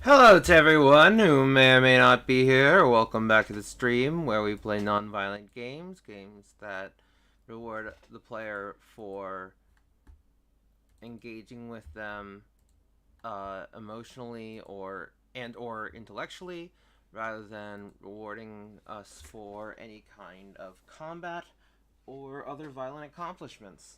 Hello to everyone who may or may not be here. Welcome back to the stream where we play non-violent games that reward the player for engaging with them emotionally or intellectually, rather than rewarding us for any kind of combat or other violent accomplishments.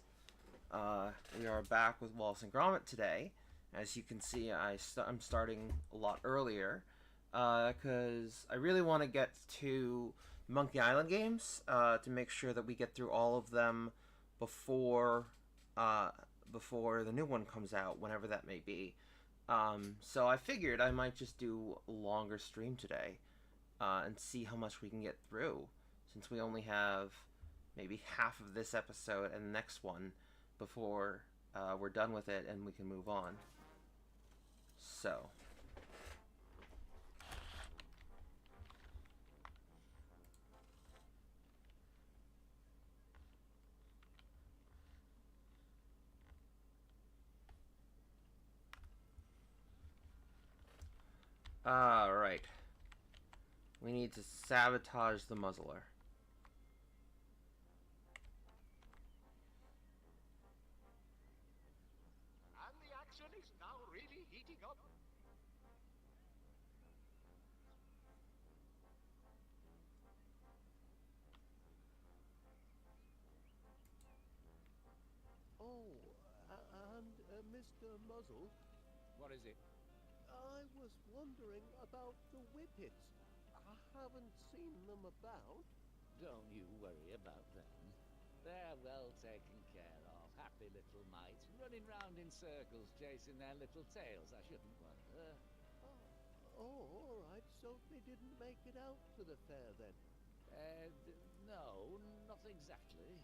We are back with Wallace and Gromit today. As you can see, I'm starting a lot earlier because I really want to get to Monkey Island games to make sure that we get through all of them before uh, before the new one comes out, whenever that may be. So I figured I might just do a longer stream today and see how much we can get through, since we only have maybe half of this episode and the next one before we're done with it and we can move on. So. Alright. We need to sabotage the muzzler. And the action is now really heating up. And Mr. Muzzle, What is it? I was wondering about the whippets. I haven't seen them about. Don't you worry about them. They're well taken care of. Happy little mites, running round in circles, chasing their little tails. I shouldn't wonder. All right. So they didn't make it out to the fair then? No, not exactly.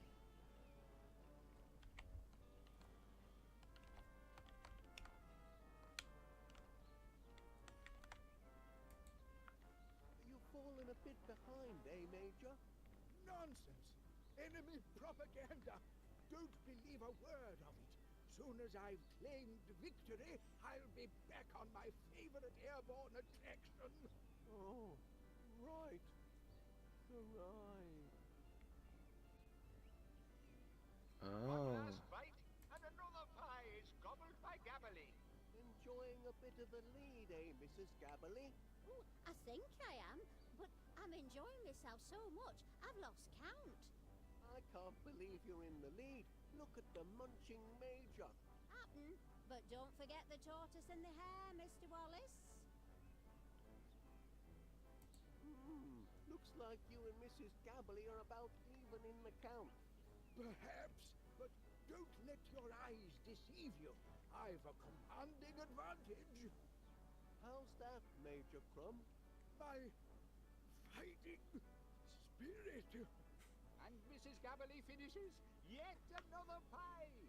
You've fallen a bit behind, eh, Major? Nonsense! Enemy propaganda! Don't believe a word of it. Soon as I've claimed victory, I'll be back on my favorite airborne attraction. Oh, right. Right. One Oh. last bite, and another pie is gobbled by Gabbly. Enjoying a bit of a lead, eh, Mrs. Gabberly? Oh, I think I am, but I'm enjoying myself so much, I've lost count. I can't believe you're in the lead. Look at the munching Major. Happen, but don't forget the tortoise and the hare, Mr. Wallace. Looks like you and Mrs. Gabberly are about even in the count. Perhaps, but don't let your eyes deceive you. I've a commanding advantage. How's that, Major Crumb? My fighting spirit. And Mrs. Gabbly finishes yet another pie.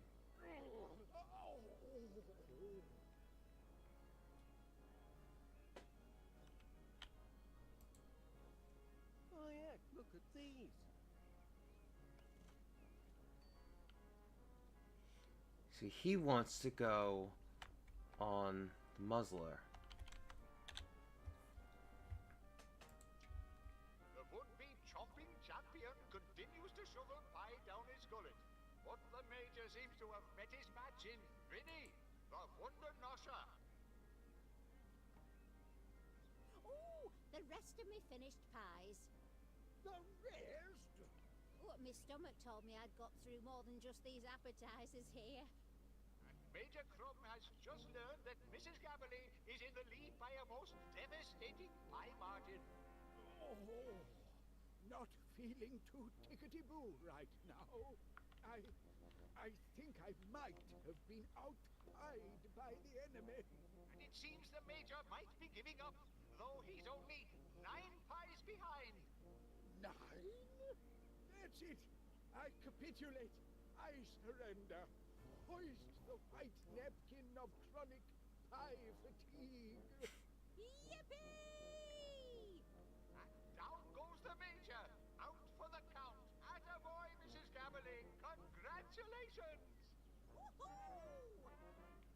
Oh, heck, look at these. See, he wants to go on the muzzler. The would-be chomping champion continues to shovel pie down his gullet, but the Major seems to have met his match in Vinny, the Wonder Nosher. Oh, the rest of me finished pies. The rest? Oh, my stomach told me I'd got through more than just these appetizers here. And Major Crumb has just learned that Mrs. Gabbly is in the lead by a most devastating pie margin. Oh, not feeling too tickety-boo right now. I think I might have been out-pied by the enemy. And it seems the Major might be giving up, though he's only 9 pies behind. 9? That's it. I capitulate. I surrender. Hoist the white napkin of chronic pie fatigue. Yippee! And down goes the Major. Out for the count. Attaboy, Mrs. Gabbly. Congratulations. Woohoo!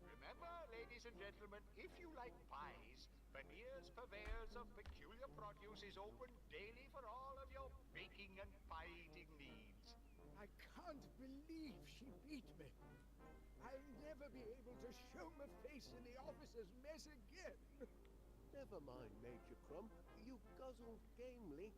Remember, ladies and gentlemen, if you like pies, Veneer's Purveyors of Peculiar Produce is open daily for all of your baking and pie-eating needs. I can't believe she beat me. I'll never be able to show my face in the officer's mess again. Never mind, Major Crumb. You guzzled gamely.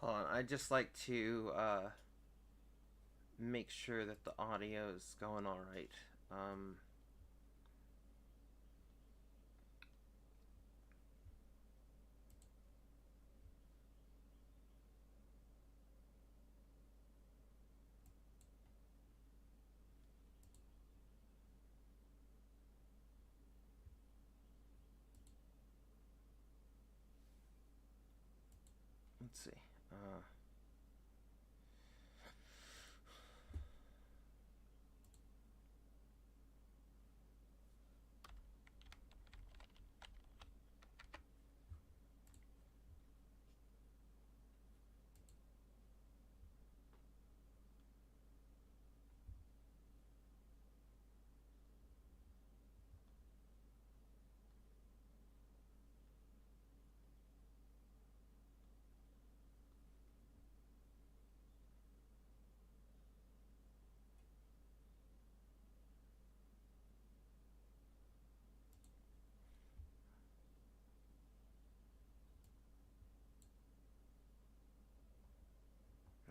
Hold on, I'd just like to make sure that the audio is going all right. Let's see.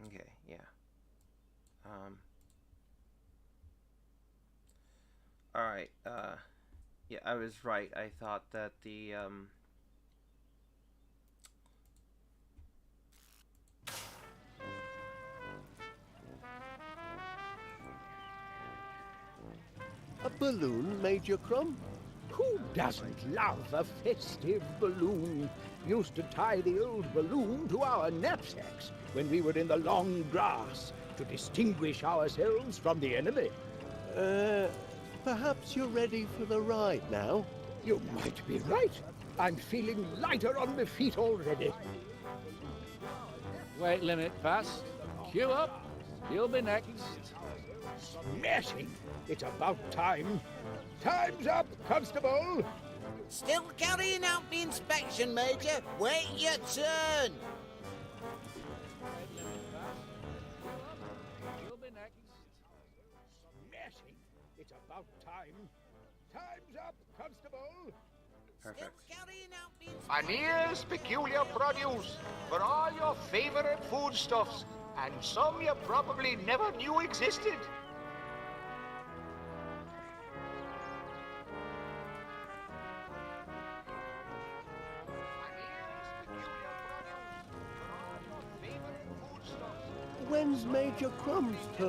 Okay, yeah. Alright, yeah, I was right. I thought that the, A balloon, Major Crumb? Who doesn't love a festive balloon? Used to tie the old balloon to our knapsacks when we were in the long grass to distinguish ourselves from the enemy. Perhaps you're ready for the ride now? You might be right. I'm feeling lighter on my feet already. Weight limit passed. Queue up. You'll be next. Smashing! It's about time. Time's up, Constable! Still carrying out the inspection, Major. Wait your turn. Weight limit passed. You'll be next. Smashing! It's about time. Time's up, Constable! perfect. Still carrying out the inspection. Veneer's Peculiar Produce for all your favorite foodstuffs, and some you probably never knew existed. When's Major Crumb's turn?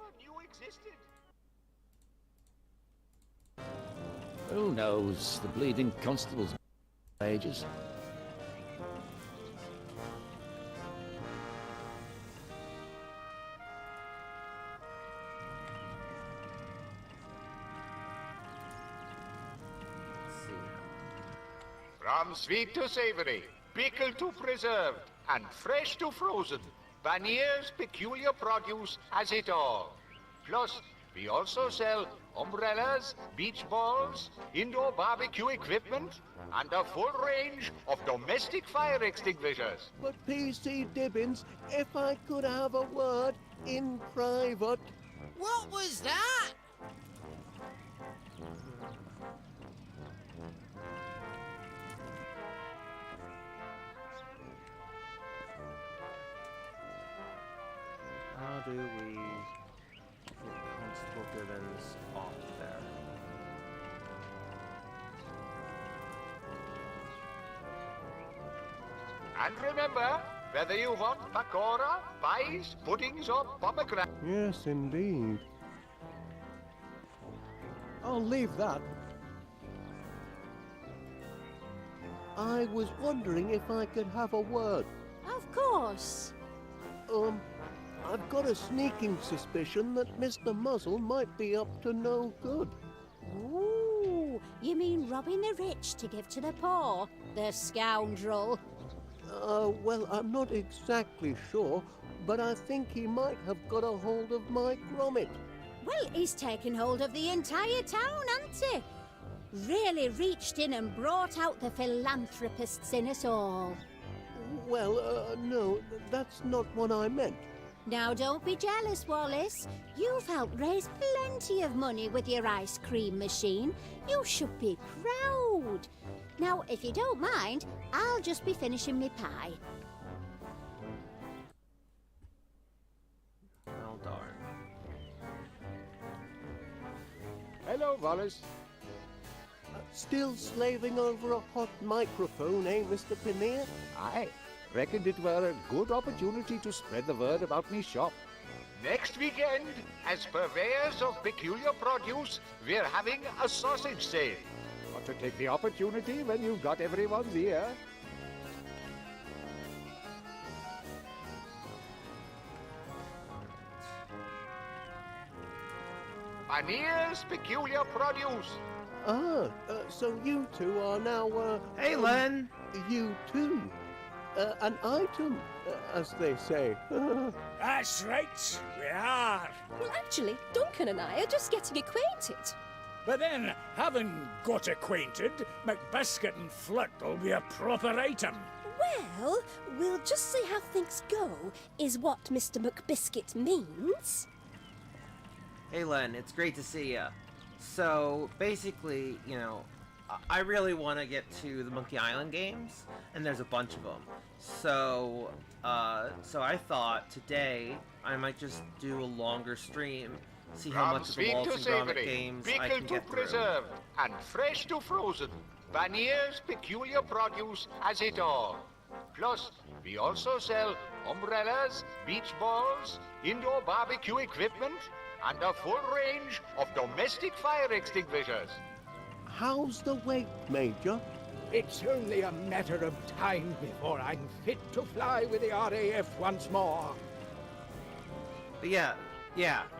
Who knows? The bleeding constable's ages. From sweet to savory, pickled to preserved, and fresh to frozen. Banier's peculiar produce has it all. Plus, we also sell umbrellas, beach balls, indoor barbecue equipment, and a full range of domestic fire extinguishers. But PC Dibbins, if I could have a word in private. What was that? How do we get Constable Dibbins off there? And remember, whether you want pakora, pies, puddings, or pomegranate. Yes, indeed. I'll leave that. I was wondering if I could have a word. Of course. I've got a sneaking suspicion that Mr. Muzzle might be up to no good. Ooh, you mean robbing the rich to give to the poor? The scoundrel. Well, I'm not exactly sure, but I think he might have got a hold of my Gromit. Well, he's taken hold of the entire town, hasn't he? Really reached in and brought out the philanthropists in us all. Well, no, that's not what I meant. Now, don't be jealous, Wallace. You've helped raise plenty of money with your ice cream machine. You should be proud. Now, if you don't mind, I'll just be finishing my pie. Well, darn. Hello, Wallace. Still slaving over a hot microphone, eh, Mr. Pinnear? I reckoned it were a good opportunity to spread the word about me shop. Next weekend, as purveyors of peculiar produce, we're having a sausage sale. Got to take the opportunity when you've got everyone's ear. Banier's peculiar produce. So you two are now, Hey, Len! you too. An item, as they say. That's right, we are. Well, actually, Duncan and I are just getting acquainted. But then, having got acquainted, McBiscuit and Flit will be a proper item. Well, we'll just see how things go, is what Mr. McBiscuit means. Hey, Len, it's great to see ya. So, basically, you know, I really want to get to the Monkey Island games, and there's a bunch of them. So I thought today I might just do a longer stream, see how much of the Sweet Wallace to and Gromit savory, games I pickled can to get through. preserved, and fresh to frozen. Banier's peculiar produce has it all. Plus, we also sell umbrellas, beach balls, indoor barbecue equipment, and a full range of domestic fire extinguishers. How's the weight, Major? It's only a matter of time before I'm fit to fly with the RAF once more. But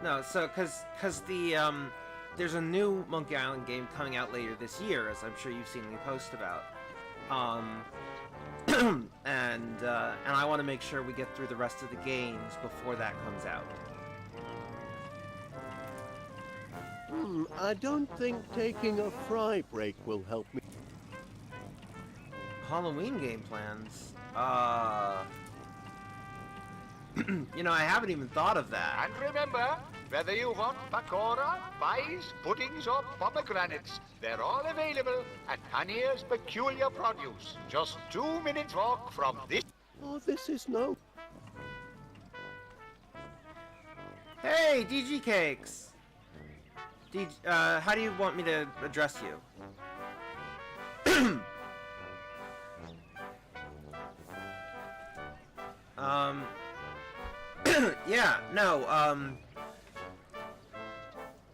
no, so cause the there's a new Monkey Island game coming out later this year, as I'm sure you've seen me post about. And I want to make sure we get through the rest of the games before that comes out. I don't think taking a fry break will help me. Halloween game plans? You know, I haven't even thought of that. And remember, whether you want pakora, pies, puddings, or pomegranates, they're all available at Panier's Peculiar Produce. Just 2 minutes walk from this. Oh, this is no... Hey, DG Cakes! How do you want me to address you?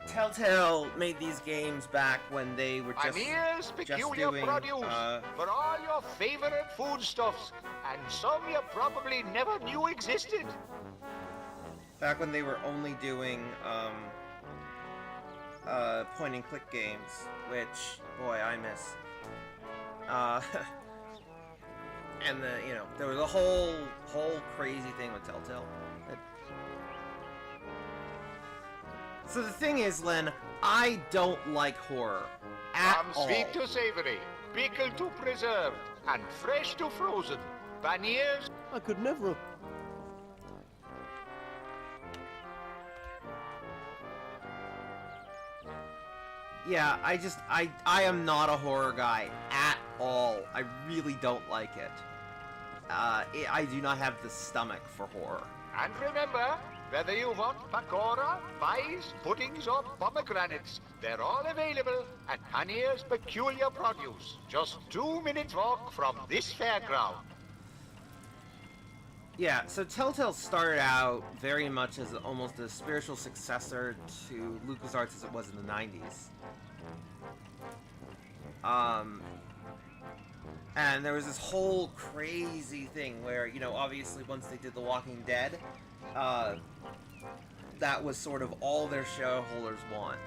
Telltale made these games back when they were Panier's Peculiar doing, Produce for all your favorite foodstuffs, and some you probably never knew existed. back when they were only doing, point-and-click games, which, boy, I miss. And there was a whole crazy thing with Telltale. So the thing is, Len, I don't like horror at From all. sweet to savory, pickled to preserved, and fresh to frozen. Panniers. I could never have... Yeah, I am not a horror guy at all. I really don't like it. I do not have the stomach for horror. And remember, whether you want pakora, pies, puddings, or pomegranates, they're all available at Panier's Peculiar Produce. Just 2 minutes walk from this fairground. Yeah, so Telltale started out very much as almost a spiritual successor to LucasArts as it was in the 90s. And there was this whole crazy thing where, obviously once they did The Walking Dead, that was sort of all their shareholders wanted.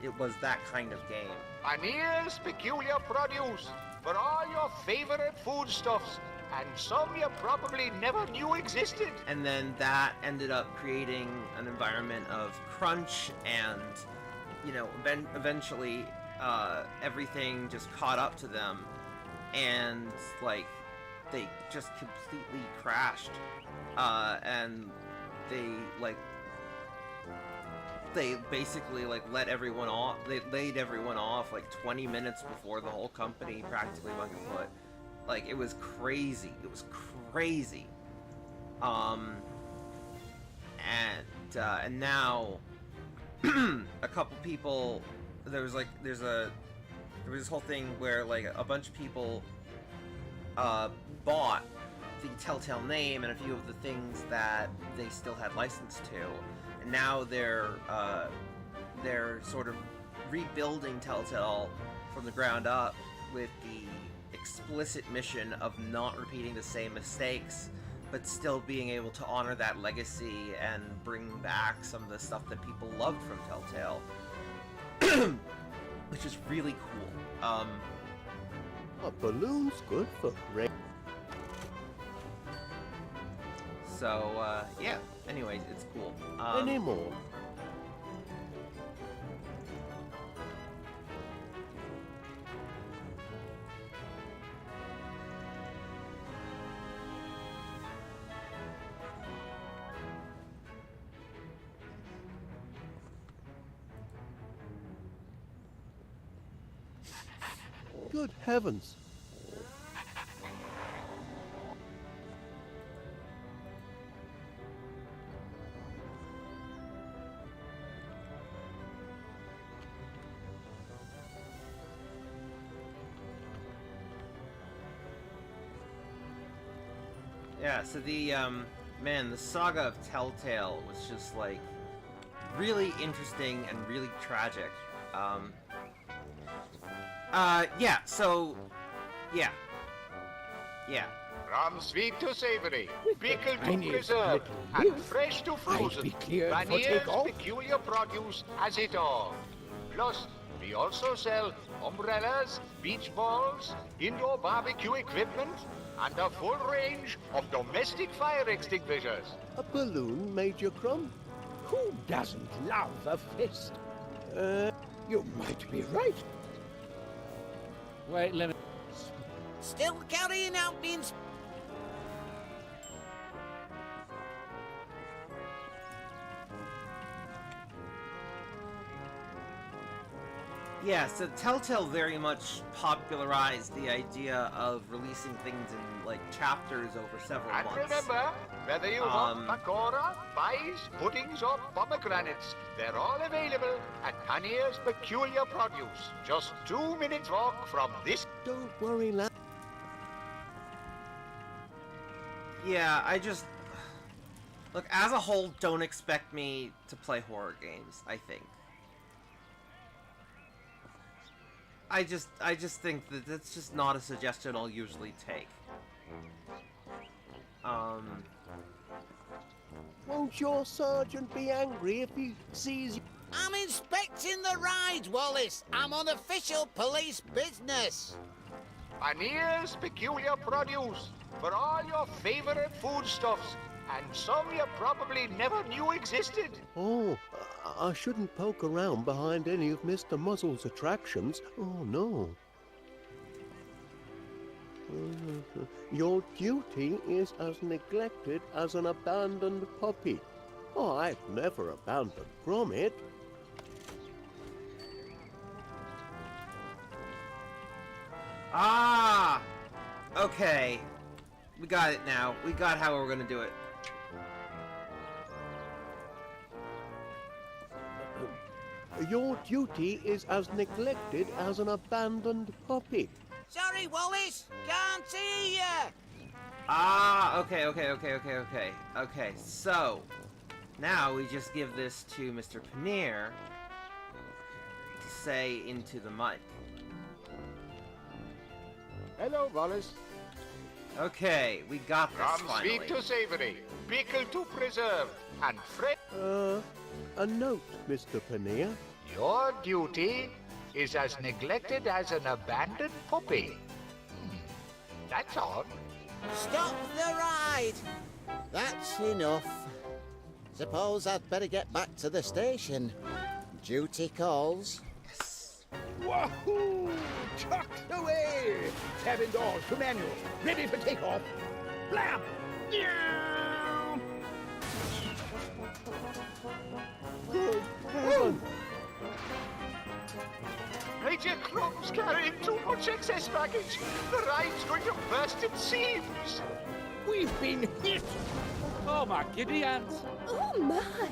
It was that kind of game. Panier's Peculiar Produce for all your favorite foodstuffs, and some you probably never knew existed. And then that ended up creating an environment of crunch, and eventually everything just caught up to them, and they just completely crashed, and they basically let everyone off. They laid everyone off 20 minutes before the whole company practically went kaput. It was crazy. It was crazy. And now a couple people, there was this whole thing where a bunch of people bought the Telltale name and a few of the things that they still had license to, and now they're sort of rebuilding Telltale from the ground up with the explicit mission of not repeating the same mistakes, but still being able to honor that legacy and bring back some of the stuff that people loved from Telltale, which is really cool. A balloon's good for rain. So, yeah. Anyways, it's cool. Any more? Good heavens. Yeah, so the, the saga of Telltale was just, really interesting and really tragic. Yeah. From sweet to savory, pickled to Tiny preserved, little and fresh to I'd frozen. be cleared for Panier's takeoff. Peculiar Produce has it all. Plus, we also sell umbrellas, beach balls, indoor barbecue equipment, and a full range of domestic fire extinguishers. A balloon, Major Crumb? Who doesn't love a fist? You might be right. Wait, let me... Still carrying out the Yeah, so Telltale very much popularized the idea of releasing things in, chapters over several And months. remember, whether you want pakora, pies, puddings, or pomegranates, they're all available at Panier's Peculiar Produce. Just 2 minutes walk from this. Don't worry, lad. Yeah, look, as a whole, don't expect me to play horror games, I think. I just think that that's just not a suggestion I'll usually take. Won't your sergeant be angry if he sees you? I'm inspecting the rides, Wallace. I'm on official police business. Paneer's peculiar produce for all your favorite foodstuffs, and some you probably never knew existed. Oh, I shouldn't poke around behind any of Mr. Muzzle's attractions. Oh, no. Your duty is as neglected as an abandoned puppy. Oh, I've never abandoned Gromit. Ah! Okay. We got it now. We got how we're gonna do it. Your duty is as neglected as an abandoned puppy. Sorry, Wallace. Can't see ya. Ah, okay. Okay, so now we just give this to Mr. Paneer to say into the mic. Hello, Wallace. Okay, we got this From finally. sweet to savory, pickled to preserved, and fresh. A note, Mr. Paneer. Your duty is as neglected as an abandoned puppy. That's all. Stop the ride. That's enough. Suppose I'd better get back to the station. Duty calls. Wahoo! Tucked away! Cabin doors to manual. Ready for takeoff. Blam! Meow! Good heaven! Major Crumb's carrying too much excess baggage. The ride's going to burst at seams. We've been hit! Oh, my giddy ants. Oh my!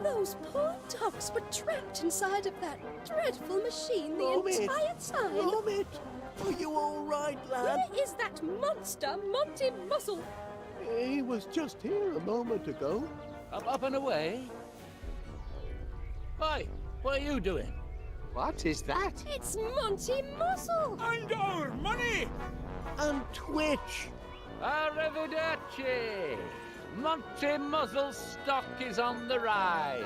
Those poor dogs were trapped inside of that dreadful machine the Gromit! entire time. Gromit! Are you all right, lad? Where is that monster, Monty Muzzle? He was just here a moment ago. Up and away? Hi, what are you doing? What is that? It's Monty Muzzle! And our money! And Twitch! Arrivederci! Monty Muzzle's stock is on the rise.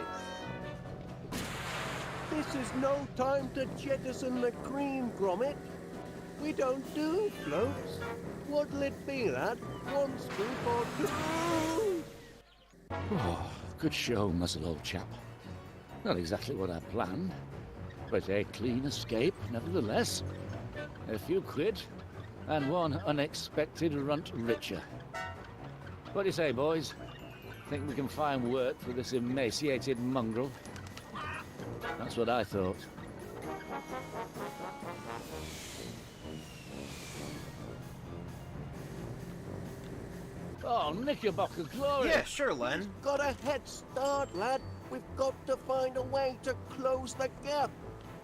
This is no time to jettison the cream, Gromit. We don't do floats. What'll it be, lad? 1 scoop or 2? Oh, good show, Muzzle, old chap. Not exactly what I planned, but a clean escape, nevertheless. A few quid, and one unexpected runt richer. What do you say, boys? Think we can find work for this emaciated mongrel? That's what I thought. Oh, Knickerbocker glory! Yeah, sure, Len. Got a head start, lad. We've got to find a way to close the gap.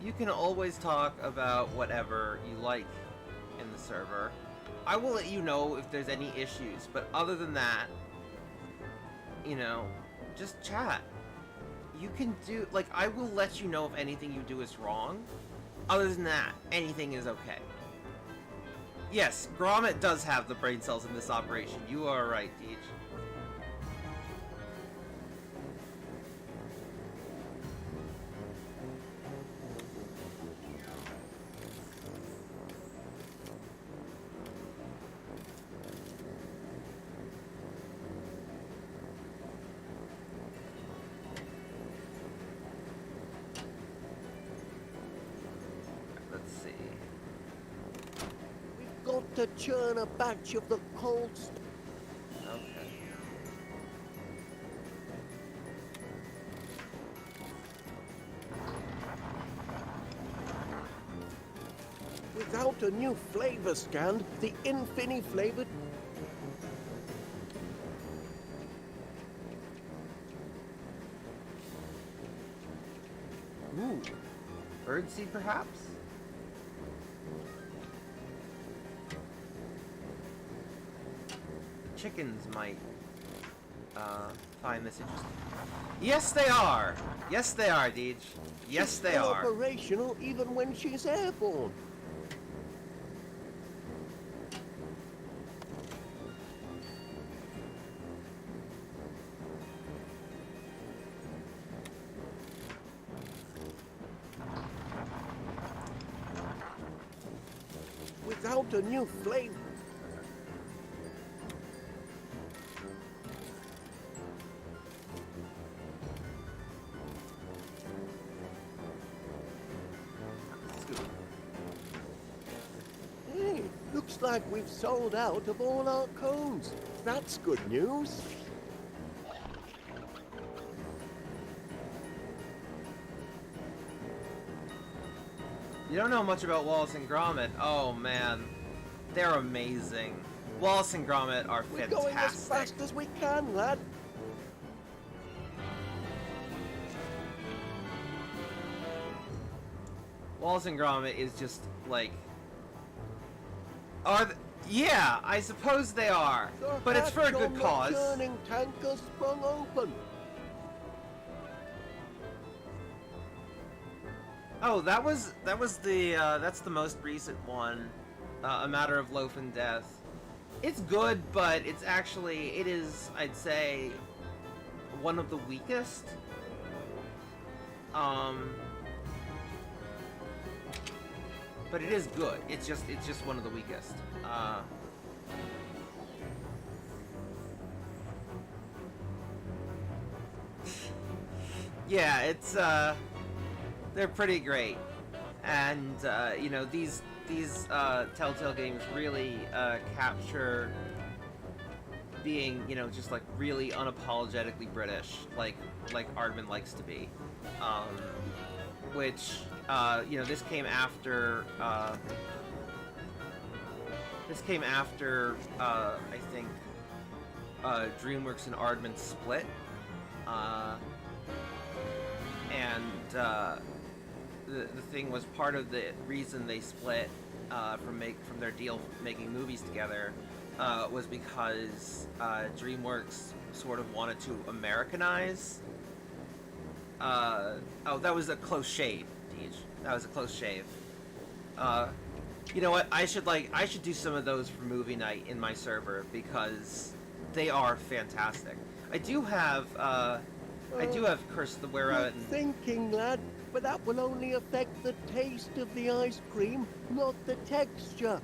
You can always talk about whatever you like in the server. I will let you know if there's any issues, but other than that, you know, just chat. You can do, like, I will let you know if anything you do is wrong. Other than that, anything is okay. Yes, Gromit does have the brain cells in this operation. You are right, Deej. Let's see. We've got to churn a batch of the cold stuff. Okay. Without a new flavor scan, the Infini flavored. Ooh. Birdseed, perhaps? Chickens might find this interesting. Yes, they are! Yes, they are, Deej. Yes, they Still are. operational even when she's airborne. without a new flavor. Hey, looks like we've sold out of all our cones. That's good news. You don't know much about Wallace and Gromit. Oh man, they're amazing. Wallace and Gromit are We're fantastic. going as fast as we can, lad. Wallace and Gromit is just like, yeah, I suppose they are, The but it's for a hatch good on cause. The churning tanker sprung open. Oh, that's the most recent one, A Matter of Loaf and Death. It's good, but it is, I'd say, one of the weakest. But it is good. It's just one of the weakest. Yeah, it's they're pretty great, and you know, these Telltale games really capture being, you know, just like really unapologetically British, like Aardman likes to be, which you know, this came after I think DreamWorks and Aardman split, and the thing was, part of the reason they split from their deal making movies together was because DreamWorks sort of wanted to Americanize. Oh, that was a close shave, Deej. That was a close shave. You know what? I should do some of those for movie night in my server because they are fantastic. I do have Curse of the Were-Rabbit. Good thinking, lad, but that will only affect the taste of the ice cream, not the texture.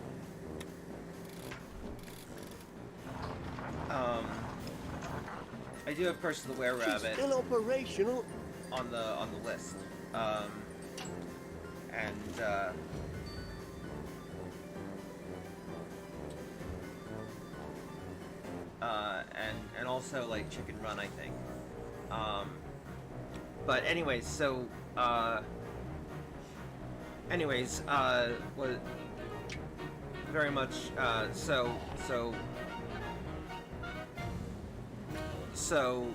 I do have Curse of the Were-Rabbit. She's still operational. On the list. And also like Chicken Run, I think. But anyways, so was very much so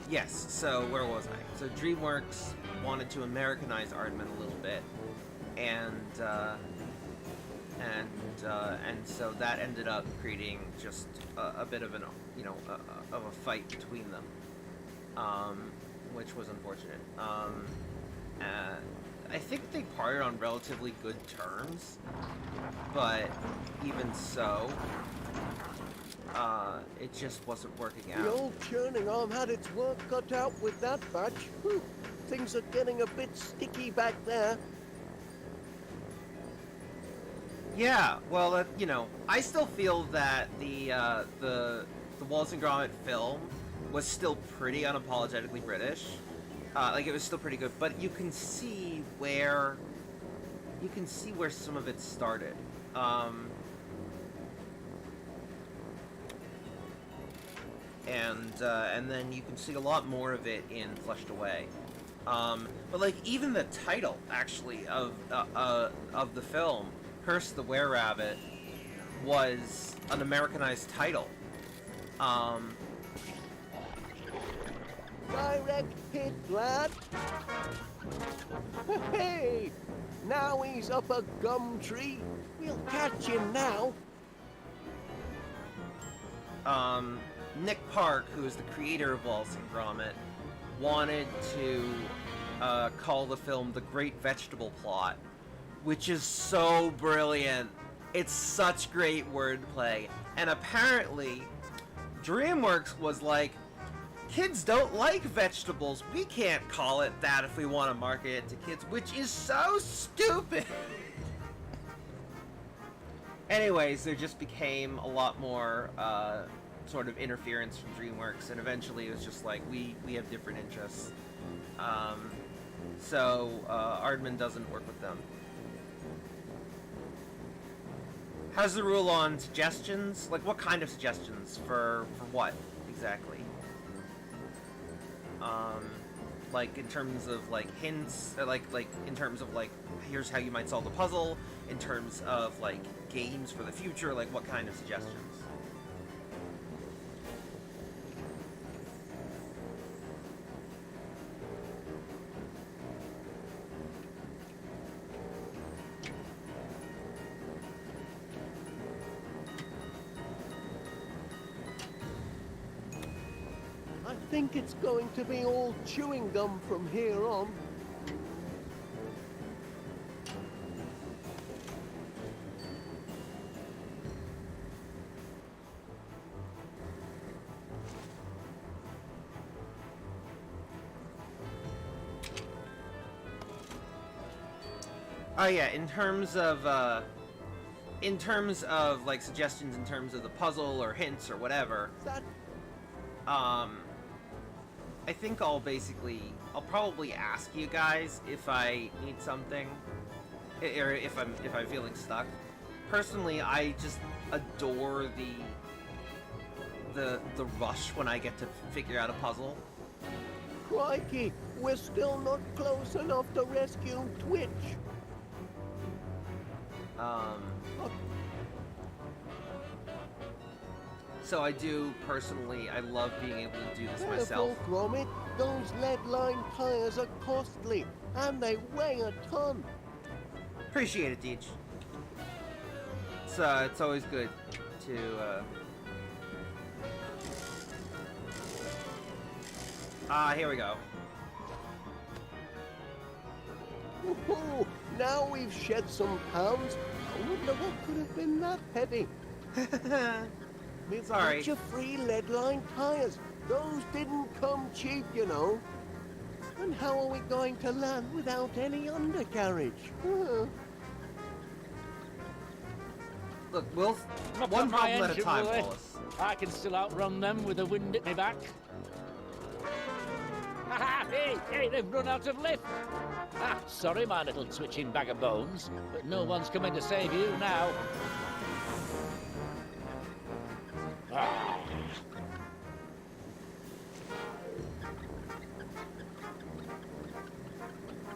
yes. So where was I? So DreamWorks wanted to Americanize Aardman a little bit, and so that ended up creating just a bit of an, you know, of a fight between them, which was unfortunate. I think they parted on relatively good terms, but even so, it just wasn't working out. The old churning arm had its work cut out with that batch. Whew. Things are getting a bit sticky back there. Yeah, well, you know, I still feel that the Wallace and Gromit film was still pretty unapologetically British. Like, it was still pretty good, but you can see where some of it started. And then you can see a lot more of it in Fleshed Away. But like, even the title actually of the film, Curse the Were-Rabbit, was an Americanized title. Direct hit, lad. Hey, now he's up a gum tree. We'll catch him now. Nick Park, who is the creator of Wallace and Gromit, wanted to call the film The Great Vegetable Plot, which is so brilliant. It's such great wordplay. And apparently, DreamWorks was like, kids don't like vegetables. We can't call it that if we want to market it to kids, which is so stupid. anyways, there just became a lot more sort of interference from DreamWorks, and eventually it was just like, we have different interests. So Aardman doesn't work with them. How's the rule on suggestions? Like, what kind of suggestions? For what, exactly? Like, in terms of, like, hints, like, in terms of, like, here's how you might solve the puzzle, in terms of, like, games for the future, like, what kind of suggestions? I think it's going to be all chewing gum from here on. Oh yeah, in terms of like suggestions in terms of the puzzle or hints or whatever, I think I'll probably ask you guys if I need something, or if I'm feeling stuck. Personally, I just adore the rush when I get to figure out a puzzle. Crikey, we're still not close enough to rescue Twitch. So I do personally, I love being able to do this Careful, myself. Gromit. Those lead-lined tires are costly, and they weigh a ton. Appreciate it, Deej. It's always good to here we go. Woohoo! Now we've shed some pounds. I wonder what could have been that heavy. Sorry. Free lead-lined tires. Those didn't come cheap, you know. And how are we going to land without any undercarriage? Look, we'll Knock one on my problem at a engine, time, will they? Wallace. I can still outrun them with the wind at my back. Hey, they've run out of lift. Sorry, my little twitching bag of bones, but no one's coming to save you now.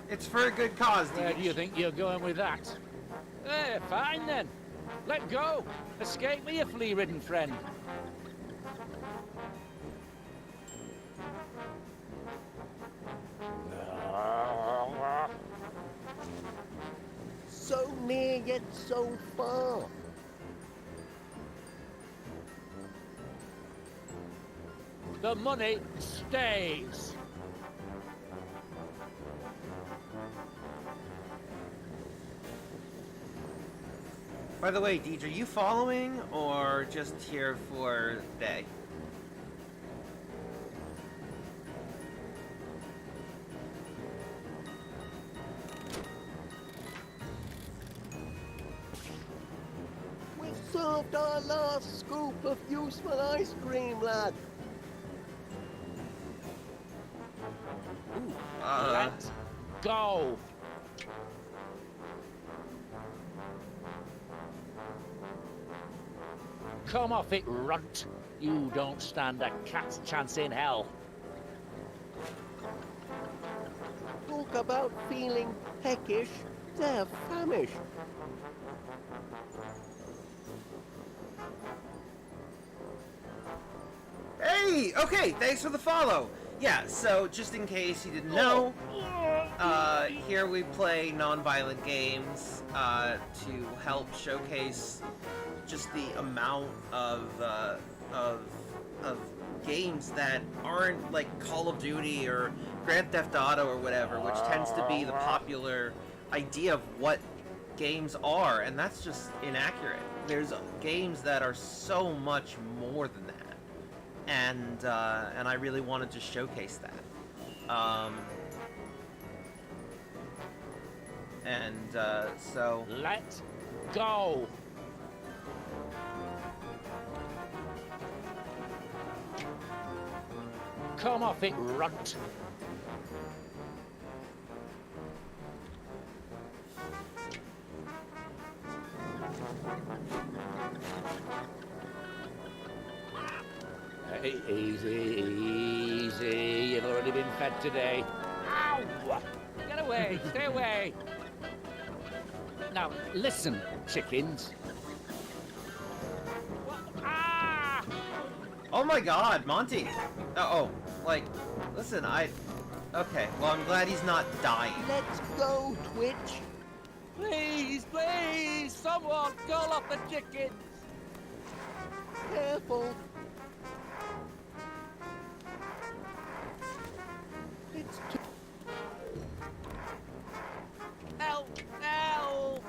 It's for a good cause, Where Deej. do you think you're going with that? Fine then. Let go. Escape with your flea-ridden friend. So near yet so far. The money stays. By the way, Deej, are you following or just here for the day? We've served our last scoop of useful ice cream, lad. Let's go. Come off it, runt. You don't stand a cat's chance in hell. Talk about feeling peckish. They're famished. Hey! Okay, thanks for the follow! Yeah, so just in case you didn't know, here we play non-violent games to help showcase just the amount of games that aren't like Call of Duty or Grand Theft Auto or whatever, which tends to be the popular idea of what games are, and that's just inaccurate. There's games that are so much more than that. And I really wanted to showcase that. Let's go. come off it, runt. Easy, easy. You've already been fed today. Ow! Get away, stay away. Now, listen, chickens. Ah! Oh my god, Monty! Like, listen, okay, well, I'm glad he's not dying. Let's go, Twitch. Please, please, someone call off the chickens. Careful. It's too... Help, help!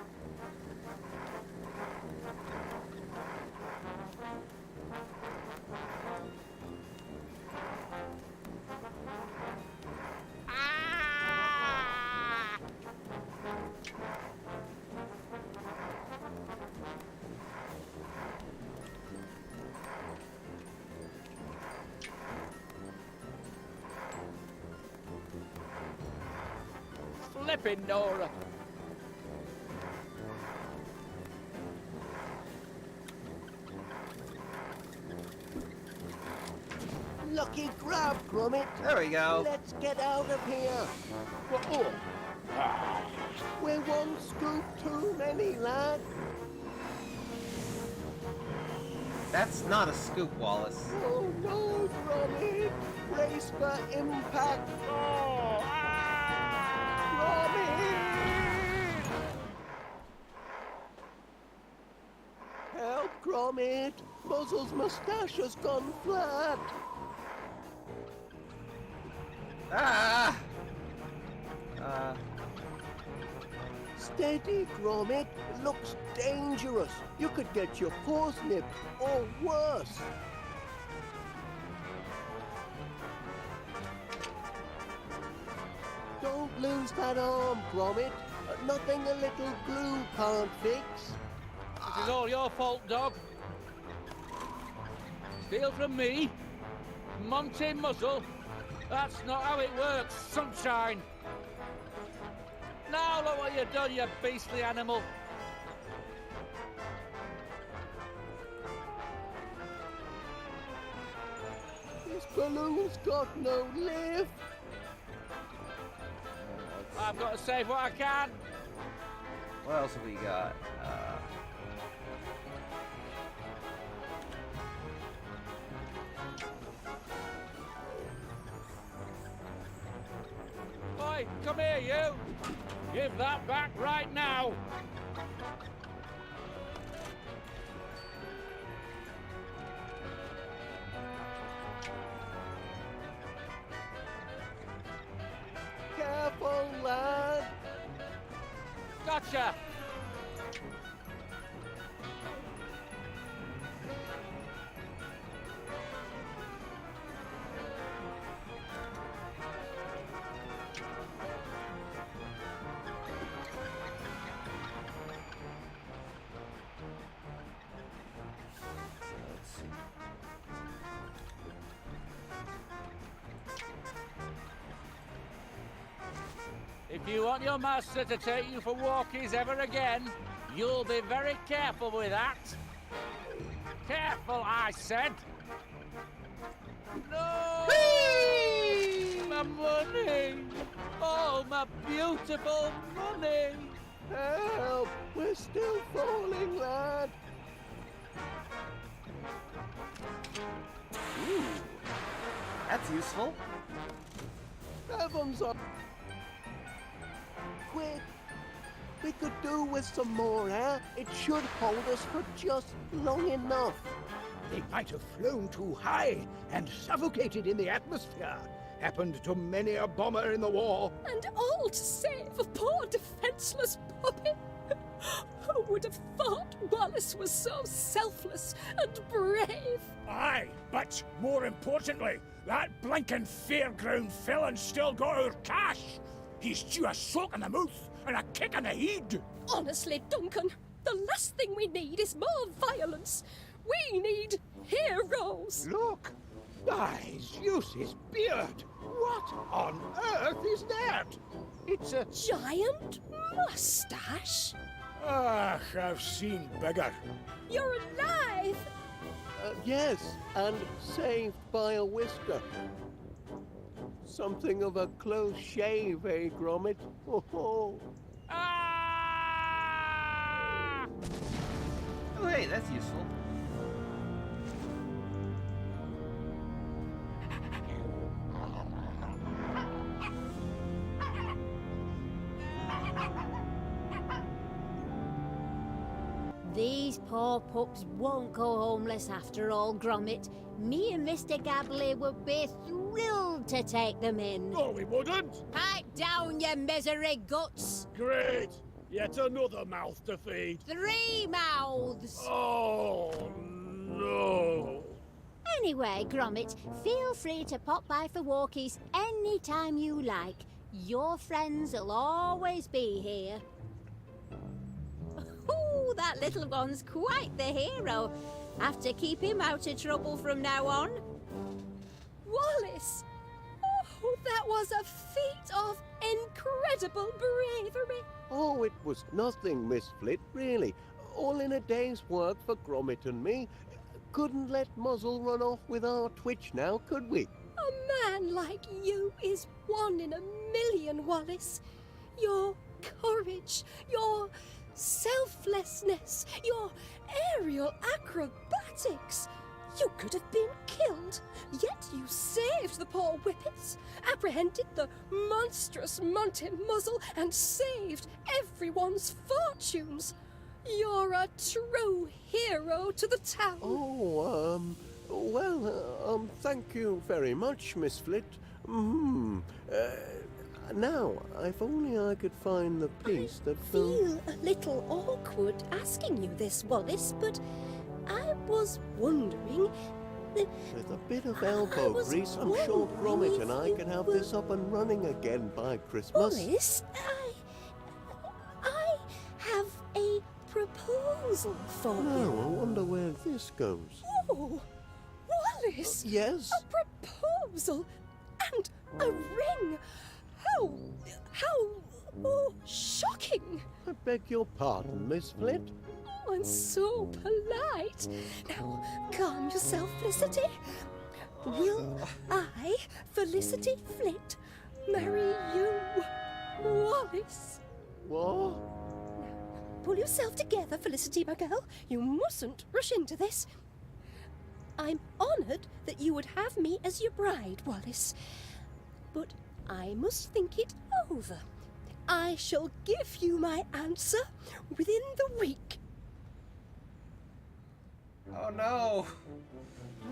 Ah! Flippin' Nora. Lucky grab, Gromit. There we go. Let's get out of here. We're one scoop too many, lad. That's not a scoop, Wallace. Oh no, Gromit. Brace for impact. Gromit! Help, Gromit. Muzzle's moustache has gone flat. Ah! Steady, Gromit. It looks dangerous. You could get your paws nipped, or worse. Don't lose that arm, Gromit. Nothing a little glue can't fix. This is all your fault, dog. Steal from me? Monty Muzzle? That's not how it works, sunshine. Now look what you've done, you beastly animal. This balloon's got no lift. I've got to save what I can. What else have we got? Oi, come here, you. Give that back right now. Careful, lad. Gotcha. If you want your master to take you for walkies ever again, you'll be very careful with that. Careful, I said. No! Whee! My money! Oh, my beautiful money! Help! We're still falling, lad. Ooh. That's useful. Heavens up. Quick! We could do with some more air. It should hold us for just long enough. They might have flown too high and suffocated in the atmosphere. Happened to many a bomber in the war. And all to save a poor defenseless puppy. Who would have thought Wallace was so selfless and brave? Aye, but more importantly, that blinking fairground felon's still got our cash. He's due a soak in the mouth and a kick in the head. Honestly, Duncan, the last thing we need is more violence. We need heroes. Look, Guys, use his beard. What on earth is that? It's a... Giant mustache? Ah, I've seen bigger. You're alive! Yes, and saved by a whisker. Something of a close shave, eh, Gromit? Oh, ho. Ah! Oh, hey, that's useful. These poor pups won't go homeless after all, Gromit. Me and Mr. Gabbly would be thrilled to take them in. No, we wouldn't. Pipe down, you misery guts! Great. Yet another mouth to feed. 3 mouths! Oh, no. Anyway, Gromit, feel free to pop by for walkies any time you like. Your friends will always be here. Ooh, that little one's quite the hero. Have to keep him out of trouble from now on. Wallace! Oh, that was a feat of incredible bravery. Oh, it was nothing, Miss Flit, really. All in a day's work for Gromit and me. Couldn't let Muzzle run off with our twitch now, could we? A man like you is 1 in a million, Wallace. Your courage, your selflessness, your aerial acrobatics. You could have been killed, yet you saved the poor whippets, apprehended the monstrous Monty Muzzle, and saved everyone's fortunes. You're a true hero to the town. Oh, well, thank you very much, Miss Flit. Now, if only I could find the piece that... Feel a little awkward asking you this, Wallace, but I was wondering... With a bit of elbow grease, I'm sure Gromit and I can have this up and running again by Christmas. Wallace, I have a proposal for you. No, I wonder where this goes. Oh, Wallace! Yes? A proposal and a ring! How shocking! I beg your pardon, Miss Flit. Oh, I'm so polite. Now, calm yourself, Felicity. Will I, Felicity Flit, marry you, Wallace? What? Pull yourself together, Felicity, my girl. You mustn't rush into this. I'm honoured that you would have me as your bride, Wallace. But I must think it over. I shall give you my answer within the week. Oh no!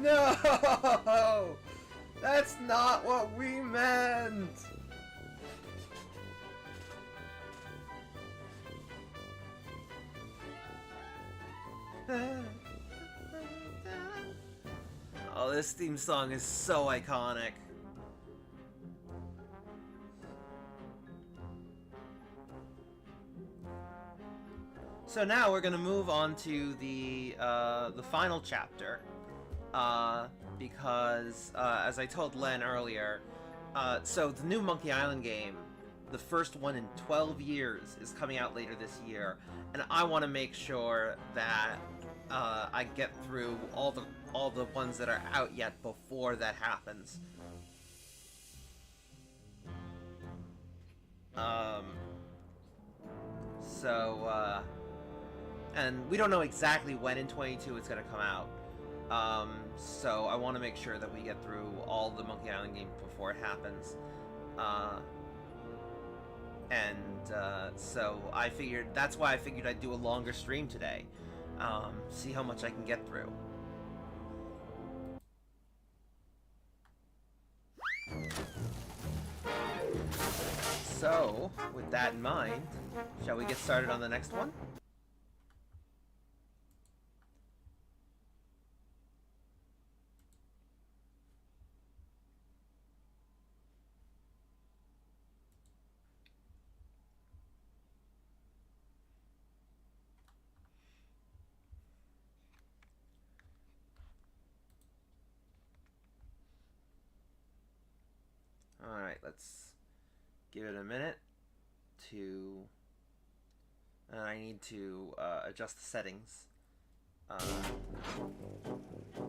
No! That's not what we meant! Oh, this theme song is so iconic. So now we're gonna move on to the final chapter, because as I told Len earlier, so the new Monkey Island game, the first one in 12 years, is coming out later this year, and I want to make sure that I get through all the ones that are out yet before that happens. And we don't know exactly when in 22 it's going to come out. So I want to make sure that we get through all the Monkey Island games before it happens. So I figured, that's why I figured I'd do a longer stream today. See how much I can get through. So, with that in mind, shall we get started on the next one? Alright, let's give it a minute to... I need to adjust the settings.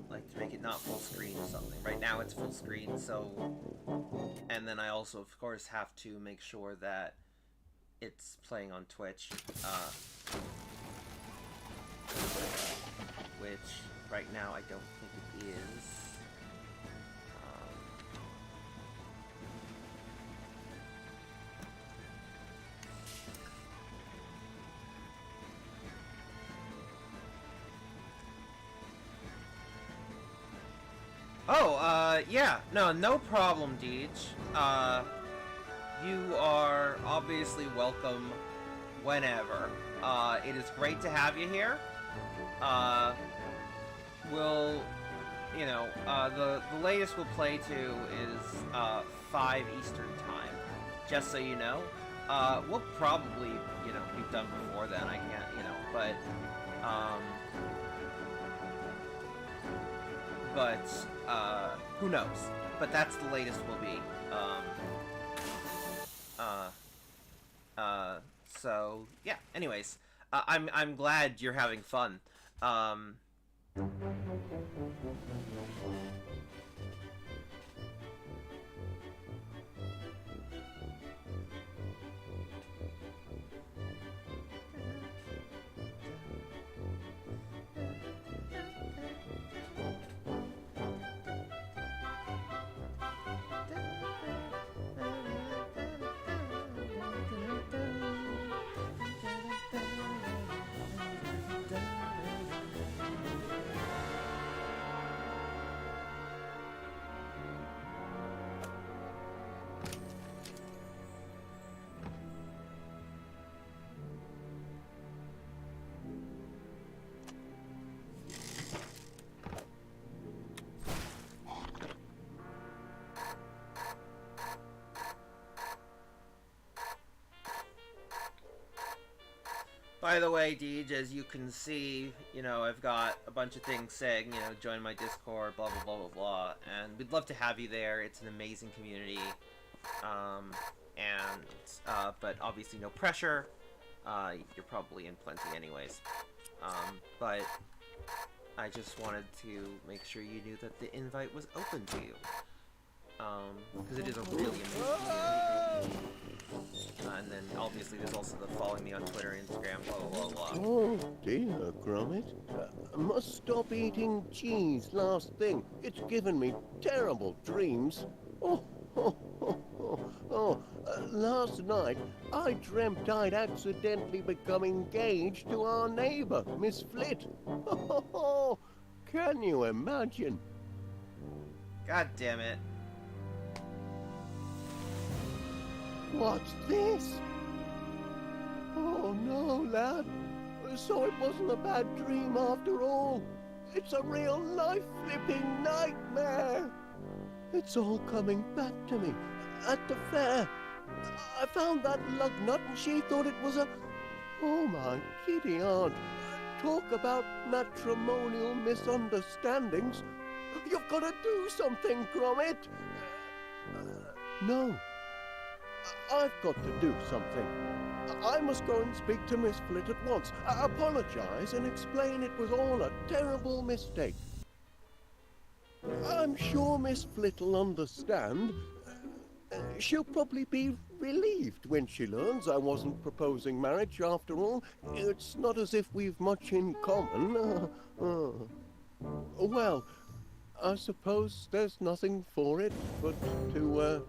Like to make it not full screen or something. Right now it's full screen, so... And then I also, of course, have to make sure that it's playing on Twitch. Which, right now, I don't think it is. Yeah, no problem, Deej. You are obviously welcome whenever. It is great to have you here. We'll, you know, the latest we'll play to is 5 Eastern time, just so you know. We'll probably, you know, be done before then, I can't, you know, but who knows? But that's the latest we'll be. So yeah. Anyways, I'm glad you're having fun. By the way, Deej, as you can see, you know, I've got a bunch of things saying, you know, join my Discord, blah, blah, blah, blah, blah, and we'd love to have you there. It's an amazing community, but obviously no pressure. You're probably in plenty anyways. But I just wanted to make sure you knew that the invite was open to you. Because it is a really amazing community. And then obviously there's also the following me on Twitter, Instagram, blah blah blah blah. Oh dear, Gromit. I must stop eating cheese last thing. It's given me terrible dreams. Last night I dreamt I'd accidentally become engaged to our neighbor, Miss Flit. Can you imagine? God damn it. What's this? Oh no, lad. So it wasn't a bad dream after all. It's a real life-flipping nightmare. It's all coming back to me. At the fair, I found that lug nut and she thought it was a... Oh my giddy aunt. Talk about matrimonial misunderstandings. You've got to do something, Gromit. No. I've got to do something. I must go and speak to Miss Flit at once. Apologize and explain it was all a terrible mistake. I'm sure Miss Flit will understand. She'll probably be relieved when she learns I wasn't proposing marriage after all. It's not as if we've much in common. Well, I suppose there's nothing for it but to,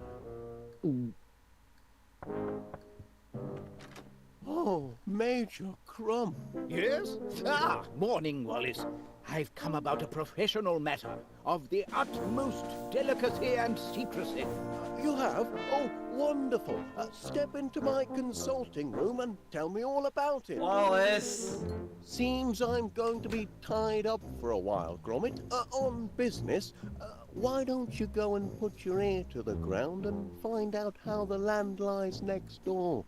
Oh, Major Crumb. Yes? Ah, morning, Wallace. I've come about a professional matter of the utmost delicacy and secrecy. You have? Oh, wonderful. Step into my consulting room and tell me all about it. Wallace! Seems I'm going to be tied up for a while, Gromit. On business. Why don't you go and put your ear to the ground and find out how the land lies next door?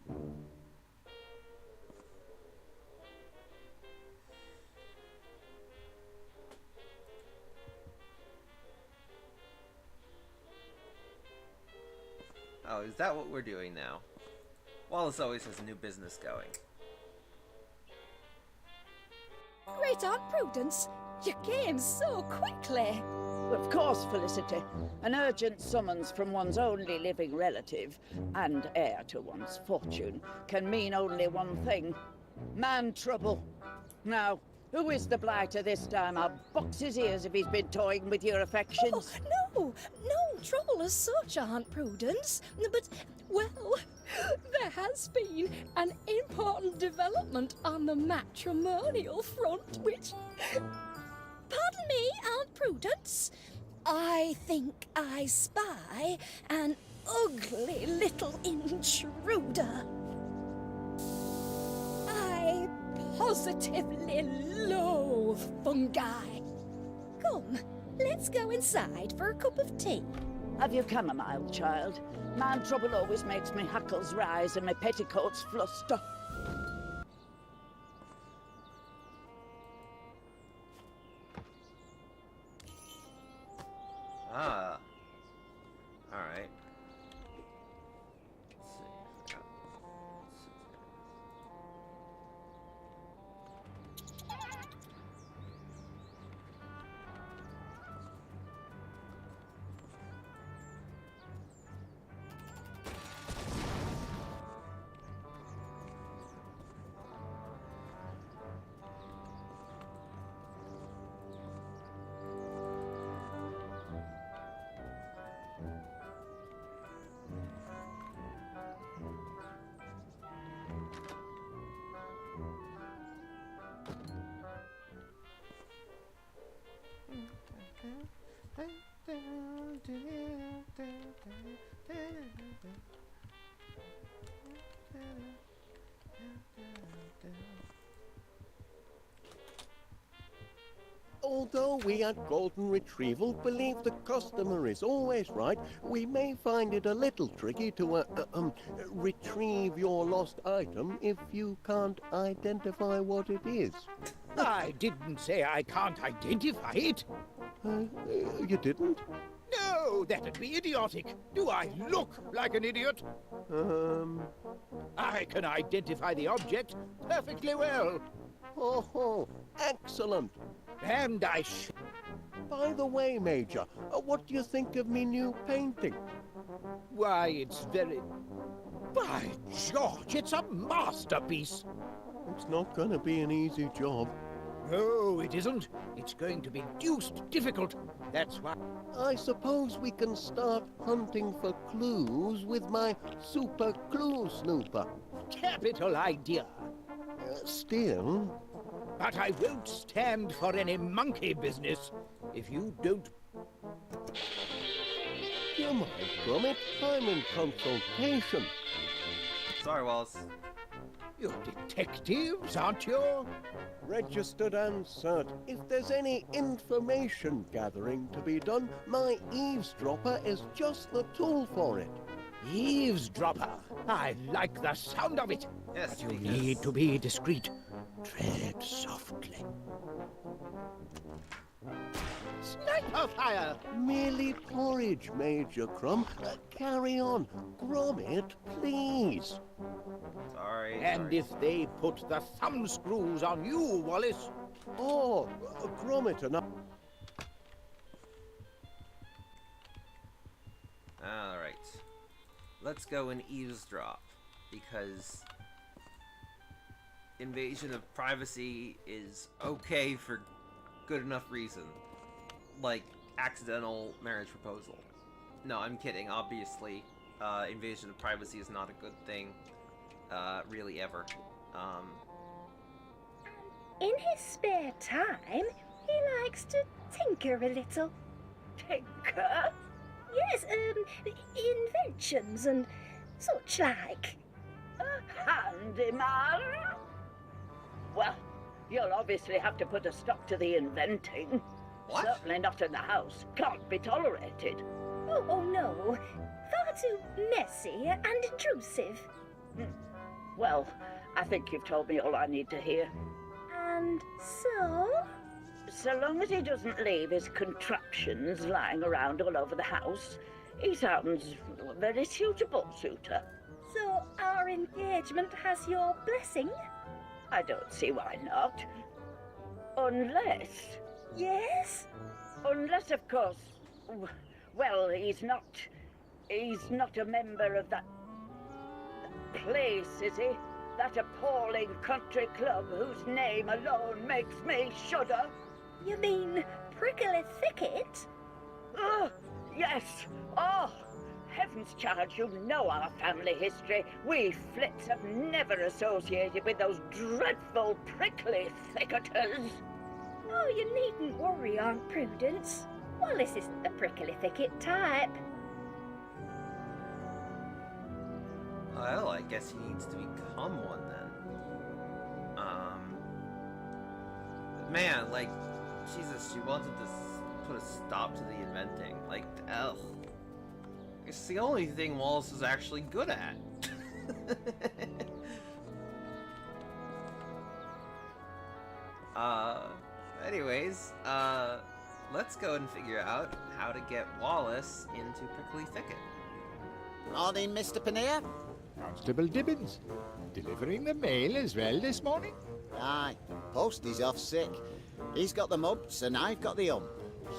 Oh, is that what we're doing now? Wallace always has a new business going. Great Aunt Prudence, you came so quickly. Of course, Felicity. An urgent summons from one's only living relative and heir to one's fortune can mean only one thing. Man trouble. Now, who is the blighter this time? I'll box his ears if he's been toying with your affections. Oh, no trouble as such, Aunt Prudence. But, well, there has been an important development on the matrimonial front, which... Pardon me, Aunt Prudence. I think I spy an ugly little intruder. I positively loathe fungi. Come, let's go inside for a cup of tea. Have you chamomile, child? Man trouble always makes me hackles rise and my petticoats fluster. Ah. Alright. Let's see. Although we at Golden Retrieval believe the customer is always right, we may find it a little tricky to retrieve your lost item if you can't identify what it is. I didn't say I can't identify it. You didn't? No, that'd be idiotic. Do I look like an idiot? I can identify the object perfectly well. Oh, excellent. And By the way, Major, what do you think of me new painting? Why, it's very... By George, it's a masterpiece. It's not gonna be an easy job. No, it isn't. It's going to be deuced difficult. That's why... I suppose we can start hunting for clues with my super clue snooper. Capital idea. Still... But I won't stand for any monkey business if you don't... You might, Gromit. I'm in consultation. Sorry, Wallace. You're detectives, aren't you? Registered and cert. If there's any information gathering to be done, my eavesdropper is just the tool for it. Eavesdropper. I like the sound of it. Yes, But you because- need to be discreet. Tread softly. Sniper fire! Merely porridge, Major Crumb. Carry on. Gromit, please. Sorry. And sorry. if they put the thumb screws on you, Wallace... Oh, Gromit enough. Alright. Let's go and eavesdrop, because invasion of privacy is okay for good enough reason. Like, accidental marriage proposal. No, I'm kidding, obviously. Invasion of privacy is not a good thing, really ever. In his spare time, he likes to tinker a little. Tinker? Yes, inventions and such like. A handyman? Well, you'll obviously have to put a stop to the inventing. What? Certainly not in the house. Can't be tolerated. Oh no. Far too messy and intrusive. Well, I think you've told me all I need to hear. And so? So long as he doesn't leave his contraptions lying around all over the house, He sounds a very suitable suitor. So our engagement has your blessing? I don't see why not. Unless... Yes? Unless, of course... Well, he's not a member of that place, is he? That appalling country club whose name alone makes me shudder. You mean Prickly Thicket? Yes. Oh, heavens, child, you know our family history. We Flits have never associated with those dreadful prickly thicketers. Oh, you needn't worry, Aunt Prudence. Wallace isn't the Prickly Thicket type. Well, I guess he needs to become one then. Man, like, Jesus, she wanted to put a stop to the inventing. Like, ugh. It's the only thing Wallace is actually good at. Anyways, let's go and figure out how to get Wallace into Prickly Thicket. Morning, Mr. Pannier. Constable Dibbins. Delivering the mail as well this morning? Aye, Posty's off sick. He's got the mumps and I've got the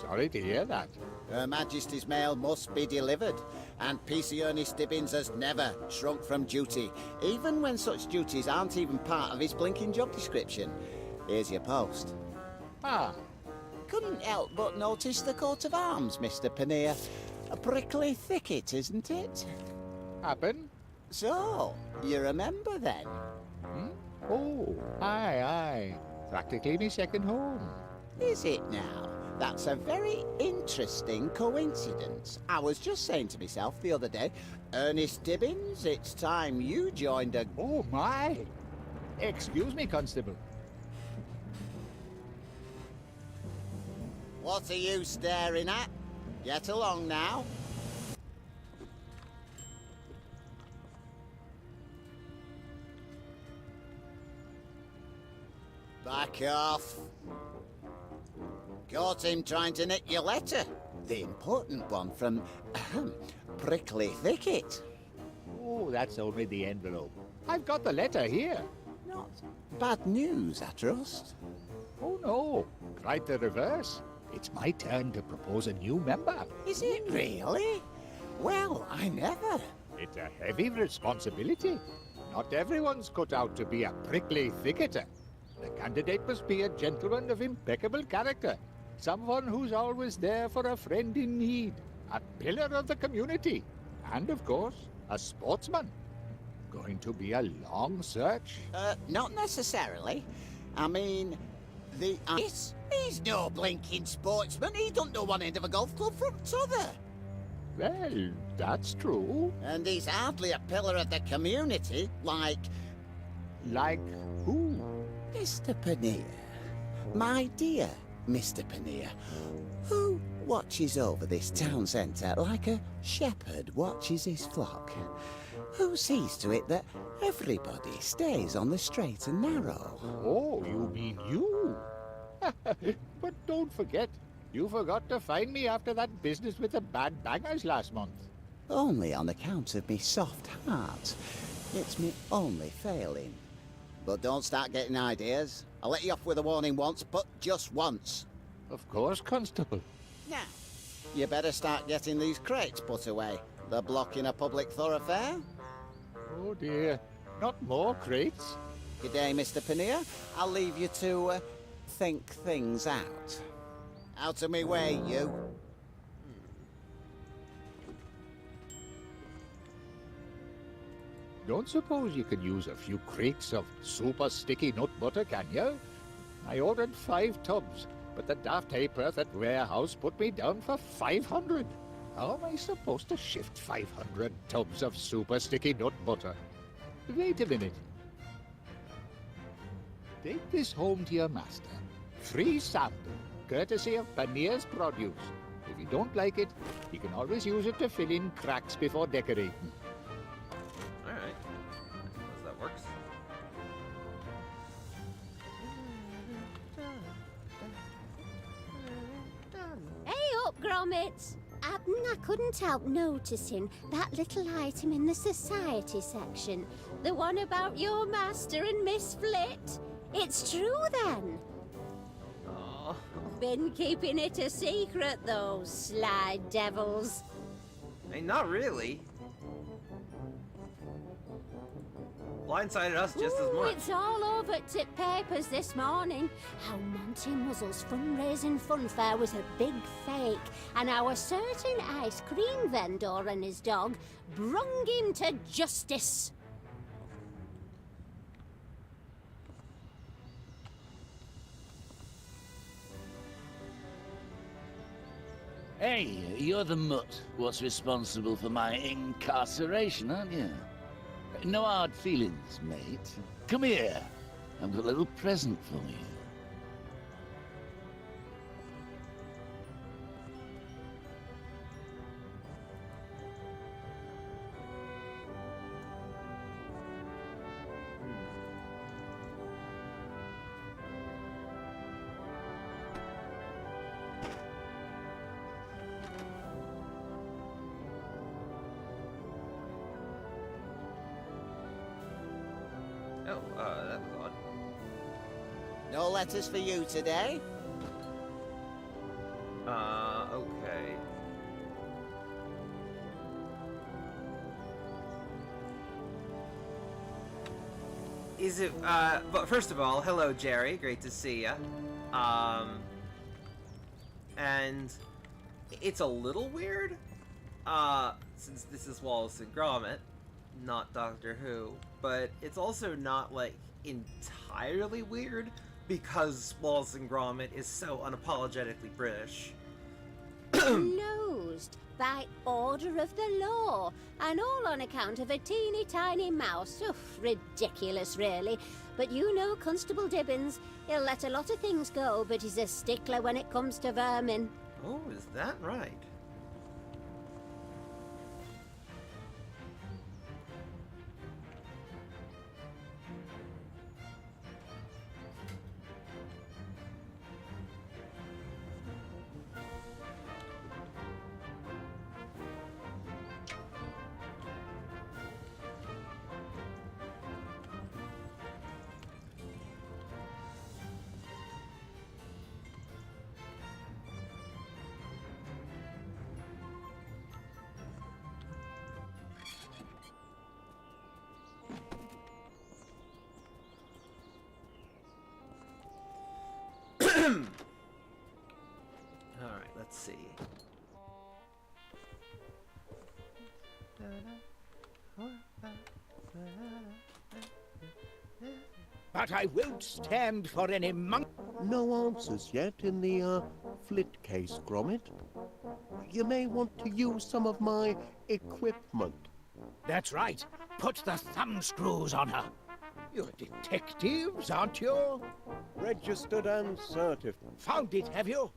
Sorry to hear that. Her Majesty's mail must be delivered, and PC Ernest Dibbins has never shrunk from duty, even when such duties aren't even part of his blinking job description. Here's your post. Ah, Couldn't help but notice the coat of arms, Mr. Pannier. A prickly thicket, isn't it? happen? So, you remember then? Oh, aye. Practically me second home. Is it now? That's a very interesting coincidence. I was just saying to myself the other day, Ernest Dibbins, it's time you joined a... Oh, my. Excuse me, Constable. What are you staring at? Get along now. Back off. Caught him trying to nick your letter. The important one from Prickly Thicket. Oh, that's only the envelope. I've got the letter here. Not bad news, I trust. Oh, no. Quite the reverse. It's my turn to propose a new member. Is it really? Well, I never. It's a heavy responsibility. Not everyone's cut out to be a prickly thicketer. The candidate must be a gentleman of impeccable character. Someone who's always there for a friend in need. A pillar of the community. And, of course, a sportsman. Going to be a long search? Not necessarily. I mean, he's no blinking sportsman. He don't know one end of a golf club from t'other. Well, that's true. And he's hardly a pillar of the community, like... Like who? Mr. Pannier. My dear Mr. Pannier, who watches over this town centre like a shepherd watches his flock. Who sees to it that everybody stays on the straight and narrow. Oh, you mean you? But don't forget, you forgot to find me after that business with the bad bangers last month. Only on account of me soft heart. It's me only failing. But don't start getting ideas. I'll let you off with a warning once, but just once. Of course, Constable. Now, you better start getting these crates put away. They're blocking a public thoroughfare. Oh dear, not more crates. Good day, Mr. Pannier. I'll leave you to think things out. Out of me way, you. Don't suppose you can use a few crates of super sticky nut butter, can you? I ordered 5 tubs, but the daft hayperth at warehouse put me down for 500. How am I supposed to shift 500 tubs of super sticky nut butter? Wait a minute. Take this home to your master. Free sample, courtesy of Pannier's Produce. If you don't like it, you can always use it to fill in cracks before decorating. Alright. I suppose that works. Hey up, Gromit! I couldn't help noticing that little item in the society section. The one about your master and Miss Flit. It's true, then. Oh. Been keeping it a secret, those sly devils. I mean, not really. Blindsided us just as much. It's all over Tip Papers this morning. How Monty Muzzle's fundraising funfair was a big fake, and how a certain ice cream vendor and his dog brung him to justice. Hey, you're the mutt what's responsible for my incarceration, aren't you? No hard feelings, mate. Come here. I've got a little present for you. That was odd. No letters for you today? Okay. Is it, but first of all, hello, Jerry. Great to see ya. And it's a little weird, since this is Wallace and Gromit, not Doctor Who, but it's also not, like, entirely weird, because Wallace and Gromit is so unapologetically British. Closed by order of the law, and all on account of a teeny tiny mouse. Oof, ridiculous, really. But you know Constable Dibbins. He'll let a lot of things go, but he's a stickler when it comes to vermin. Oh, is that right? Alright, let's see. But I won't stand for any monk. No answers yet in the, Flit case, Gromit. You may want to use some of my equipment. That's right. Put the thumb screws on her. You're detectives, aren't you? Registered and certified. Found it, have you?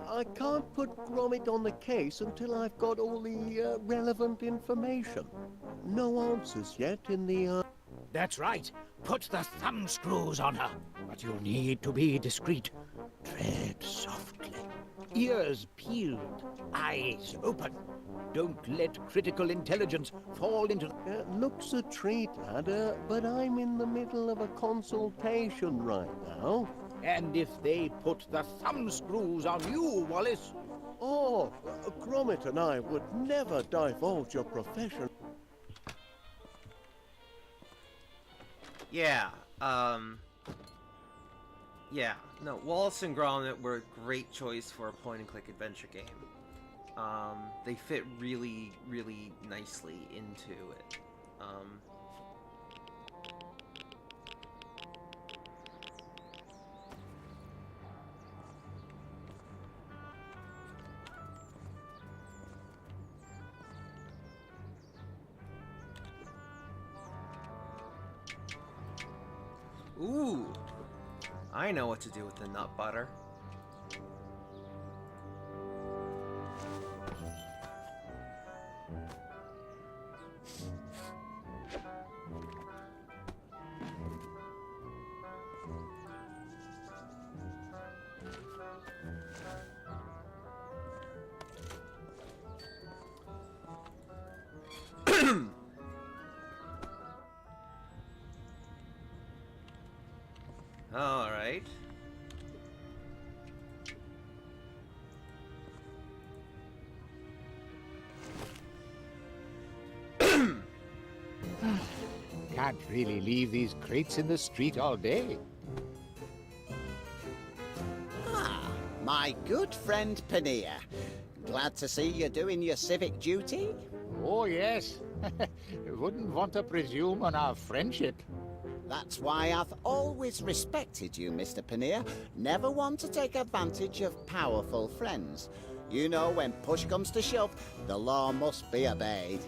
I can't put Gromit on the case until I've got all the relevant information. No answers yet in the That's right. Put the thumb screws on her. But you'll need to be discreet. Tread softly. Ears peeled. Eyes open. Don't let critical intelligence fall into... looks a treat, Ada, but I'm in the middle of a consultation right now. And if they put the thumb screws on you, Wallace... Oh, Gromit and I would never divulge your profession. Yeah, yeah, no, Wallace and Gromit were a great choice for a point-and-click adventure game. They fit really, really nicely into it. Ooh, I know what to do with the nut butter. Can't really leave these crates in the street all day. Ah, my good friend Panea. Glad to see you doing your civic duty. Oh, yes. Wouldn't want to presume on our friendship. That's why I've always respected you, Mr. Panea. Never one to take advantage of powerful friends. You know, when push comes to shove, the law must be obeyed.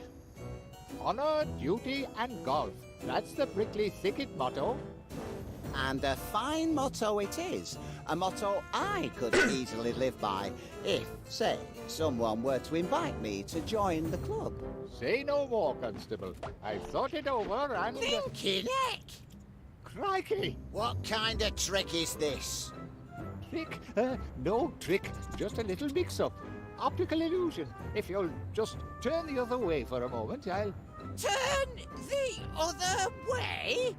Honor, duty, and golf. That's the prickly thicket motto. And a fine motto it is. A motto I could easily live by if, say, someone were to invite me to join the club. Say no more, Constable. I've thought it over and... Thinking heck! Crikey! What kind of trick is this? Trick? No trick. Just a little mix-up. Optical illusion. If you'll just turn the other way for a moment, I'll... Turn the other way?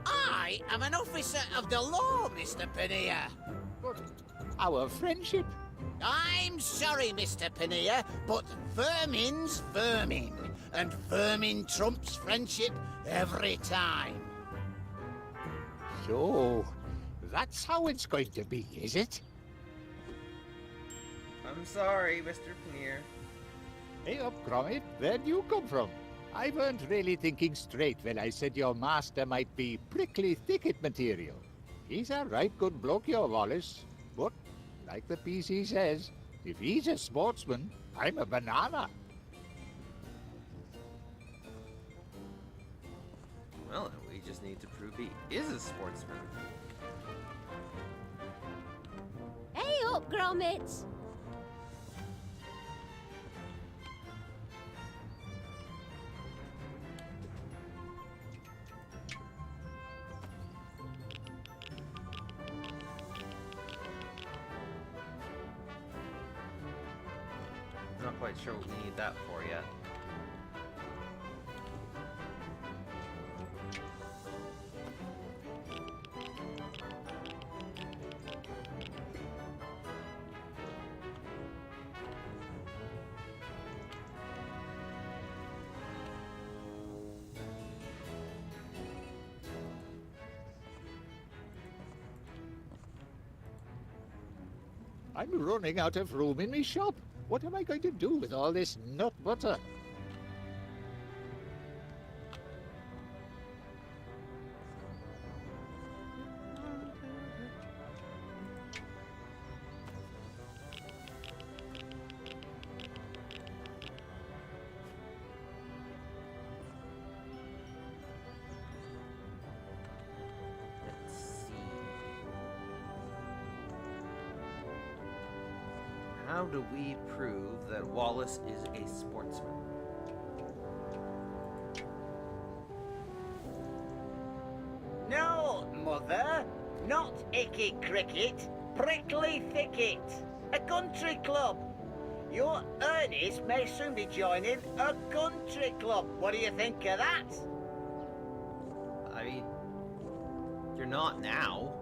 I am an officer of the law, Mr. Panea. But our friendship... I'm sorry, Mr. Panea, but vermin's vermin, and vermin trumps friendship every time. So, that's how it's going to be, is it? I'm sorry, Mr. Panea. Hey up, Gromit. Where'd you come from? I weren't really thinking straight when I said your master might be prickly thicket material. He's a right good bloke, your Wallace. But, like the PC says, if he's a sportsman, I'm a banana. Well, we just need to prove he is a sportsman. Hey up, Gromit! Not quite sure what we need that for yet. I'm running out of room in my shop. What am I going to do with all this nut butter? Let's see. How do we prove that Wallace is a sportsman? No, Mother, not Icky Cricket, Prickly Thicket, a country club. Your Ernest may soon be joining a country club. What do you think of that? I mean, you're not now.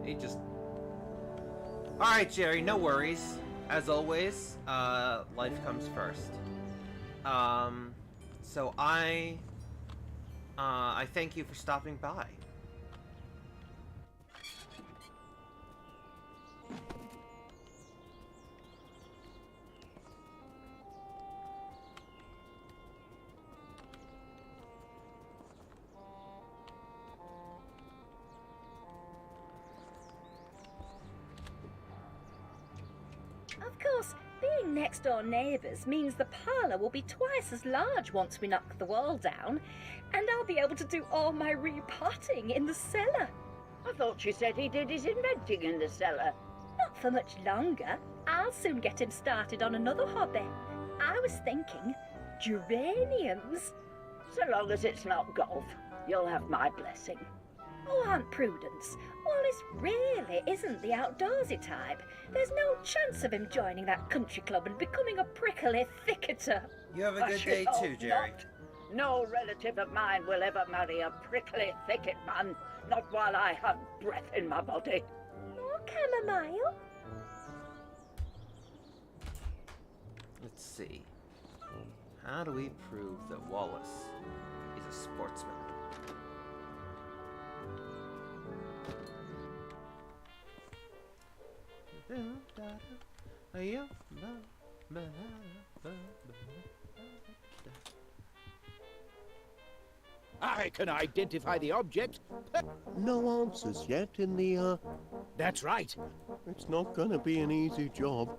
He just... Alright, Jerry, no worries. As always, life comes first. So I thank you for stopping by. Of course, being next door neighbours means the parlour will be twice as large once we knock the wall down, and I'll be able to do all my repotting in the cellar. I thought you said he did his inventing in the cellar. Not for much longer. I'll soon get him started on another hobby. I was thinking geraniums. So long as it's not golf, you'll have my blessing. Oh, Aunt Prudence, Wallace really isn't the outdoorsy type. There's no chance of him joining that country club and becoming a prickly thicketer. You have a I good should day hope too, Jerry. not. No relative of mine will ever marry a prickly thicket man, not while I have breath in my body. More chamomile? Let's see. How do we prove that Wallace sportsman. I can identify the object. No answers yet in the, That's right. It's not gonna be an easy job.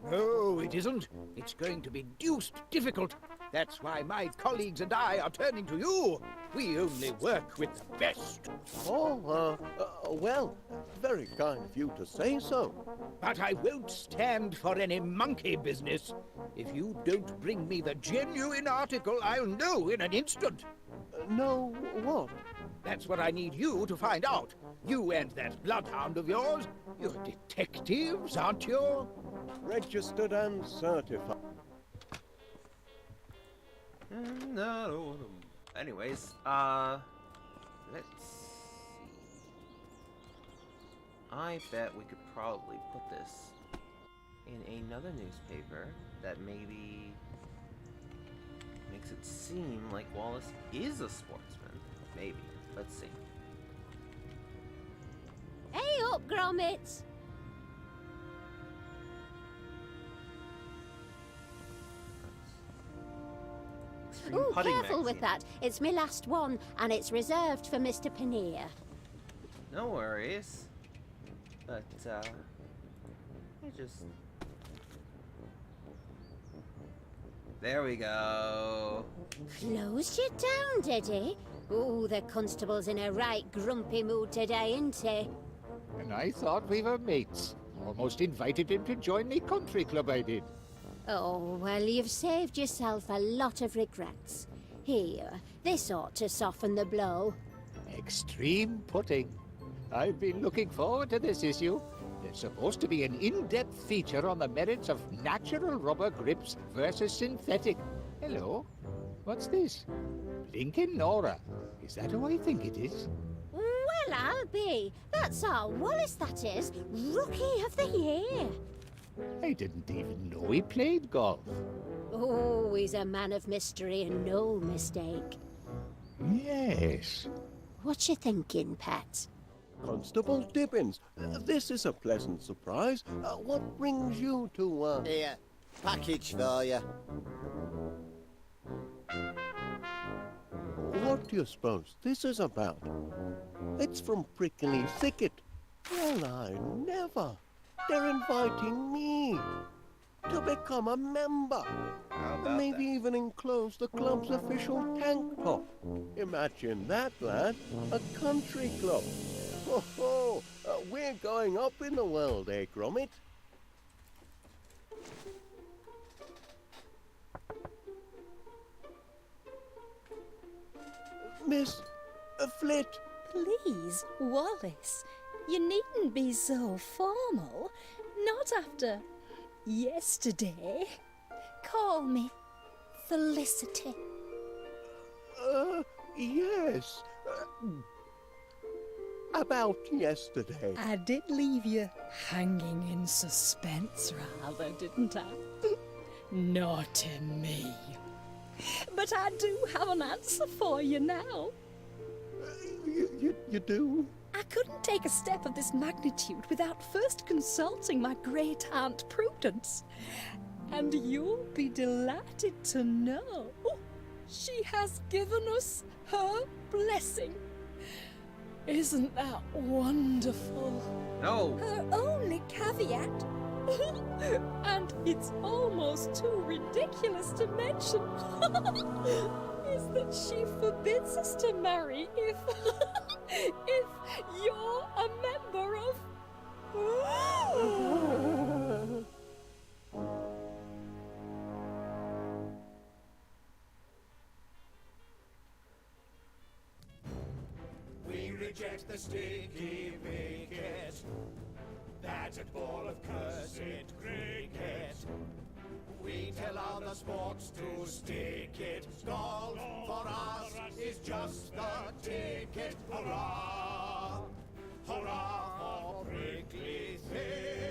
No, it isn't. It's going to be deuced difficult. That's why my colleagues and I are turning to you. We only work with the best. Oh, well, very kind of you to say so. But I won't stand for any monkey business. If you don't bring me the genuine article, I'll know in an instant. No, what? That's what I need you to find out. You and that bloodhound of yours. You're detectives, aren't you? Registered and certified. No. Anyways, let's see. I bet we could probably put this in another newspaper that maybe makes it seem like Wallace is a sportsman. Maybe. Let's see. Hey up, Gromit! Extreme Ooh, Putting careful with Magazine. that. It's my last one, and it's reserved for Mr. Paneer. No worries. But, I just... There we go. Closed you down, did he? Ooh, the constable's in a right grumpy mood today, ain't he? And I thought we were mates. Almost invited him to join the country club I did. Oh, well, you've saved yourself a lot of regrets. Here, this ought to soften the blow. Extreme putting. I've been looking forward to this issue. There's supposed to be an in-depth feature on the merits of natural rubber grips versus synthetic. Hello? What's this? Blinkin' Nora. Is that who I think it is? Well, I'll be. That's our Wallace, that is. Rookie of the Year. I didn't even know he played golf. Oh, he's a man of mystery and no mistake. Yes. What you thinking, Pat? Constable Dibbins, this is a pleasant surprise. What brings you to, Here, package for you. What do you suppose this is about? It's from Prickly Thicket. Well, I never. They're inviting me to become a member. And maybe even enclose the club's official tank top. Imagine that, lad. A country club. Ho ho! We're going up in the world, eh, Gromit? Miss Flit. Please, Wallace, you needn't be so formal. Not after yesterday. Call me Felicity. Yes. About yesterday. I did leave you hanging in suspense, rather, didn't I? Naughty me. But I do have an answer for you now. You do? I couldn't take a step of this magnitude without first consulting my great aunt Prudence. And you'll be delighted to know she has given us her blessing. Isn't that wonderful? No. Her only caveat, and it's almost too ridiculous to mention, is that she forbids us to marry if you're a member of... We reject the sticky wicket, that ball of cursed cricket. We tell other sports to stick it. Golf for us is just the ticket. Hurrah! Hurrah for Prickly Thicket!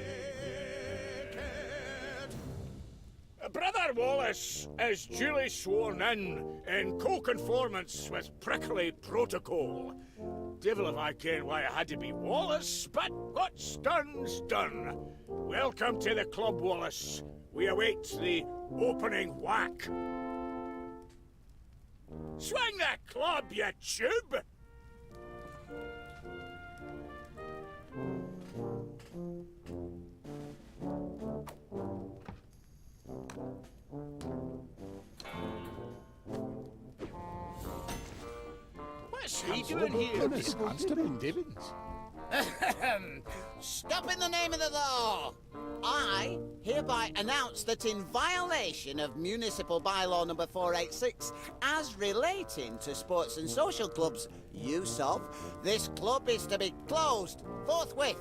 brother Wallace is duly sworn in co-conformance with prickly protocol. Devil if I ken why it had to be Wallace, but what's done's done. Welcome to the club, Wallace. We await the opening whack. Swing the club, you tube! What's he doing here? Constable Dibbins. Stop in the name of the law! I hereby announce that in violation of Municipal Bylaw number 486, as relating to sports and social clubs' use of, this club is to be closed forthwith.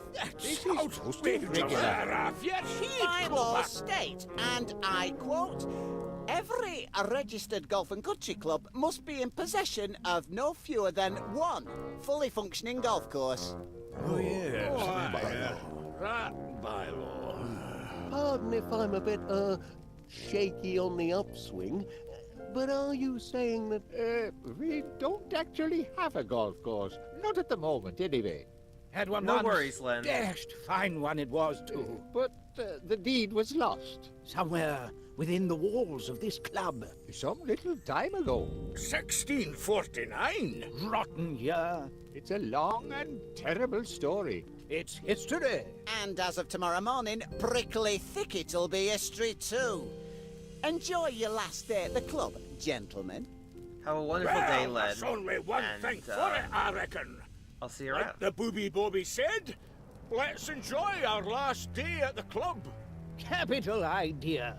Bylaws state, and I quote, every registered golf and country club must be in possession of no fewer than one fully functioning golf course. Oh, yes. That bylaw. Pardon if I'm a bit, shaky on the upswing, but are you saying that... We don't actually have a golf course. Not at the moment, anyway. Had one No once. worries, Len. Dashed fine one it was, too. But the deed was lost. Somewhere within the walls of this club. Some little time ago. 1649? Rotten year. It's a long and terrible story. It's history. And as of tomorrow morning, Prickly Thicket'll be history too. Enjoy your last day at the club, gentlemen. Have a wonderful Well, day, Len. there's only one and, thing for it, I reckon. I'll see you Like around. the Booby Bobby said, let's enjoy our last day at the club. Capital idea.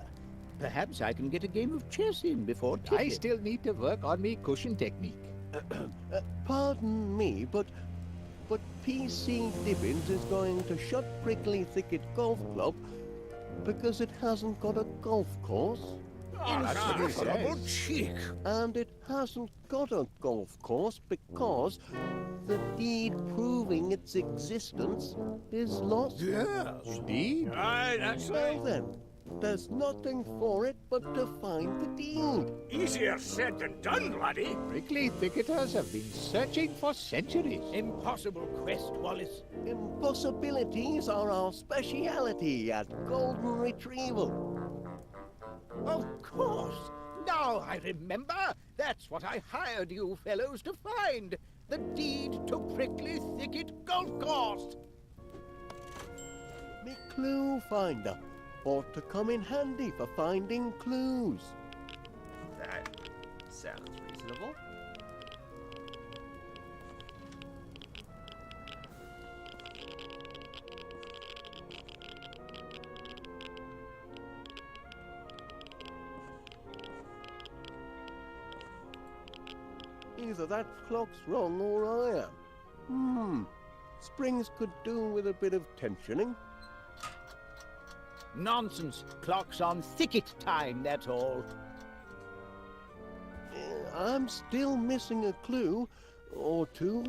Perhaps I can get a game of chess in before ticket. I still need to work on me cushion technique. Pardon me, but PC Dibbins is going to shut Prickly Thicket Golf Club because it hasn't got a golf course. Oh, that's what he says. Cheek. And it hasn't got a golf course because the deed proving its existence is lost. Yes. Deed? Aye, that's Well right. then, there's nothing for it but to find the deed. Easier said than done, laddie. Prickly thicketers have been searching for centuries. Impossible quest, Wallace. Impossibilities are our speciality at Golden Retrieval. Of course. Now I remember. That's what I hired you fellows to find. The deed to Prickly Thicket Golf Course. Me clue finder. Ought to come in handy for finding clues. That sounds reasonable. Either that clock's wrong or I am. Springs could do with a bit of tensioning. Nonsense. Clock's on thicket time, that's all. I'm still missing a clue or two.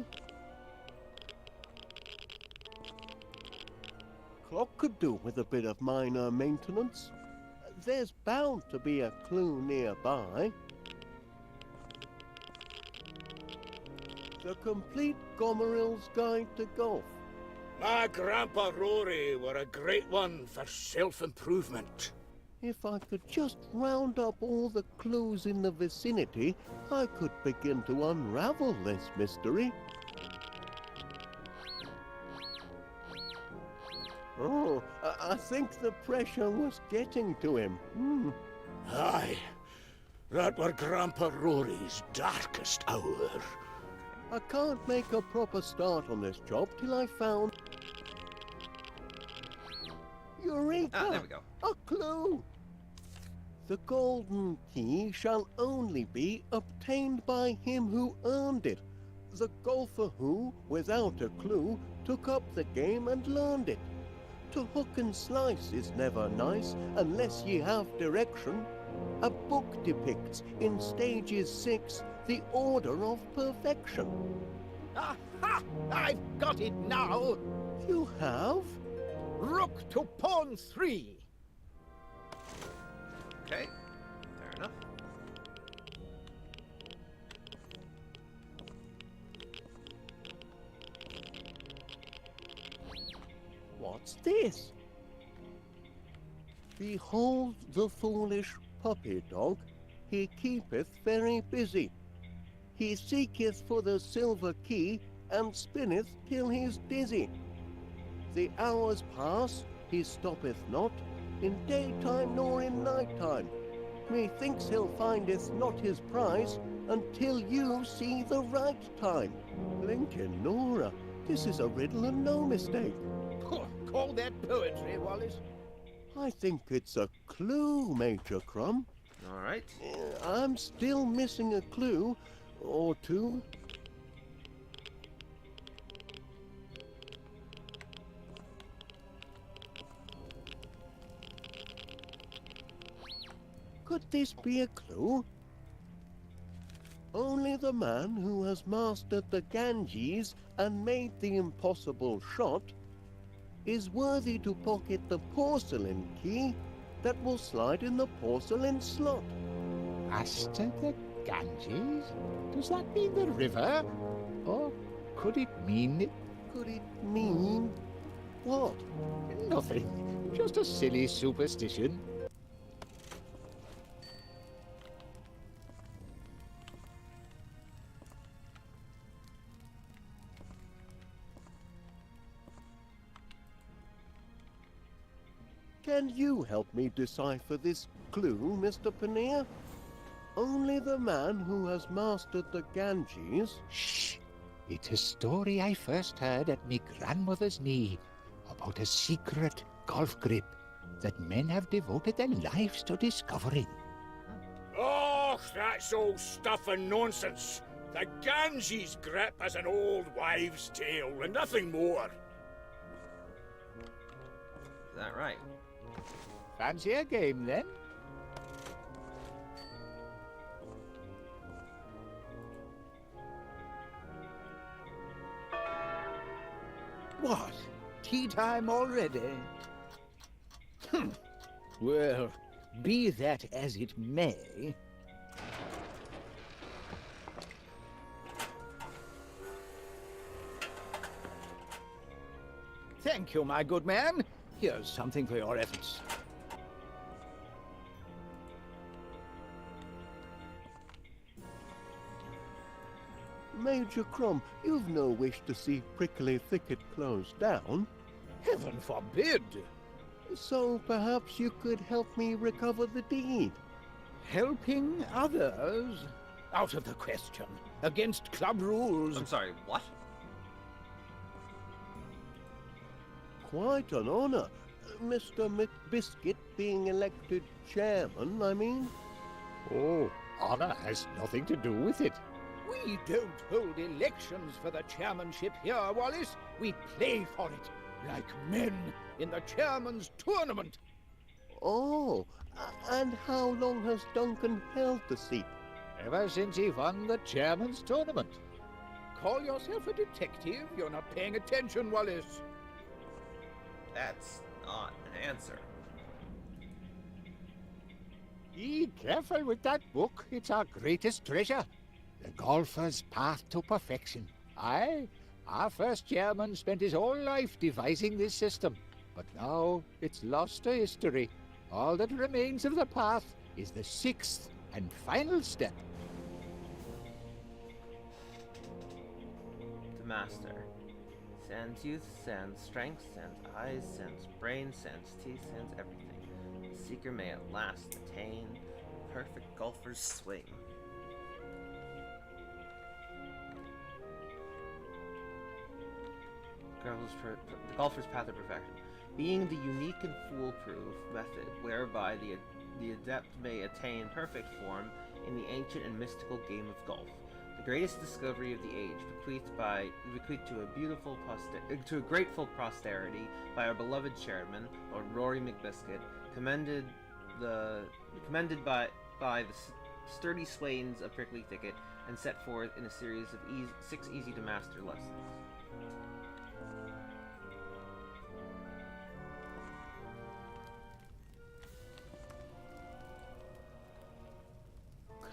Clock could do with a bit of minor maintenance. There's bound to be a clue nearby. The Complete Gomeril's Guide to Golf. My Grandpa Rory were a great one for self-improvement. If I could just round up all the clues in the vicinity, I could begin to unravel this mystery. Oh, I think the pressure was getting to him. Aye, that were Grandpa Rory's darkest hour. I can't make a proper start on this job till I found... Eureka! Ah, there we go. A clue! The golden key shall only be obtained by him who earned it. The golfer who, without a clue, took up the game and learned it. To hook and slice is never nice unless ye have direction. A book depicts in stages 6 the order of perfection. Aha! I've got it now. You have? Rook to pawn 3. Okay, fair enough. What's this? Behold the foolish puppy dog, he keepeth very busy. He seeketh for the silver key, and spinneth till he's dizzy. The hours pass, he stoppeth not, in daytime nor in nighttime. Methinks he'll findeth not his prize, until you see the right time. Blinkin' Nora, this is a riddle and no mistake. Call that poetry, Wallace. I think it's a clue, Major Crumb. All right. I'm still missing a clue or two. Could this be a clue? Only the man who has mastered the Ganges and made the impossible shot is worthy to pocket the porcelain key that will slide in the porcelain slot. Master the Ganges? Does that mean the river? Or could it mean... Could it mean what? Nothing. Just a silly superstition. Can you help me decipher this clue, Mr. Paneer? Only the man who has mastered the Ganges... Shh! It's a story I first heard at me grandmother's knee about a secret golf grip that men have devoted their lives to discovering. Oh, that's all stuff and nonsense. The Ganges grip is an old wives' tale and nothing more. Is that right? Fancy a game, then? What? Tea time already? Well, be that as it may... Thank you, my good man. Here's something for your efforts. Major Crumb, you've no wish to see Prickly Thicket closed down. Heaven forbid! So perhaps you could help me recover the deed. Helping others? Out of the question. Against club rules. I'm sorry, what? Quite an honor. Mr. McBiscuit being elected chairman, I mean. Oh, honor has nothing to do with it. We don't hold elections for the chairmanship here, Wallace. We play for it, like men in the chairman's tournament. Oh, and how long has Duncan held the seat? Ever since he won the chairman's tournament. Call yourself a detective? You're not paying attention, Wallace. That's not an answer. Be careful with that book. It's our greatest treasure. The golfer's path to perfection. Aye, our first chairman spent his whole life devising this system, but now it's lost to history. All that remains of the path is the sixth and final step. The master. Sans youth, sans strength, sans eyes, sans brain, sans teeth, sans everything. The seeker may at last attain the perfect golfer's swing. The golfer's path of perfection, being the unique and foolproof method whereby the adept may attain perfect form in the ancient and mystical game of golf. The greatest discovery of the age, bequeathed to a grateful posterity by our beloved chairman, Lord Rory McBiscuit, commended by the sturdy swains of Prickly Thicket, and set forth in a series of 6 easy-to-master lessons.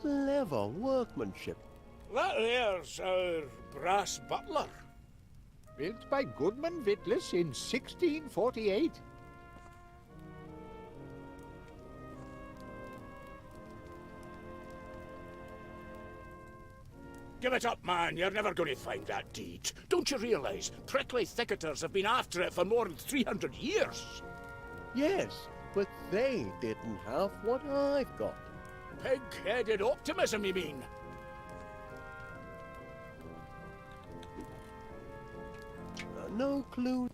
Clever workmanship. That there's our brass butler. Built by Goodman Witless in 1648. Give it up, man. You're never going to find that deed. Don't you realise prickly thicketers have been after it for more than 300 years? Yes, but they didn't have what I've got. Pig-headed optimism, you mean? No clue.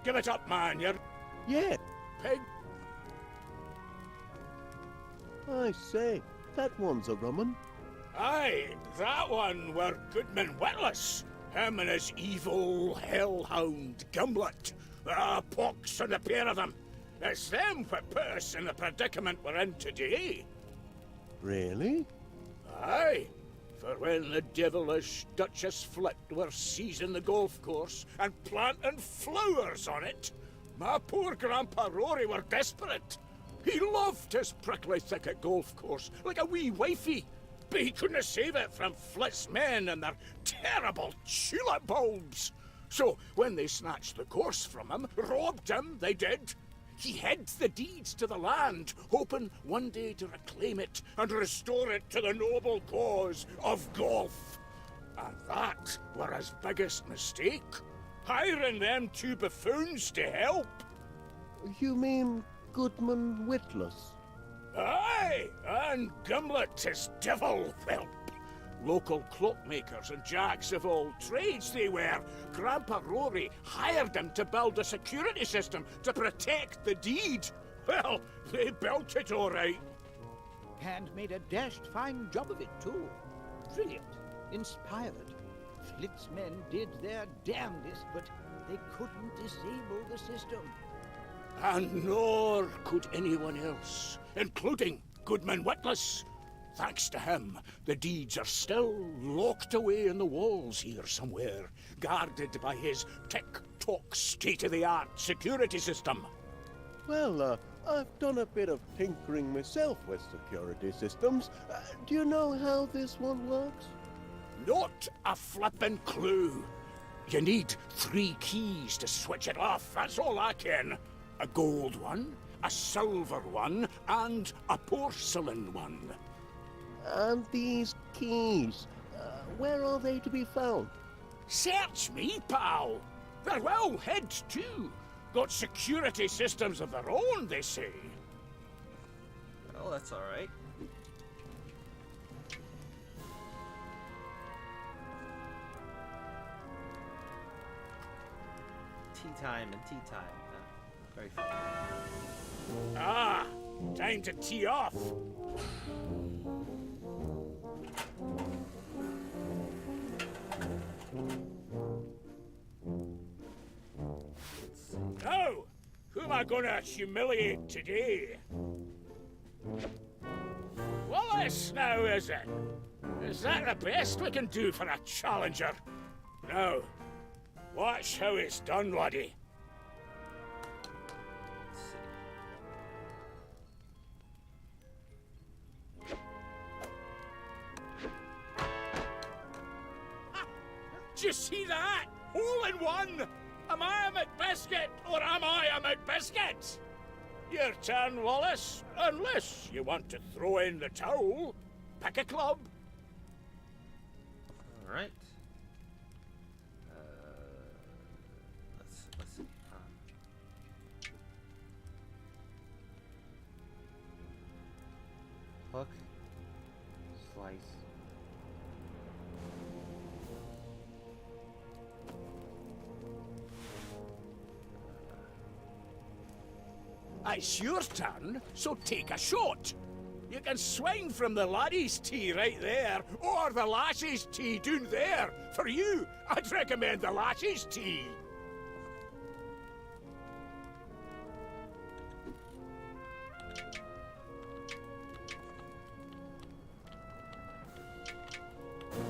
Give it up, man. You're... Yeah, Pig... I say, that one's a rummun. Aye, that one were Goodman Witless. Him and his evil hellhound Gimlet. Ah, pox on the pair of them. It's them what put us in the predicament we're in today. Really? Aye, for when the devilish Miss Flit were seizing the golf course and planting flowers on it, my poor Grandpa Rory were desperate. He loved his prickly thicket golf course like a wee wifey, but he couldn't save it from Flit's men and their terrible tulip bulbs. So when they snatched the course from him, robbed him, they did, he hid the deeds to the land, hoping one day to reclaim it and restore it to the noble cause of golf. And that were his biggest mistake, hiring them two buffoons to help. You mean Goodman Witless? Aye, and Gimlet his devil whelp. Local cloakmakers and jacks of all trades they were. Grandpa Rory hired them to build a security system to protect the deed. Well, they built it all right. And made a dashed fine job of it, too. Brilliant. Inspired. Flit's men did their damnedest, but they couldn't disable the system. And nor could anyone else, including Goodman Witless. Thanks to him, the deeds are still locked away in the walls here somewhere, guarded by his tick-tock state-of-the-art security system. Well, I've done a bit of tinkering myself with security systems. Do you know how this one works? Not a flippin' clue. You need 3 keys to switch it off, that's all I ken. A gold one, a silver one, and a porcelain one. And these keys, where are they to be found? Search me, pal. They're well hid, too. Got security systems of their own, they say. Well, that's alright. Tea time and tea time. Very fun. Ah, time to tee off. Now, who am I gonna humiliate today? Wallace now, is it? Is that the best we can do for a challenger? Now, watch how it's done, laddie. Did you see that? Hole in one! Am I a McBiscuit, or am I a McBiscuit? Your turn, Wallace. Unless you want to throw in the towel. Pick a club. Alright. Let's see. Hook. Slice. It's your turn, so take a shot. You can swing from the laddie's tee right there, or the lassie's tee down there. For you, I'd recommend the lassie's tee.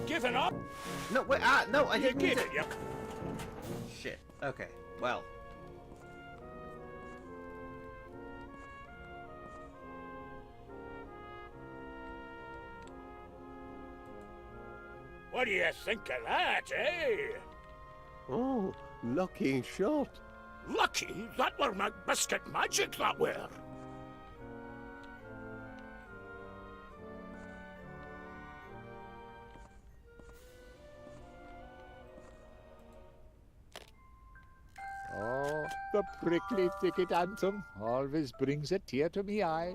Giving up? No, wait, no, I You didn't mean gave to... it, yep. Shit. Okay, well. What do you think of that, eh? Oh, lucky shot. Lucky? That were McBiscuit magic, that were. Oh, the prickly thicket anthem always brings a tear to me eye.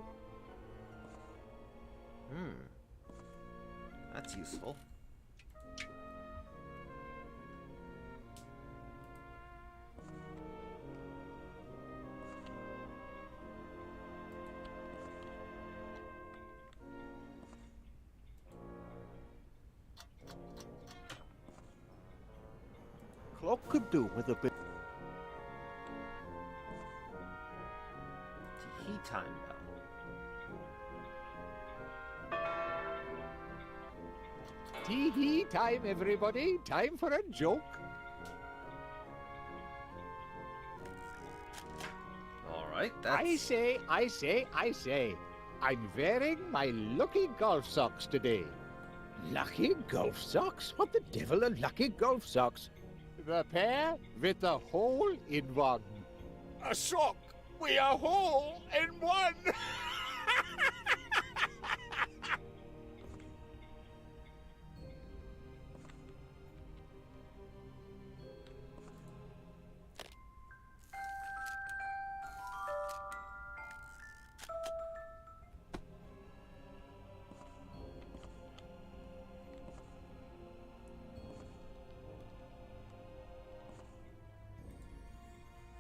That's useful. Clock could do with a bit. Tea time bell. Tee-hee time, everybody. Time for a joke. Alright, that's... I say. I'm wearing my lucky golf socks today. Lucky golf socks? What the devil are lucky golf socks? The pair with a hole in one. A sock with a hole in one!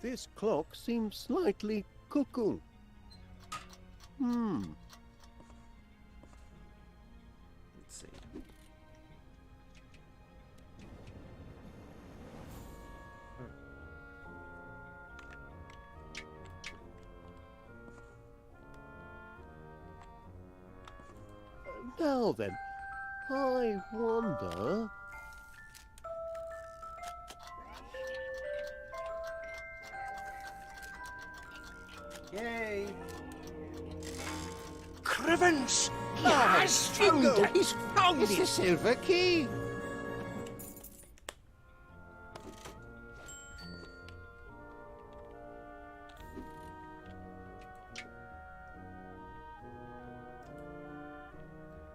This clock seems slightly cuckoo. Let's see. Now then, I wonder... Yay! Crivens! Yes, Jingo! He's found It's it! the silver key!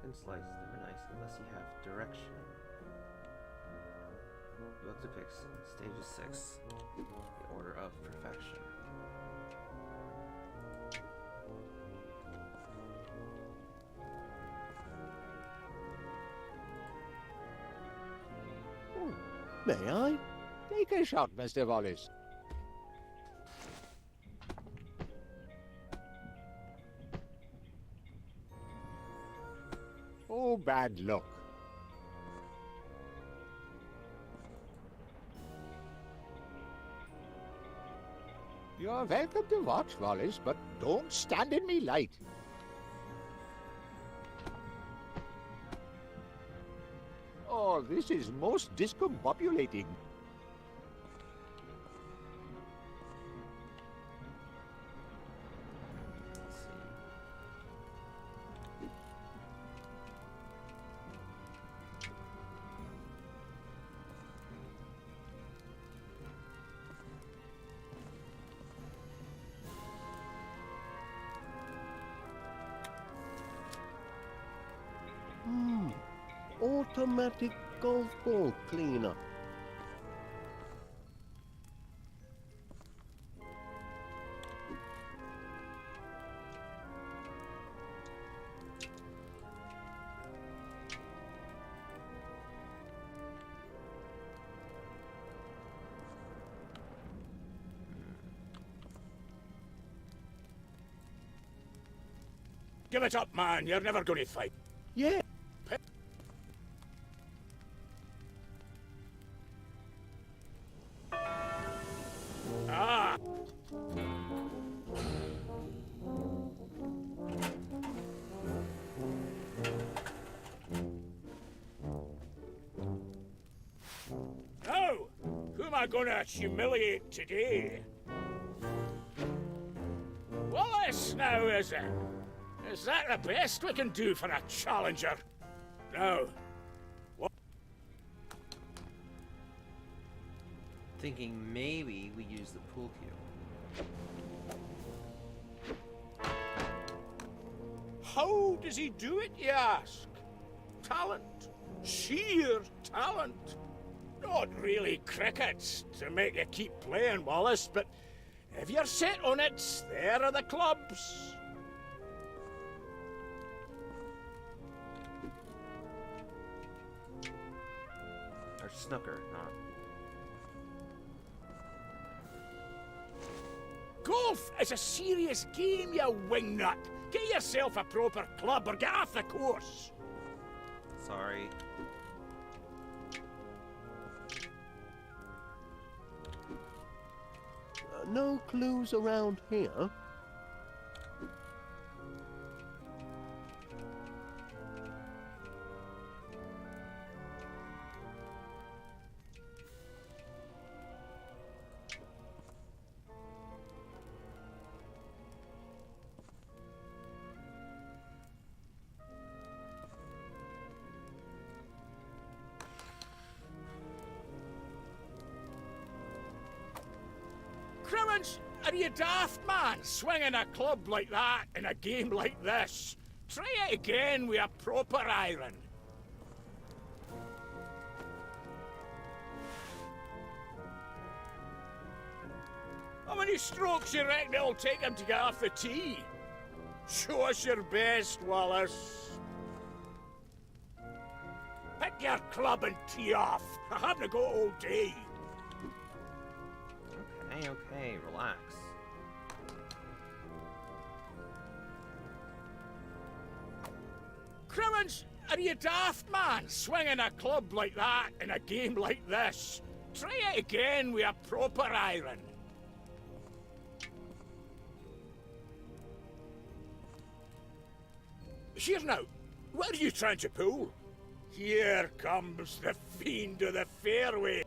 And slices never nice unless you have direction. The book depicts stage 6, the order of perfection. May I? Take a shot, Mr. Wallace. Oh, bad luck. You're welcome to watch, Wallace, but don't stand in me light. Oh, this is most discombobulating. Let's see. Automatic golf ball cleaner. Give it up, man. You're never going to fight. Yeah. Ah! Now, who am I going to humiliate today? Wallace, now is it? Is that the best we can do for a challenger? No. thinking maybe we use the pool cue. How does he do it, you ask? Talent. Sheer talent. Not really cricket to make you keep playing, Wallace, but if you're set on it, there are the clubs. Or snooker, not. Golf is a serious game, you wingnut. Get yourself a proper club or get off the course. Sorry. No clues around here. Crimmins, are you daft, man? Swinging a club like that in a game like this? Try it again with a proper iron. How many strokes you reckon it'll take him to get off the tee? Show us your best, Wallace. Pick your club and tee off. I haven't got all day. Okay, relax. Crimmins, are you daft, man? Swinging a club like that in a game like this? Try it again with a proper iron. Here now, where are you trying to pull? Here comes the fiend of the fairway.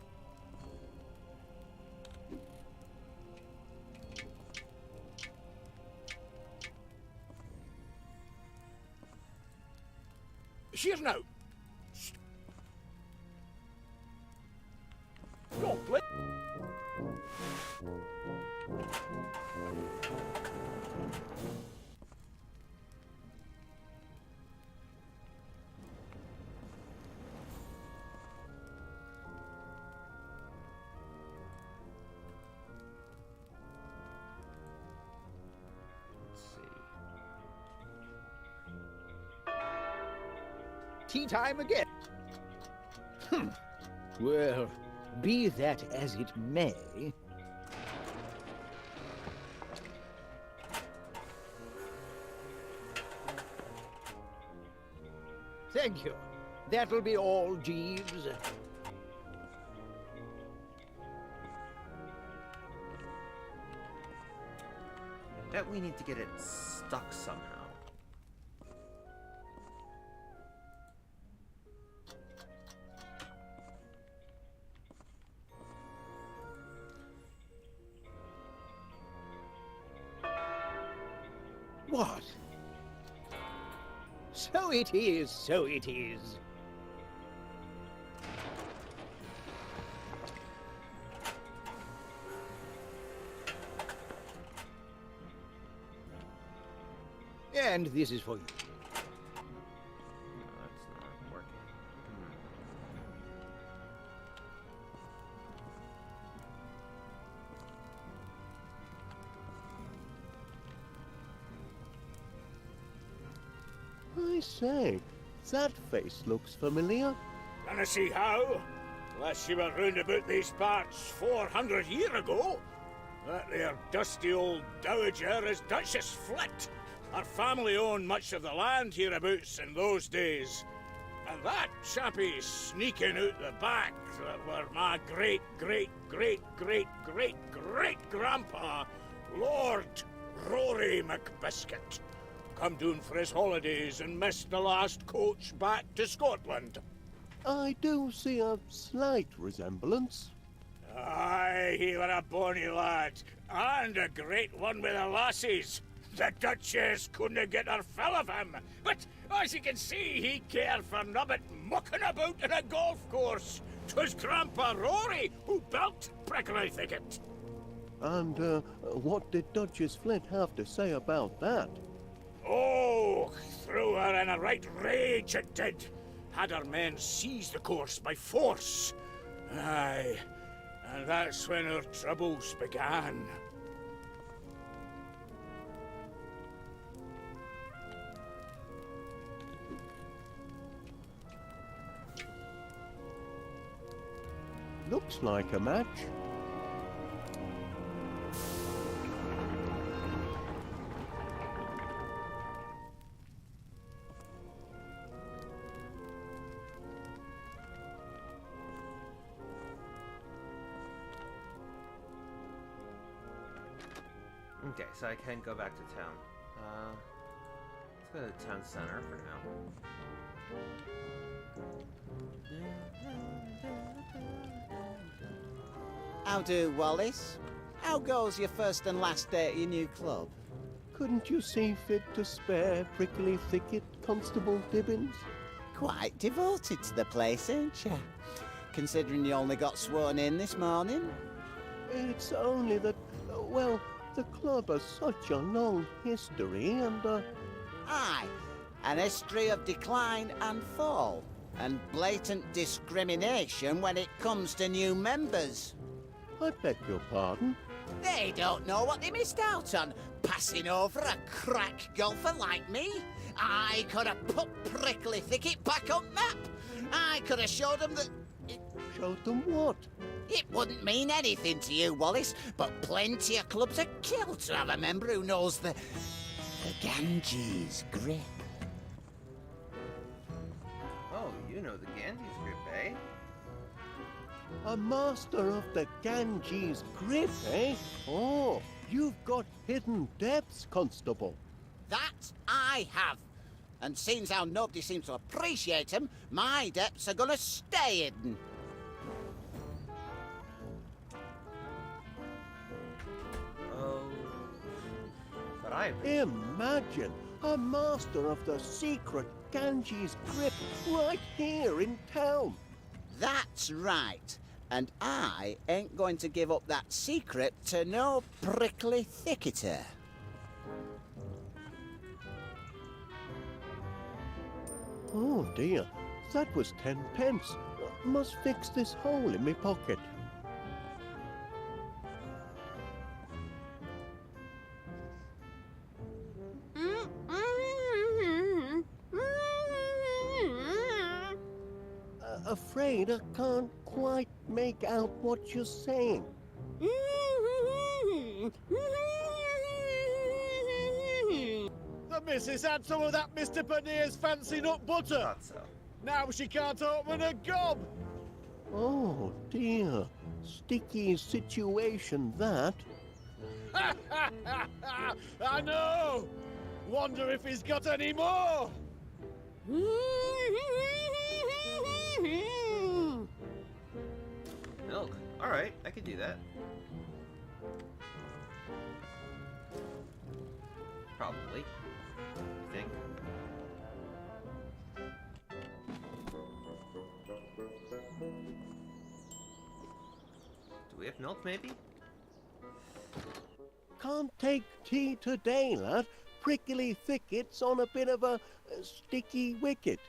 Here now. Don't play. Tea time again. Well, be that as it may. Thank you. That'll be all, Jeeves. Bet we need to get it stuck somehow. What? So it is, so it is. And this is for you. No, that's not working. I say, that face looks familiar. Can I see how? Unless you were round about these parts 400 years ago. That there dusty old dowager is Duchess Flit. Her family owned much of the land hereabouts in those days. And that chappie sneaking out the back that were my great-great-great-great-great-grandpa, Lord Rory McBiscuit. Come down for his holidays and missed the last coach back to Scotland. I do see a slight resemblance. Aye, he were a bonny lad, and a great one with the lassies. The Duchess couldn't get her fill of him, but as you can see, he cared for nobbit mucking about in a golf course. 'Twas Grandpa Rory who built Prickly Thicket. And what did Duchess Flit have to say about that? Oh, threw her in a right rage, it did. Had her men seize the course by force. Aye, and that's when her troubles began. Looks like a match. Okay, so I can go back to town. Let's go to the town center for now. How do, Wallace? How goes your first and last day at your new club? Couldn't you see fit to spare Prickly Thicket, Constable Dibbins? Quite devoted to the place, ain't you? Considering you only got sworn in this morning. It's only that, well, the club has such a long history and, Aye, an history of decline and fall, and blatant discrimination when it comes to new members. I beg your pardon? They don't know what they missed out on, passing over a crack golfer like me. I could have put Prickly Thicket back on map. I could have showed them that... Showed them what? It wouldn't mean anything to you, Wallace, but plenty of clubs are killed to have a member who knows the Ganges grip. Oh, you know the Ganges grip, eh? A master of the Ganges grip, eh? Oh, you've got hidden depths, Constable. That I have. And seeing how nobody seems to appreciate them, my depths are gonna stay hidden. Oh, but I... Imagine a master of the secret Ganges grip right here in town. That's right. And I ain't going to give up that secret to no prickly thicketer. Oh dear, that was 10 pence. Must fix this hole in my pocket. Afraid I can't quite make out what you're saying. The missus had some of that Mr. Panier's fancy nut butter. Thought so. Now she can't open a gob. Oh dear, sticky situation that. I know. Wonder if he's got any more. Milk. Alright, I could do that. Probably. I think. Do we have milk, maybe? Can't take tea today, lad. Prickly Thicket's on a bit of a sticky wicket,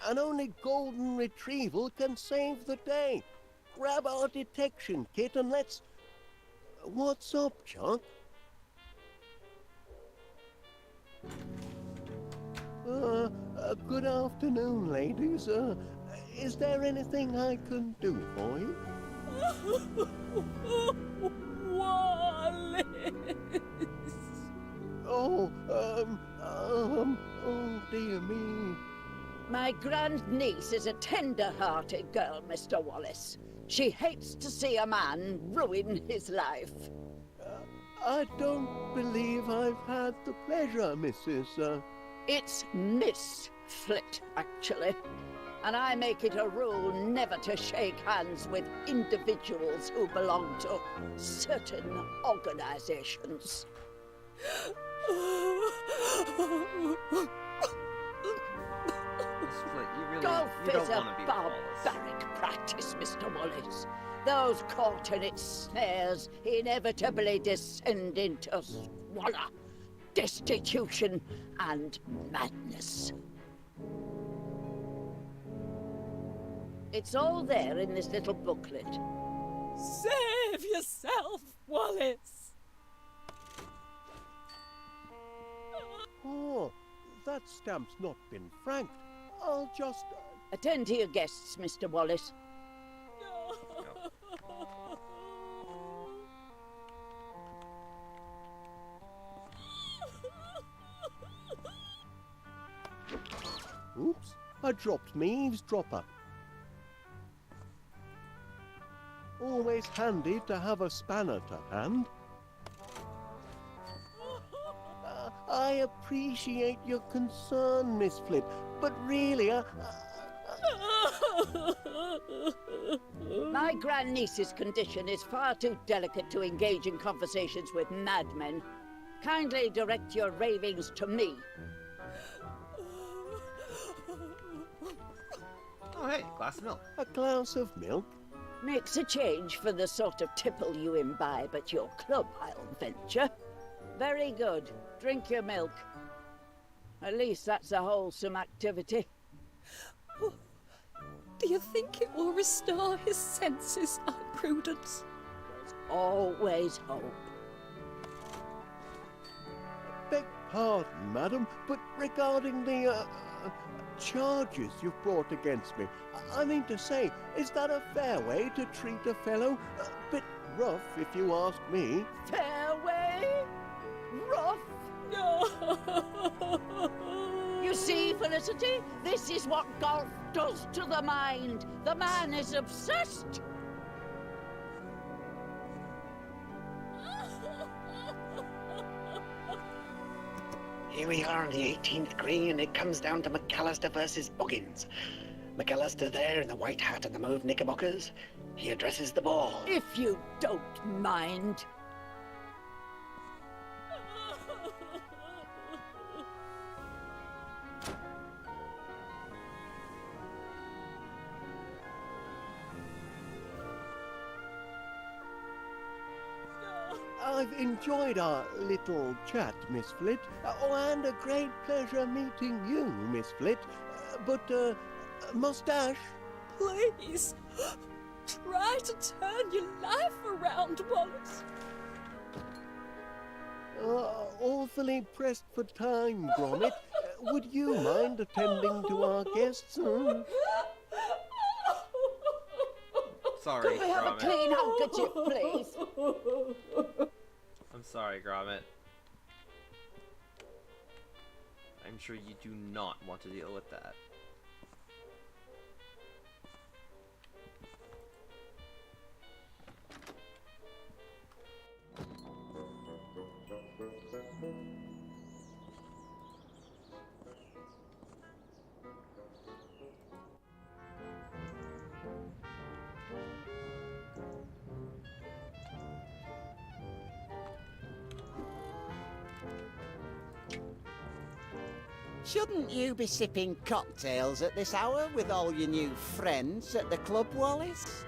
and only golden retrieval can save the day. Grab our detection kit and let's... What's up, Chuck? Good afternoon, ladies. Is there anything I can do for you? Wallace! Oh, oh dear me. My grandniece is a tender-hearted girl, Mr. Wallace. She hates to see a man ruin his life. I don't believe I've had the pleasure, Mrs. It's Miss Flit, actually. And I make it a rule never to shake hands with individuals who belong to certain organizations. Flit, Golf you don't is a want to be with Wallace. barbaric practice, Mr. Wallace. Those caught in its snares inevitably descend into squalor, destitution, and madness. It's all there in this little booklet. Save yourself, Wallace! Oh, that stamp's not been franked. I'll just... Attend to your guests, Mr. Wallace. Oops, I dropped me eavesdropper. Always handy to have a spanner to hand. I appreciate your concern, Miss Flit, but really, My grandniece's condition is far too delicate to engage in conversations with madmen. Kindly direct your ravings to me. Oh, hey, glass of milk. A glass of milk? Makes a change for the sort of tipple you imbibe at your club, I'll venture. Very good. Drink your milk. At least that's a wholesome activity. Oh, do you think it will restore his senses, Aunt Prudence? There's always hope. Beg pardon, madam, but regarding the, charges you've brought against me, I mean to say, is that a fair way to treat a fellow? A bit rough, if you ask me. Fair way? Rough? You see, Felicity, this is what golf does to the mind. The man is obsessed. Here we are on the 18th green, and it comes down to McAllister versus Buggins. McAllister there in the white hat and the mauve knickerbockers. He addresses the ball. If you don't mind. I've enjoyed our little chat, Miss Flit. Oh, and a great pleasure meeting you, Miss Flit. Mustache? Please, try to turn your life around, Wallace. Awfully pressed for time, Gromit. Would you mind attending to our guests? Sorry, Could we have a Gromit. clean handkerchief, please? I'm sorry, Gromit. I'm sure you do not want to deal with that. Shouldn't you be sipping cocktails at this hour with all your new friends at the club, Wallace?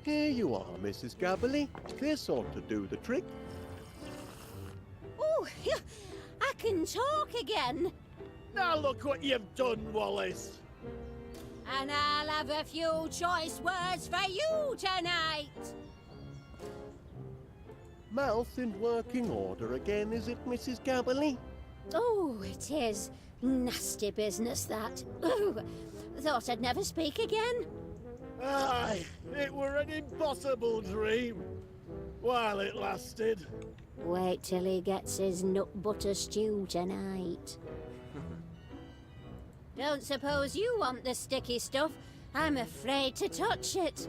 Here you are, Mrs. Gabberly. This ought to do the trick. Oh, I can talk again. Now look what you've done, Wallace. And I'll have a few choice words for you tonight. Mouth in working order again, is it, Mrs. Gabberly? Oh, it is. Nasty business, that. Oh, thought I'd never speak again. Aye, it were an impossible dream. While it lasted. Wait till he gets his nut butter stew tonight. Don't suppose you want the sticky stuff? I'm afraid to touch it.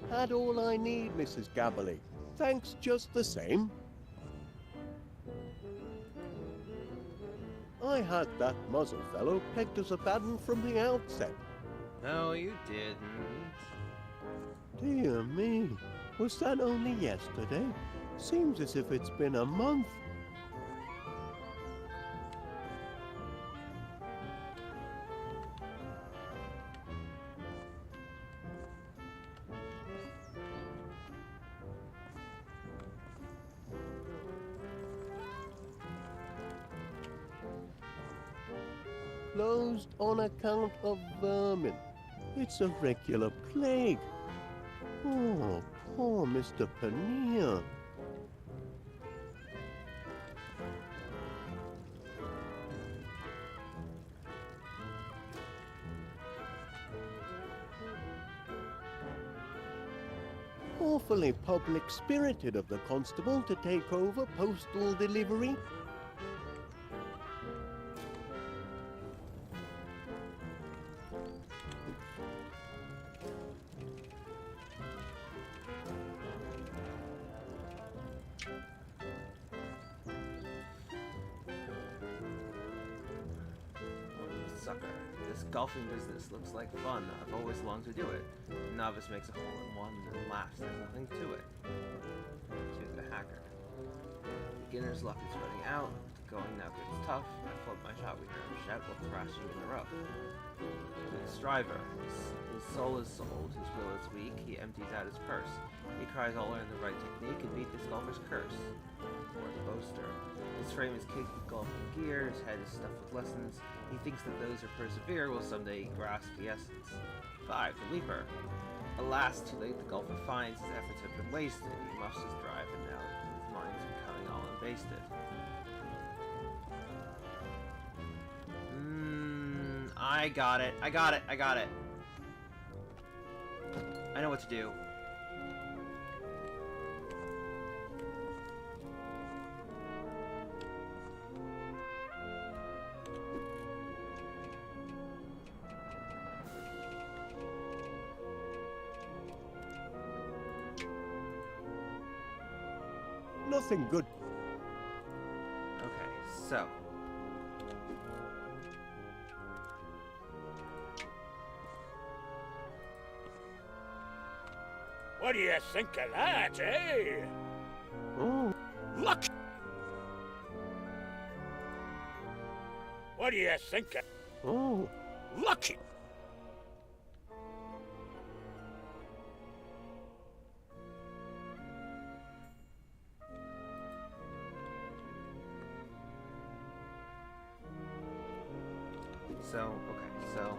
Had all I need, Mrs. Gabberly. Thanks just the same. I had that Muzzle fellow pegged as a bad one from the outset. No, you didn't. Dear me, was that only yesterday? Seems as if it's been a month. closed on account of vermin. It's a regular plague. Oh, poor Mr. Paneer. Awfully public-spirited of the constable to take over postal delivery. Sucker. This golfing business looks like fun. I've always longed to do it. The novice makes a hole-in-one and then laughs. There's nothing to it. To the hacker. Beginner's luck is running out. The going now gets tough. I float my shot. We hear him shout while thrashing in the rough. To the striver. His soul is sold. His will is weak. He empties out his purse. He cries all in the right technique and beat this golfer's curse. Or the boaster. His frame is caked with golfing gear. His head is stuffed with lessons. He thinks that those who persevere will someday grasp the essence. 5. The Leaper. Alas, too late the golfer finds his efforts have been wasted. He lost his drive and now his mind's becoming all invasted. I got it. I got it. I got it. I know what to do. Nothing good. Okay, so. What do you think of that, eh? Oh. Look! What do you think of... Oh. Lucky! So, okay, so.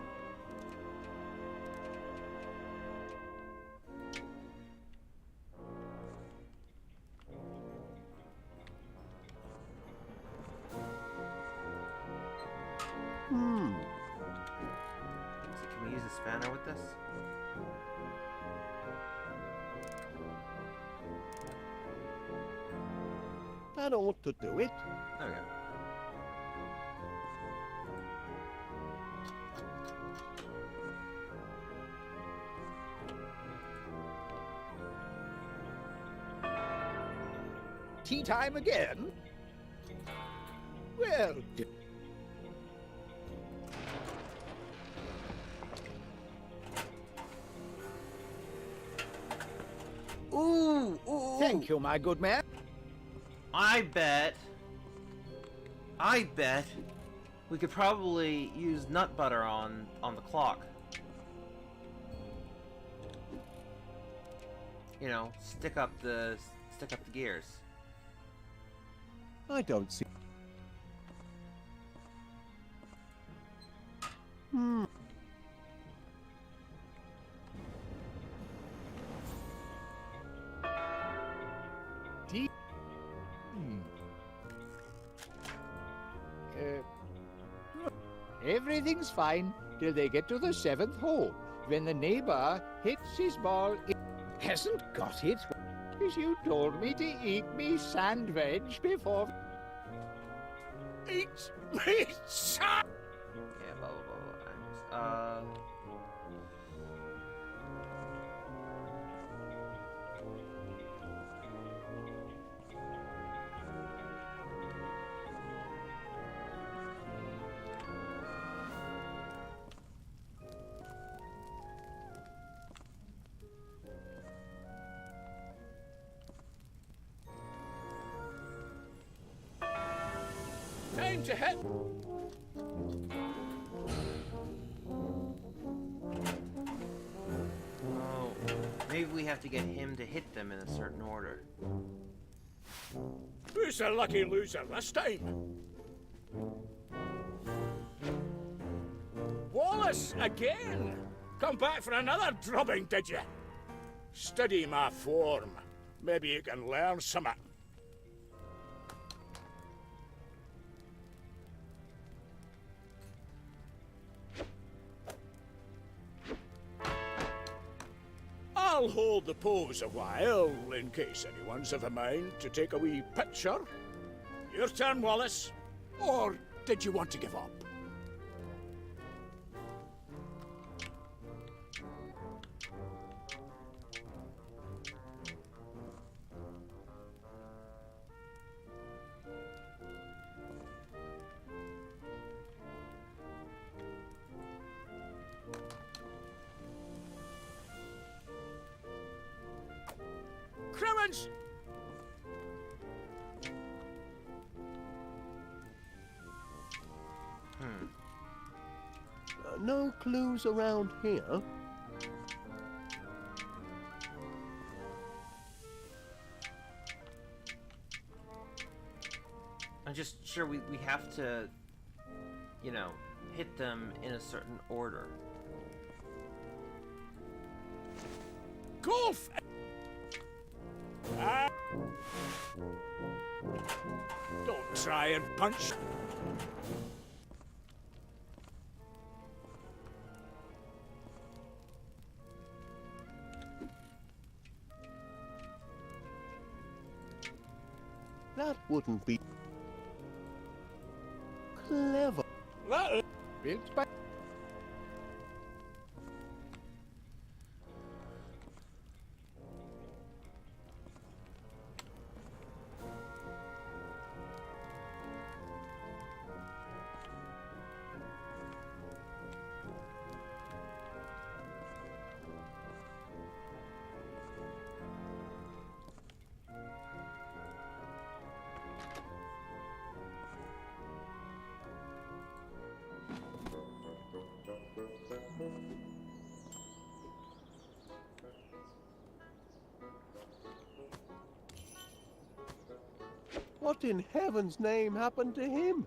So can we use a spanner with this? That ought to do it. Okay. Tea time again? Well, Ooh! Thank you, my good man. I bet we could probably use nut butter on the clock. You know, stick up the gears. I don't see. Tea. Everything's fine till they get to the 7th hole, when the neighbor hits his ball. It hasn't got it. As you told me to eat me sand veg before. Eat me sand! Yeah, blah blah blah. Time to hit. Oh, maybe we have to get him to hit them in a certain order. Who's the lucky loser this time? Wallace, again! Come back for another drubbing, did you? Study my form. Maybe you can learn something. I'll hold the pose a while, in case anyone's of a mind to take a wee picture. Your turn, Wallace. Or did you want to give up? Crimmins! No clues around here. I'm just sure we have to, you know, hit them in a certain order. Golf! Don't try and punch. That wouldn't be clever. Big spa- What in heaven's name happened to him?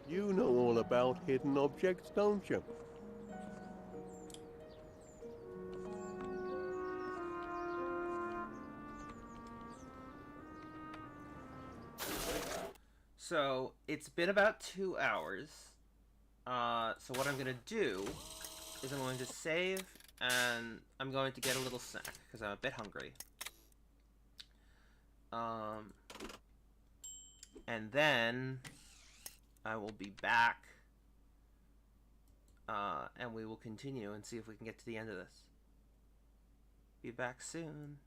You know all about hidden objects, don't you? So it's been about 2 hours. So what I'm gonna do is I'm going to save, and I'm going to get a little snack because I'm a bit hungry. And then I will be back, and we will continue and see if we can get to the end of this. Be back soon.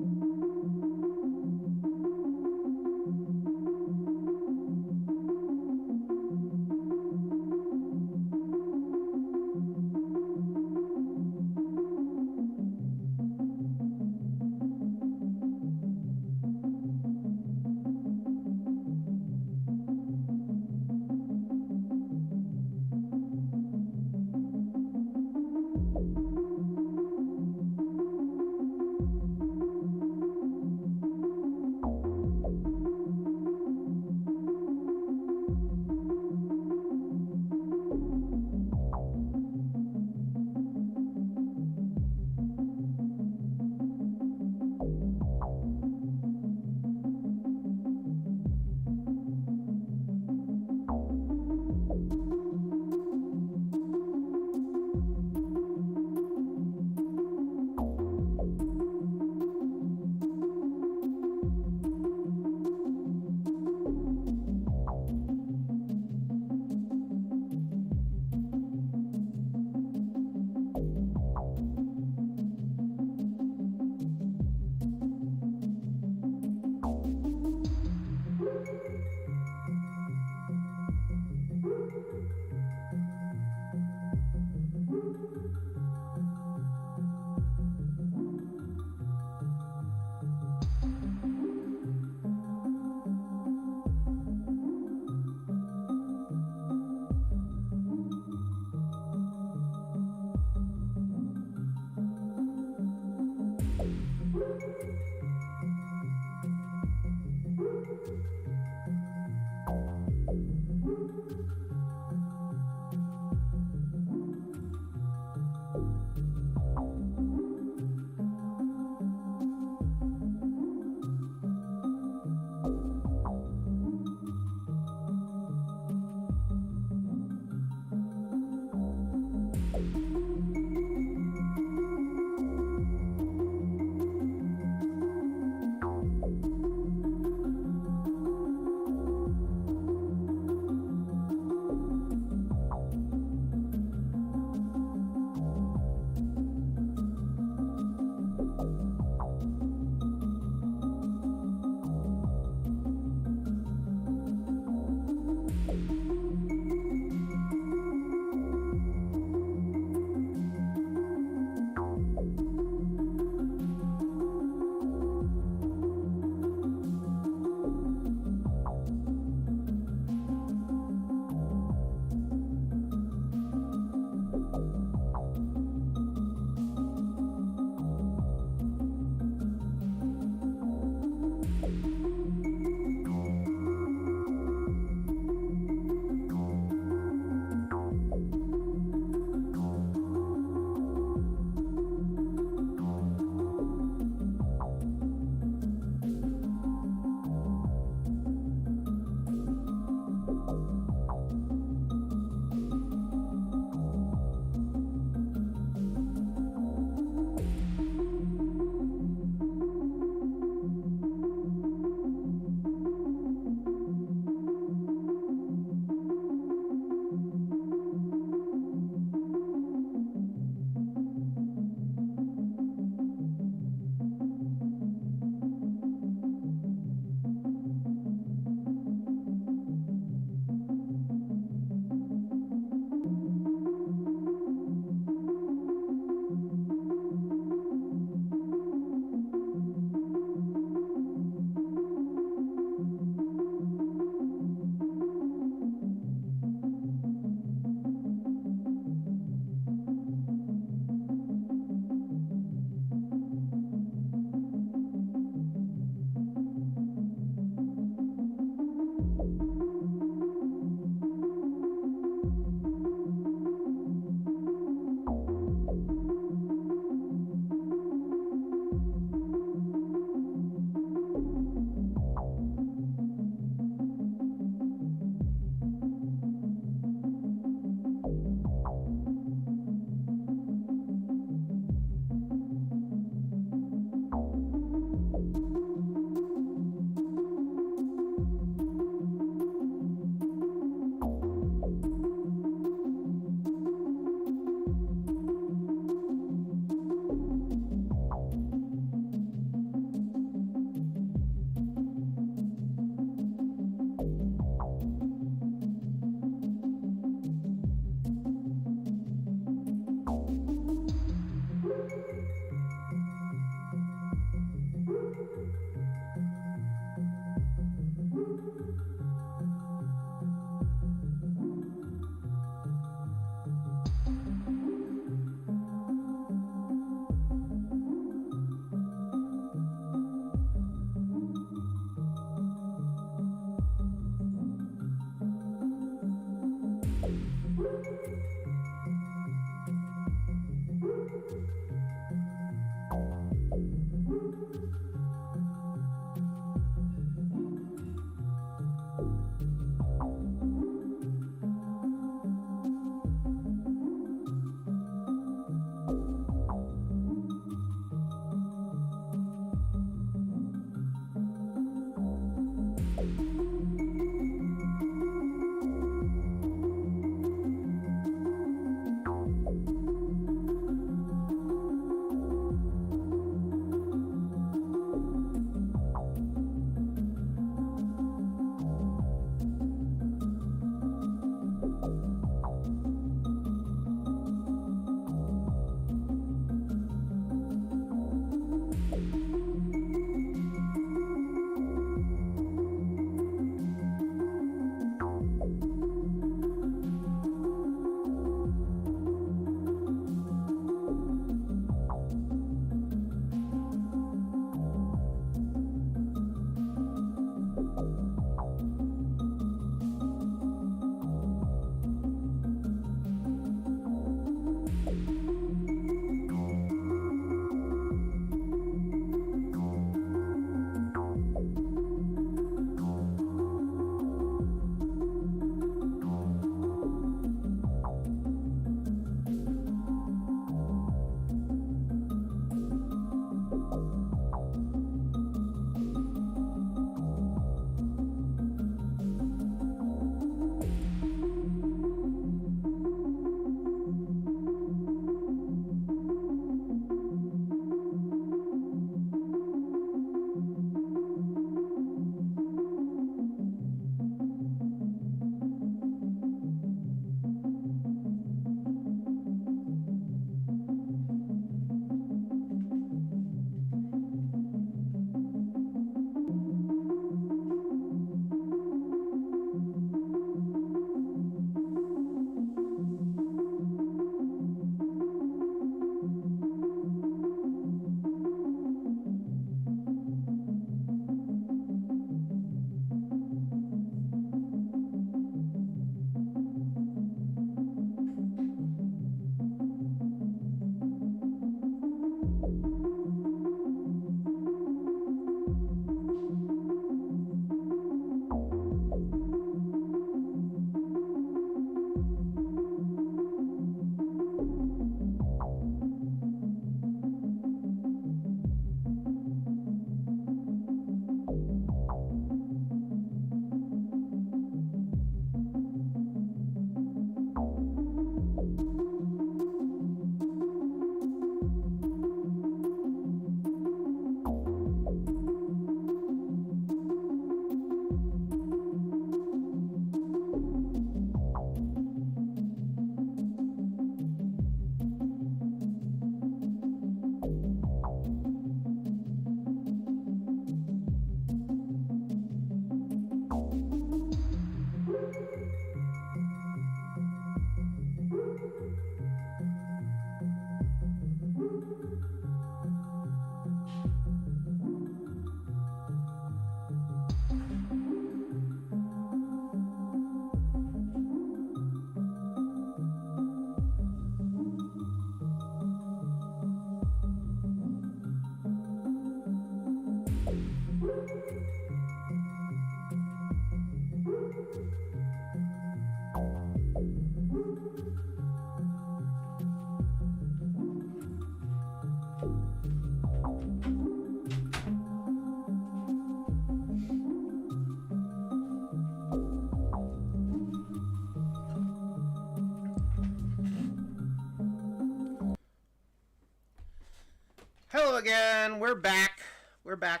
again. We're back. We're back.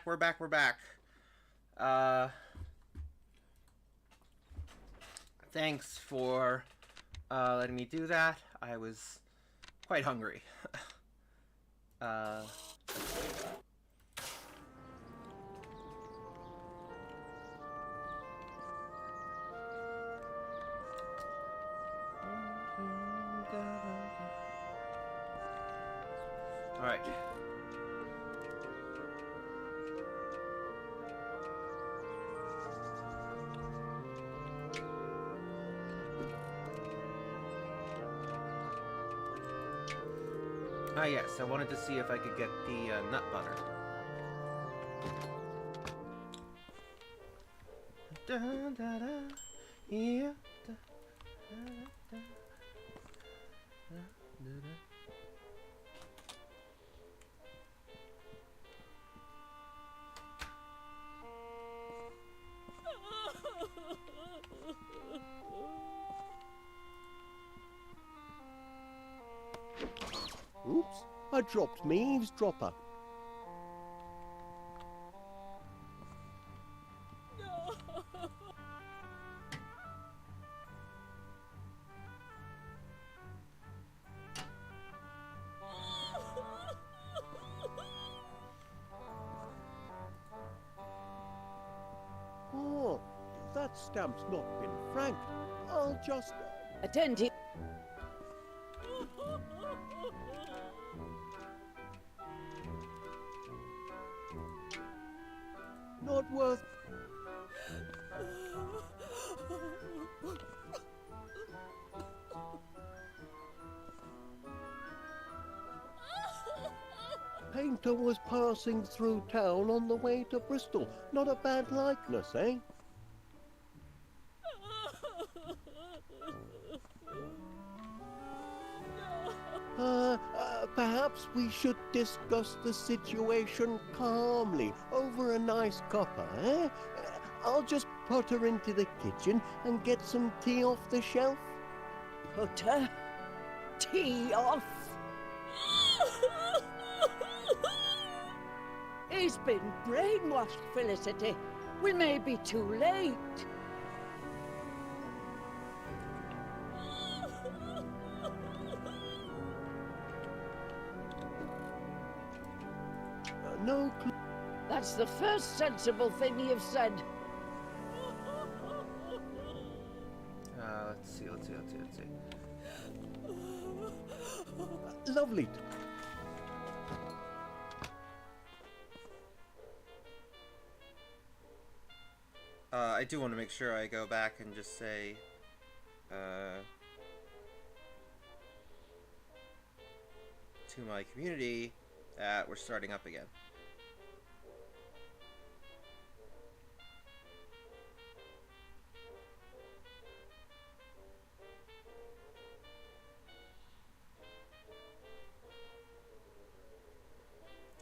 Thanks for letting me do that. I was quite hungry. All right. Ah, yes, I wanted to see if I could get the nut butter. Da, da, da, yeah, da, da, da, da, da, da. Oops, I dropped me eavesdropper. Oh, that stamp's not been franked. I'll just... Attend to... Not worth... Painter was passing through town on the way to Bristol. Not a bad likeness, eh? Perhaps we should discuss the situation calmly over a nice cuppa, eh? I'll just put her into the kitchen and get some tea off the shelf. Put her tea off? He's been brainwashed, Felicity. We may be too late. No clue. That's the first sensible thing you've said. Let's see. Lovely. I do want to make sure I go back and just say, to my community that we're starting up again.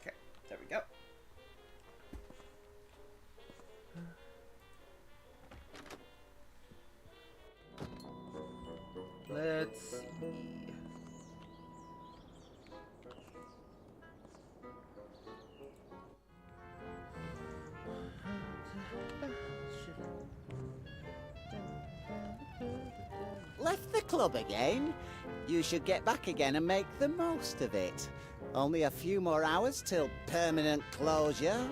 Okay, there we go. Let's see. Left the club again? You should get back again and make the most of it. Only a few more hours till permanent closure.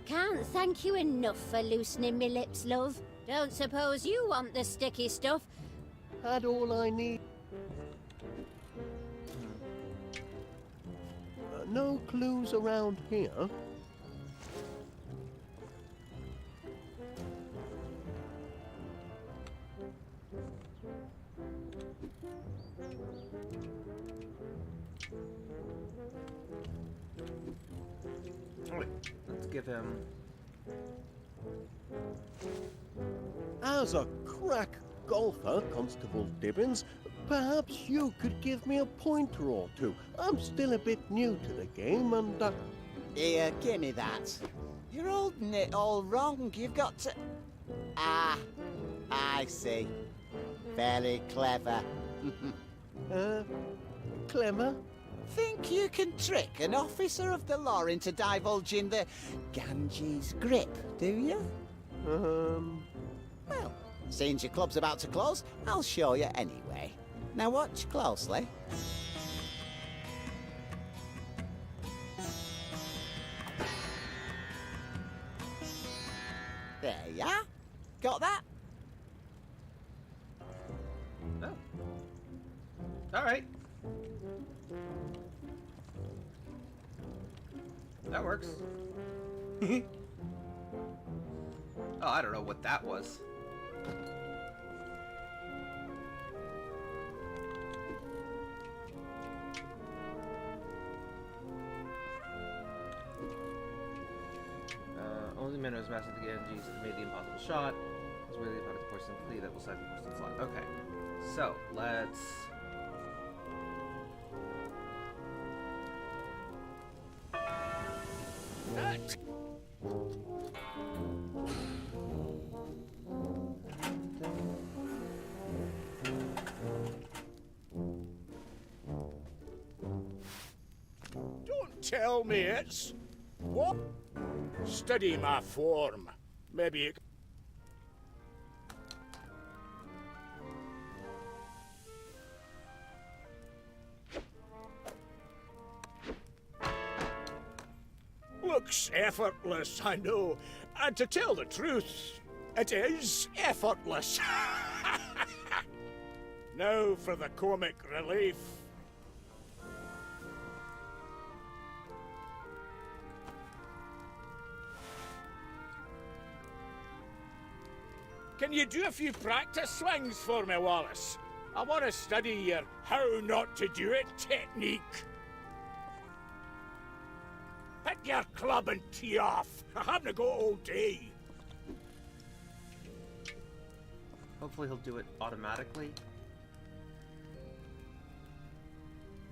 Can't thank you enough for loosening me lips, love. Don't suppose you want the sticky stuff? Had all I need. No clues around here. Wait, let's give him... As a crack golfer, Constable Dibbins, perhaps you could give me a pointer or two. I'm still a bit new to the game and... Here, give me that. You're holding it all wrong. You've got to... Ah, I see. Very clever. Clever? Think you can trick an officer of the law into divulging the Ganges grip, do you? Well, since your club's about to close, I'll show you anyway. Now watch closely. There you are. Got that? Oh. Alright. That works. Oh, I don't know what that was. Only man who has mastered the Ganges has made the impossible shot. It's really about the porcelain flea that will set the porcelain slot. Okay. So, let's... Don't tell me it's... What? Study my form. Maybe it... Looks effortless, I know. And to tell the truth, it is effortless. Now for the comic relief. Can you do a few practice swings for me, Wallace? I want to study your how not to do it technique. Pick your club and tee off. I haven't got all day. Hopefully he'll do it automatically.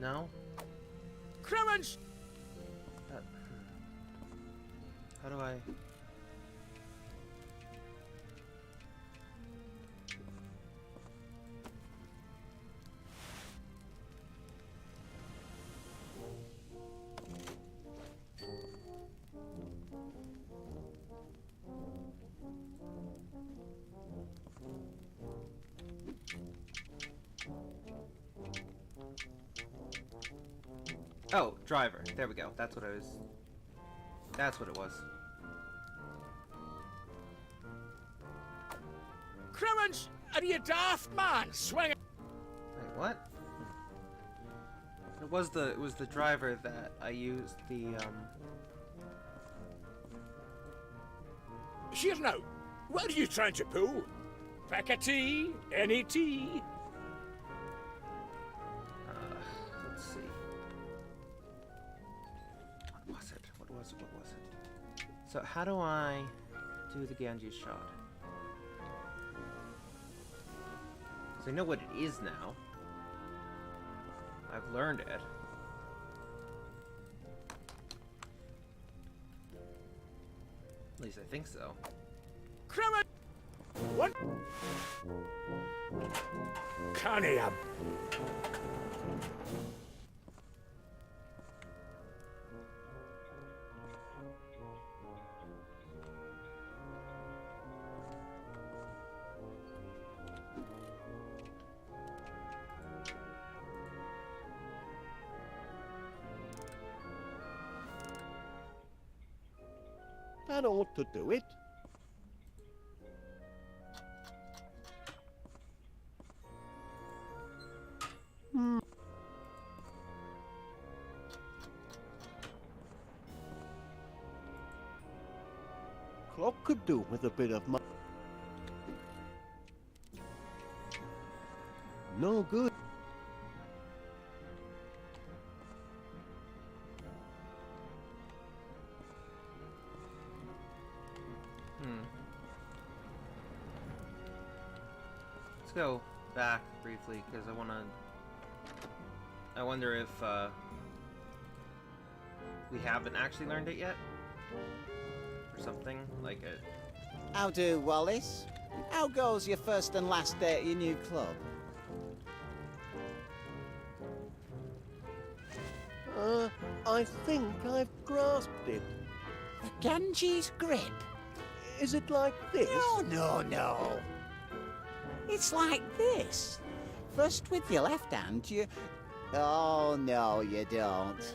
No? Crimmins! How do I... Oh, driver. There we go. That's what I was... That's what it was. Crimmins! Are you daft, man? Swing it! Wait, what? It was the driver that I used the, Here now, what are you trying to pull? Pick a tee? Any tee? Let's see. What was it? What was it? So how do I do the Ganges shot? So I know what it is now. I've learned it. At least I think so. Crimmins! What? Can he have... That ought to do it. Clock could do with a bit of money. No good. Let's go back briefly because I wonder if we haven't actually learned it yet, or something like it. How do, Wallace? How goes your first and last day at your new club? I think I've grasped it. The Ganges grip? Is it like this? No. It's like this. First with your left hand, you... Oh, no, you don't.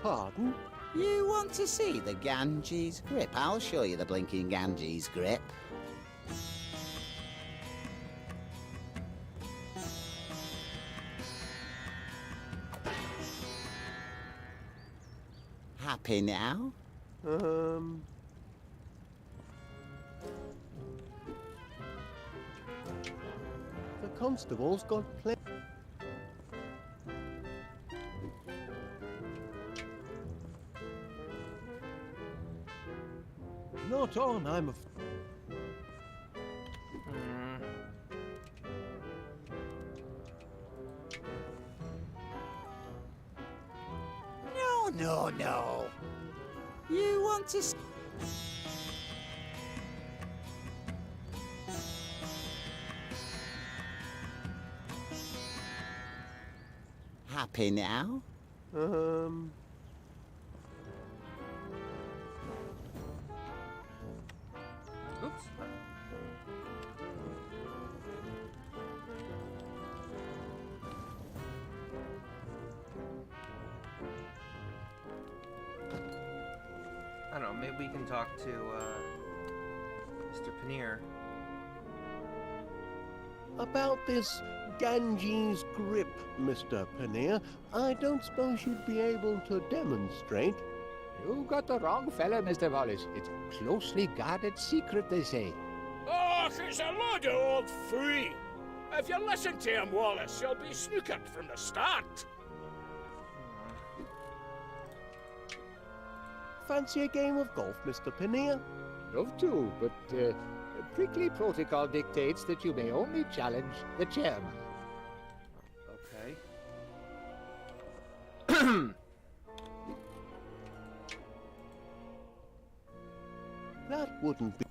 Pardon? You want to see the Ganges grip? I'll show you the blinking Ganges grip. Happy now? The constable's got plenty. Not on, I'm a... No. You want to... Happy now? Oops. I don't know, maybe we can talk to, Mr. Paneer. About this Ganges grip, Mr. Paneer, I don't suppose you'd be able to demonstrate. You got the wrong fella, Mr. Wallace. It's closely guarded secret, they say. Oh, it's a load of old phooey. If you listen to him, Wallace, you'll be snookered from the start. Fancy a game of golf, Mr. Paneer? Love to, but prickly protocol dictates that you may only challenge the chairman. Okay. That wouldn't be...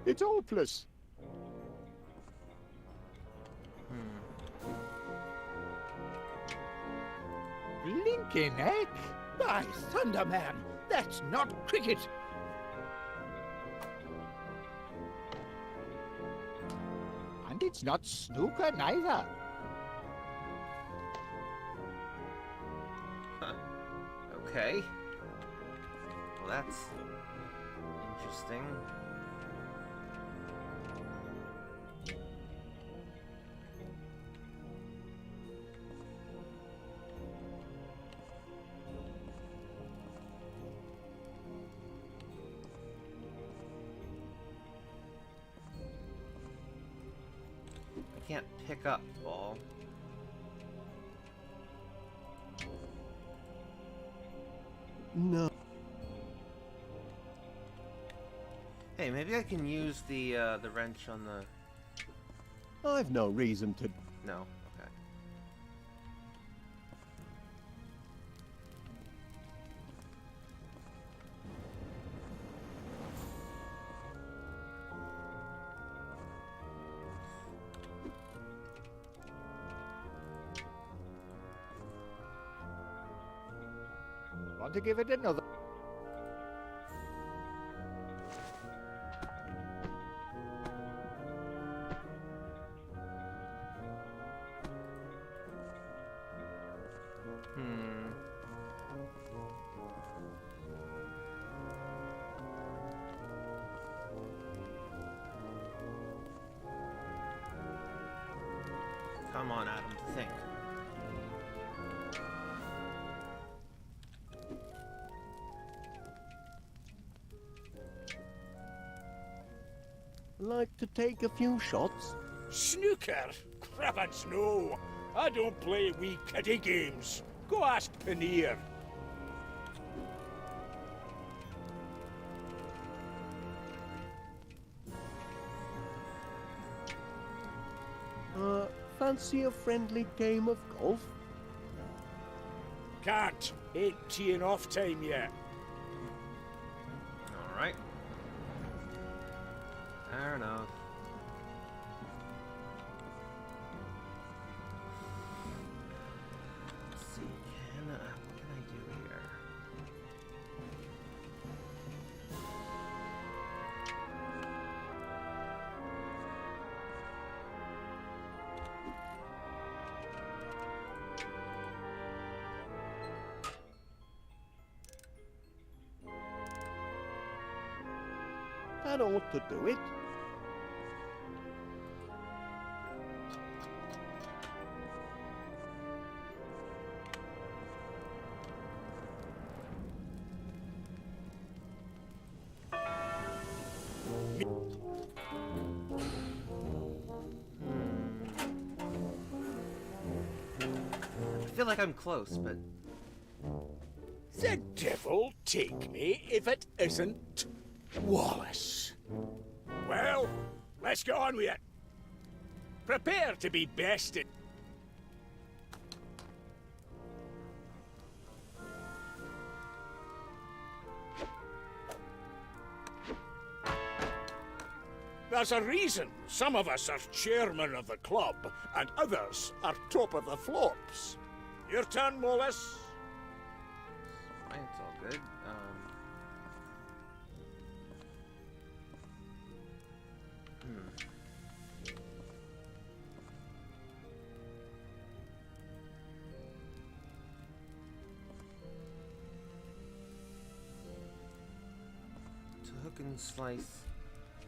It's hopeless. Blinking heck! By thunder, man, that's not cricket. And it's not snooker neither. Okay. Well, that's interesting. I can't pick up the ball. No. Hey, maybe I can use the wrench on the... I've no reason to... No, okay. Want to give it another? Come on, Adam, think. Like to take a few shots? Snooker? Cravats, no. I don't play wee kiddie games. Go ask Paneer. Fancy a friendly game of golf? Can't. Ain't teeing off time yet. Alright. Fair enough. Let's see, what can I do here? That ought to do it. I feel like I'm close, but The devil take me if it isn't Wallace. Well, let's get on with it. Prepare to be bested. There's a reason some of us are chairman of the club and others are top of the flops. Your turn, Wallace. fine, it's all good. To hook and slice,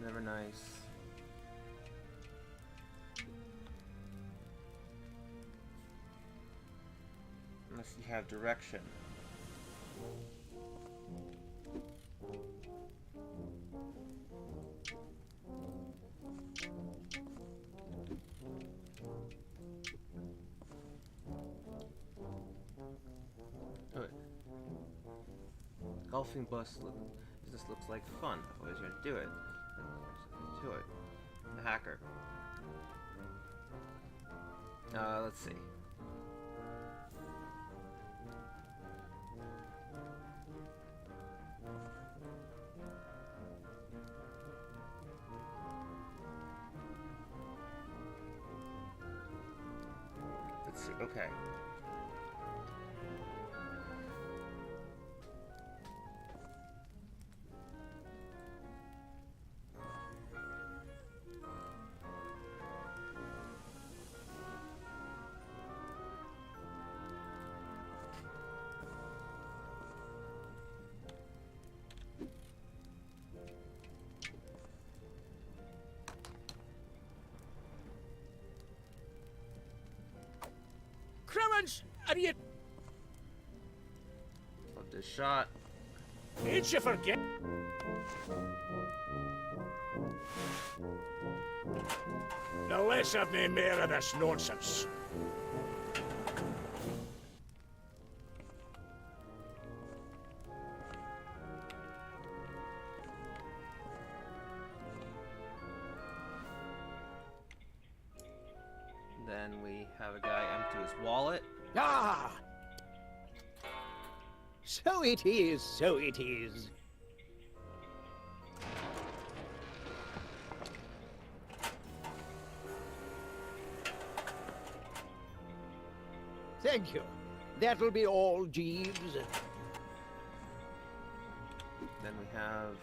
never nice. Unless you have direction. Oh, golfing bus this looks like fun. What is going to do it? To it. The hacker. Let's see. Let's see. Okay. Crimmins, are you... Love this shot. Did you forget? Now let's have no more of this nonsense. Then we have a guy empty his wallet. Ah! So it is, so it is. Thank you. That'll be all, Jeeves. Then we have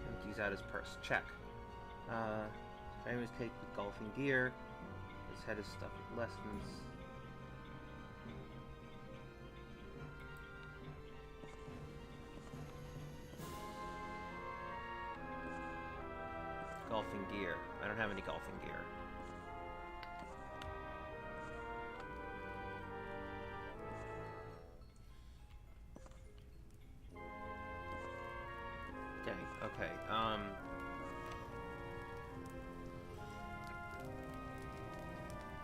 empties out his purse. Check. Family's cake with golfing gear. His head is stuffed with lessons. Golfing gear. I don't have any golfing gear. Dang, okay,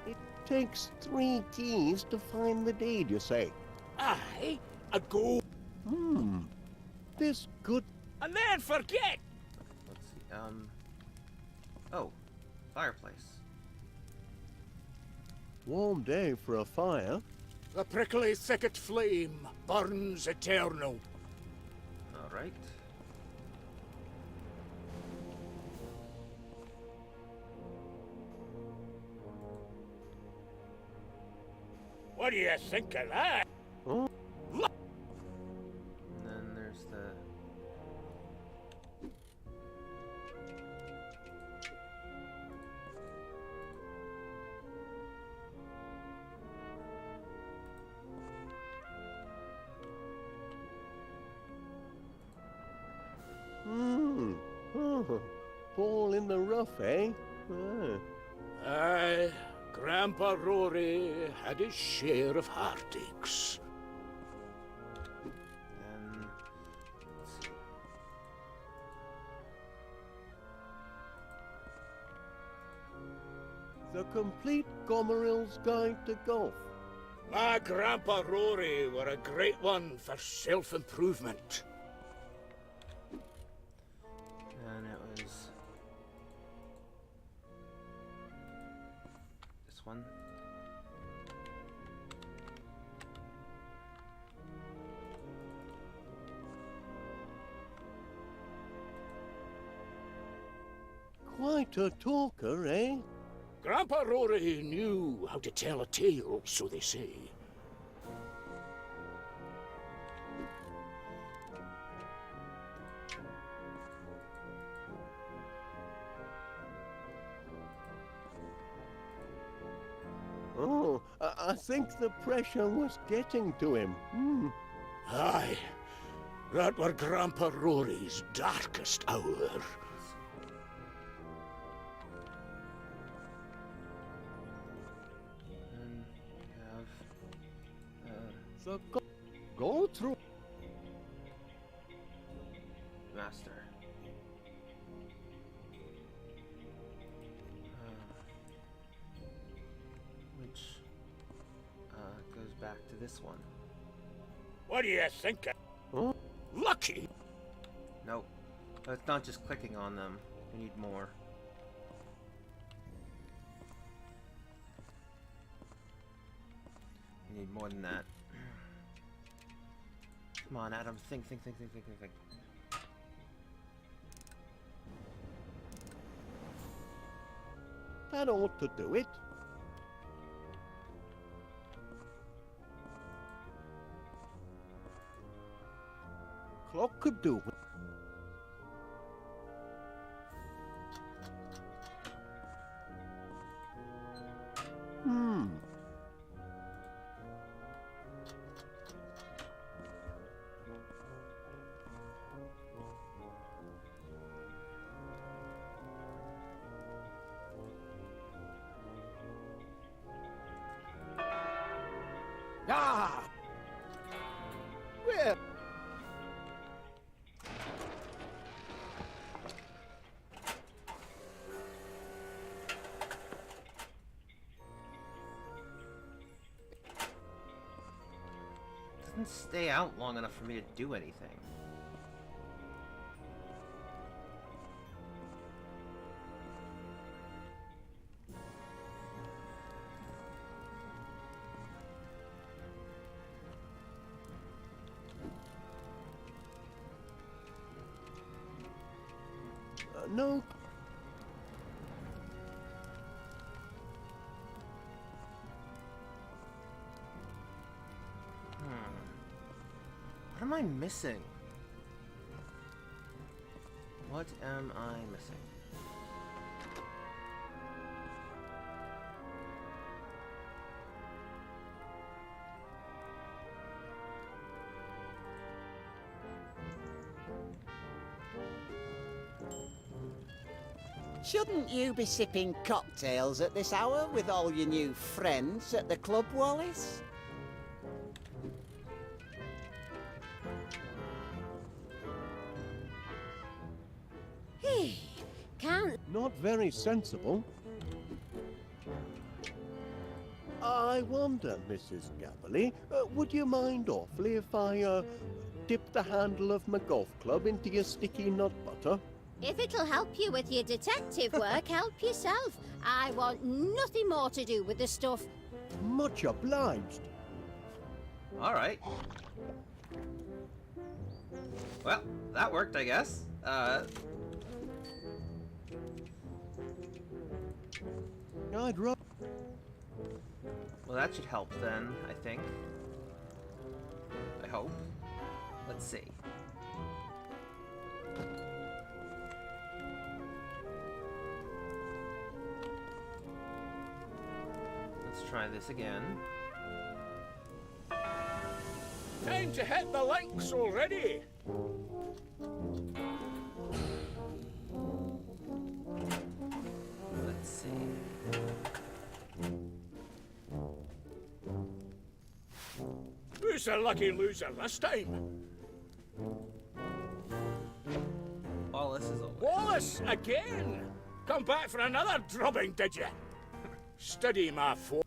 It takes 3 keys to find the deed, you say? Aye, a go. this good... And then forget! Let's see, oh, fireplace. Warm day for a fire. The prickly thicket flame burns eternal. Alright. What do you think of that? Oh. And then there's the... Oh, ball in the rough, eh? Ah. Aye, Grandpa Rory had his share of heartaches. And... let's see. The complete Gomeril's Guide to Golf. My Grandpa Rory were a great one for self-improvement. And it was... this one. Quite a talker, eh? Grandpa Rory knew how to tell a tale, so they say. Oh, I think the pressure was getting to him. Aye, that were Grandpa Rory's darkest hour. And we have... So go through. master. Which goes back to this one. What do you think? Huh? Lucky? Nope. It's not just clicking on them. We need more. We need more than that. Come on, Adam. Think. That ought to do it. Clock could do it. Ah! Where? Doesn't stay out long enough for me to do anything. No. What am I missing? What am I missing? Shouldn't you be sipping cocktails at this hour with all your new friends at the club, Wallace? Can't... Not very sensible. I wonder, Mrs. Gabberley, would you mind awfully if I, dip the handle of my golf club into your sticky nut butter? If it'll help you with your detective work, help yourself. I want nothing more to do with the stuff. Much obliged. All right. Well, that worked, I guess. I'd rather... Well, that should help then, I think. I hope. Let's see. Let's try this again. Time to hit the links already. Let's see. Who's the lucky loser this time? Wallace is always. Wallace, again! Come back for another drubbing, did you? Study my form.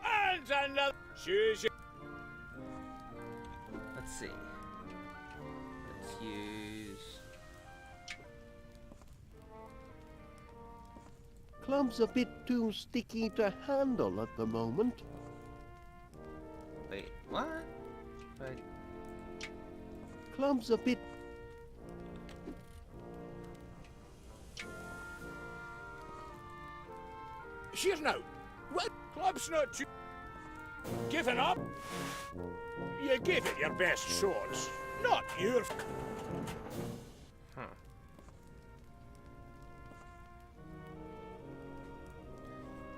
And another. Choose your. Let's see. Let's use. Club's a bit too sticky to handle at the moment. Wait, what? Wait. Club's a bit... Here now. What? Club's not too. Giving up? You gave it your best shots. Not your. Huh.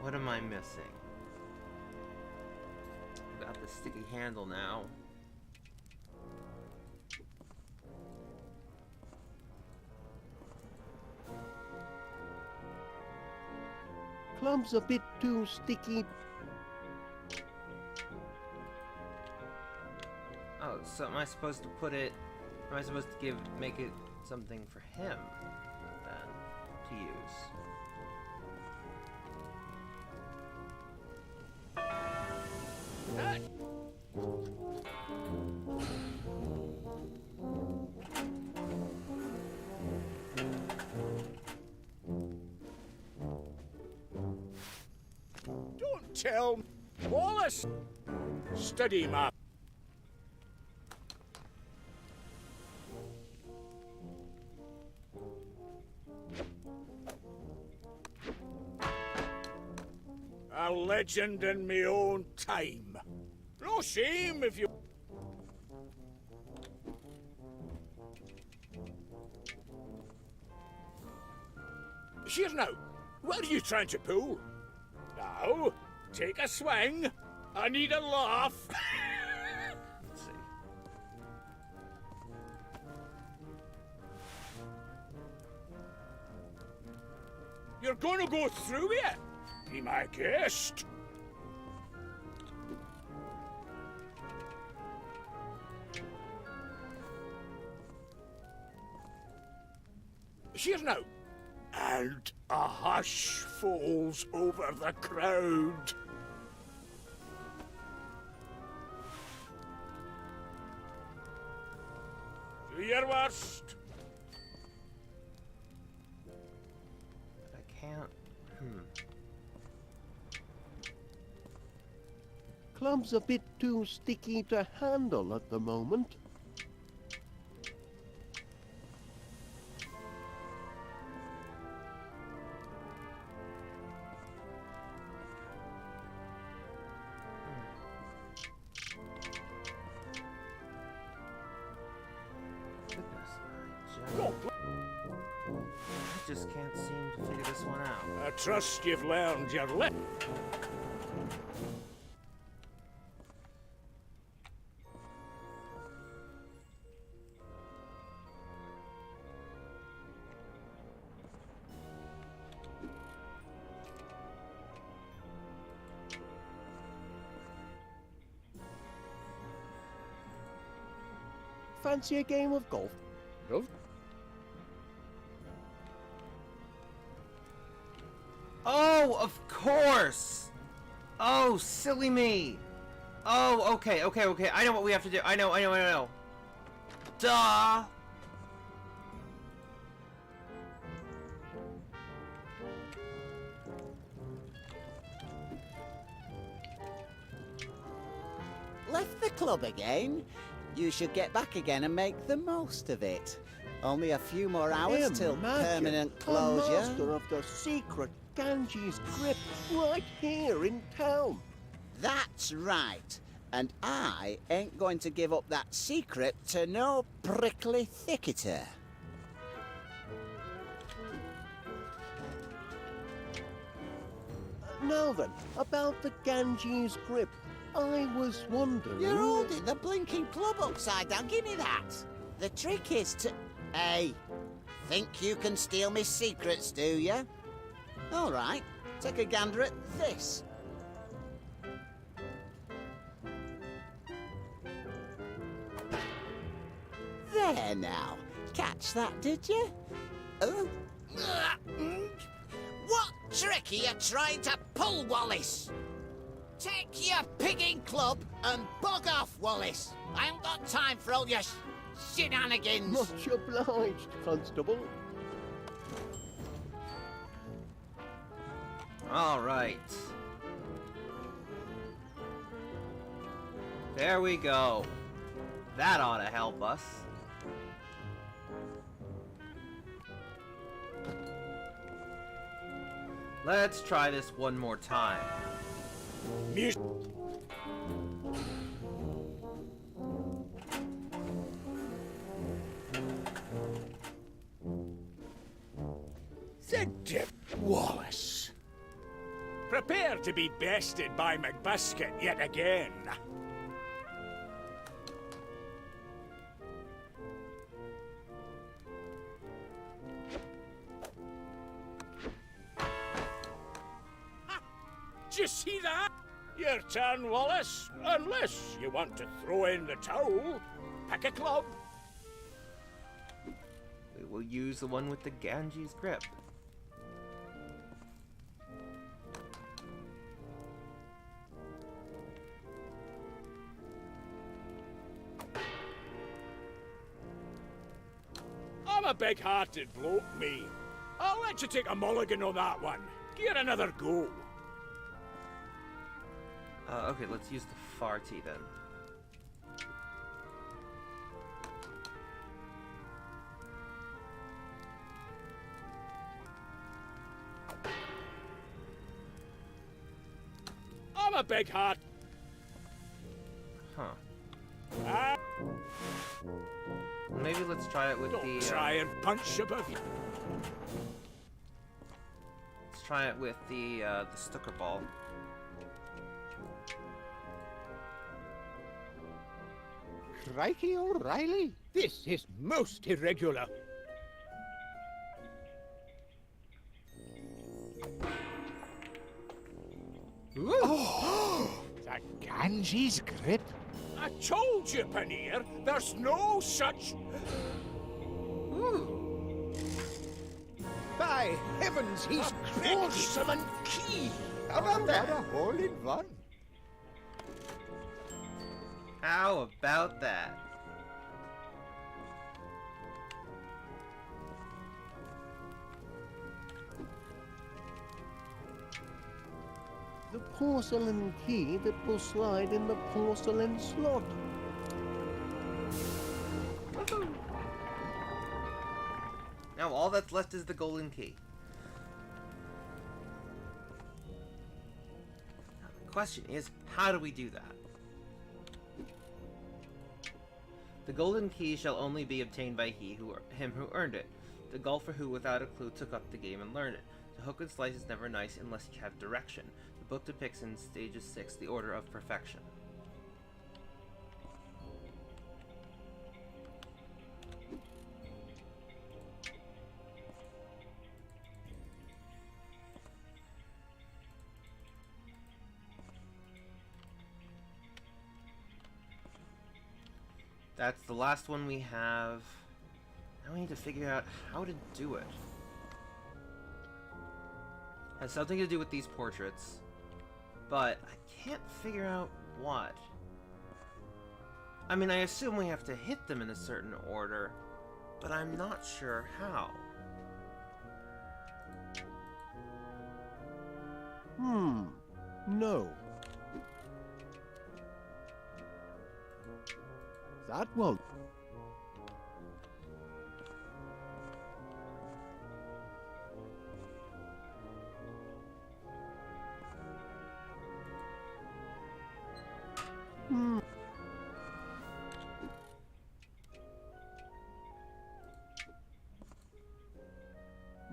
What am I missing? Got the sticky handle now. Club's a bit too sticky. Oh, so am I supposed to put it? Am I supposed to make it something for him then to use? Don't tell me. Wallace! Study my. A legend in me own time. No shame if you. Here now, what are you trying to pull? Now, take a swing. I need a laugh. Let's see. You're going to go through it? Be my guest. Here now. And a hush falls over the crowd. Do your worst. But I can't. Club's a bit too sticky to handle at the moment. I just can't seem to figure this one out. I trust you've learned your lesson. Fancy a game of golf? Golf? Oh, of course! Oh, silly me! Oh, okay. I know what we have to do. I know. Duh! Left the club again? You should get back again and make the most of it. Only a few more hours till permanent closure. A master of the secret Ganges grip right here in town. That's right. And I ain't going to give up that secret to no prickly thicketer. Now then, about the Ganges grip. I was wondering... You're holding the blinking club upside down. Give me that. The trick is to... Hey, think you can steal me secrets, do you? All right, take a gander at this. There now. Catch that, did you? What trick are you trying to pull, Wallace? Take your pigging club and bug off, Wallace. I haven't got time for all your shenanigans. Much obliged, Constable. All right. There we go. That ought to help us. Let's try this one more time. Music. The dip, Wallace. Prepare to be bested by McBiscuit yet again. Did you see that? Your turn, Wallace. Unless you want to throw in the towel. Pick a club. We will use the one with the Ganges grip. I'm a big-hearted bloke, me. I'll let you take a mulligan on that one. Give it another go. Okay, let's use the farty then. I'm a big heart. Huh. Maybe let's try it with Don't try and punch above you. Let's try it with the Stucker ball. Crikey O'Reilly, this is most irregular. Oh, the Ganges grip? I told you, Paneer, there's no such... By heavens, he's porcelain key! How about that? A hole in one. How about that? The porcelain key that will slide in the porcelain slot. Now all that's left is the golden key. Now, the question is, how do we do that? The golden key shall only be obtained by him who earned it. The golfer who, without a clue, took up the game and learned it. The hook and slice is never nice unless you have direction. The book depicts in stages 6 the order of perfection. That's the last one we have. Now we need to figure out how to do it. Has something to do with these portraits, but I can't figure out what. I mean, I assume we have to hit them in a certain order, but I'm not sure how. No. That won't.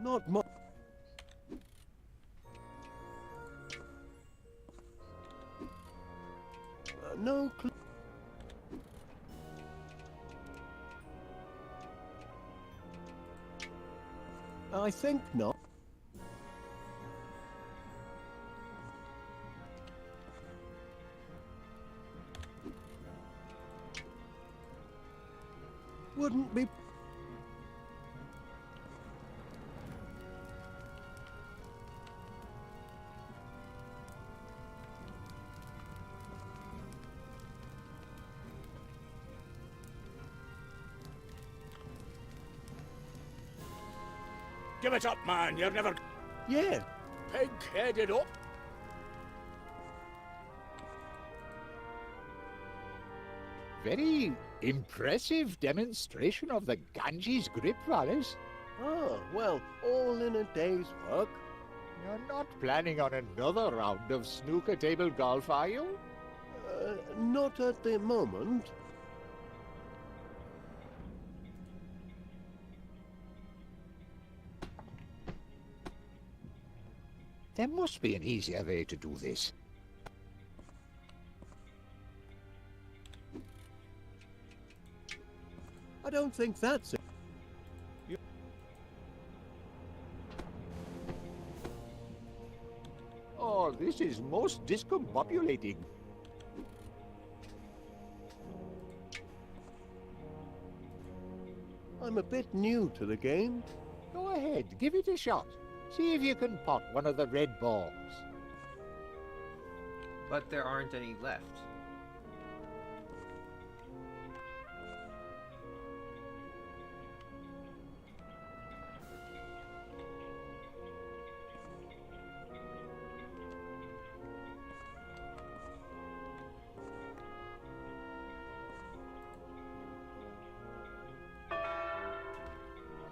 Not much. No clue. I think not. Wouldn't be. Give it up, man. You're never Yeah. pig-headed up. Very impressive demonstration of the Ganges grip, Wallace. Ah, well, all in a day's work. You're not planning on another round of snooker table golf, are you? Not at the moment. There must be an easier way to do this. I don't think that's it. Oh, this is most discombobulating. I'm a bit new to the game. Go ahead, give it a shot. See if you can pot one of the red balls. But there aren't any left.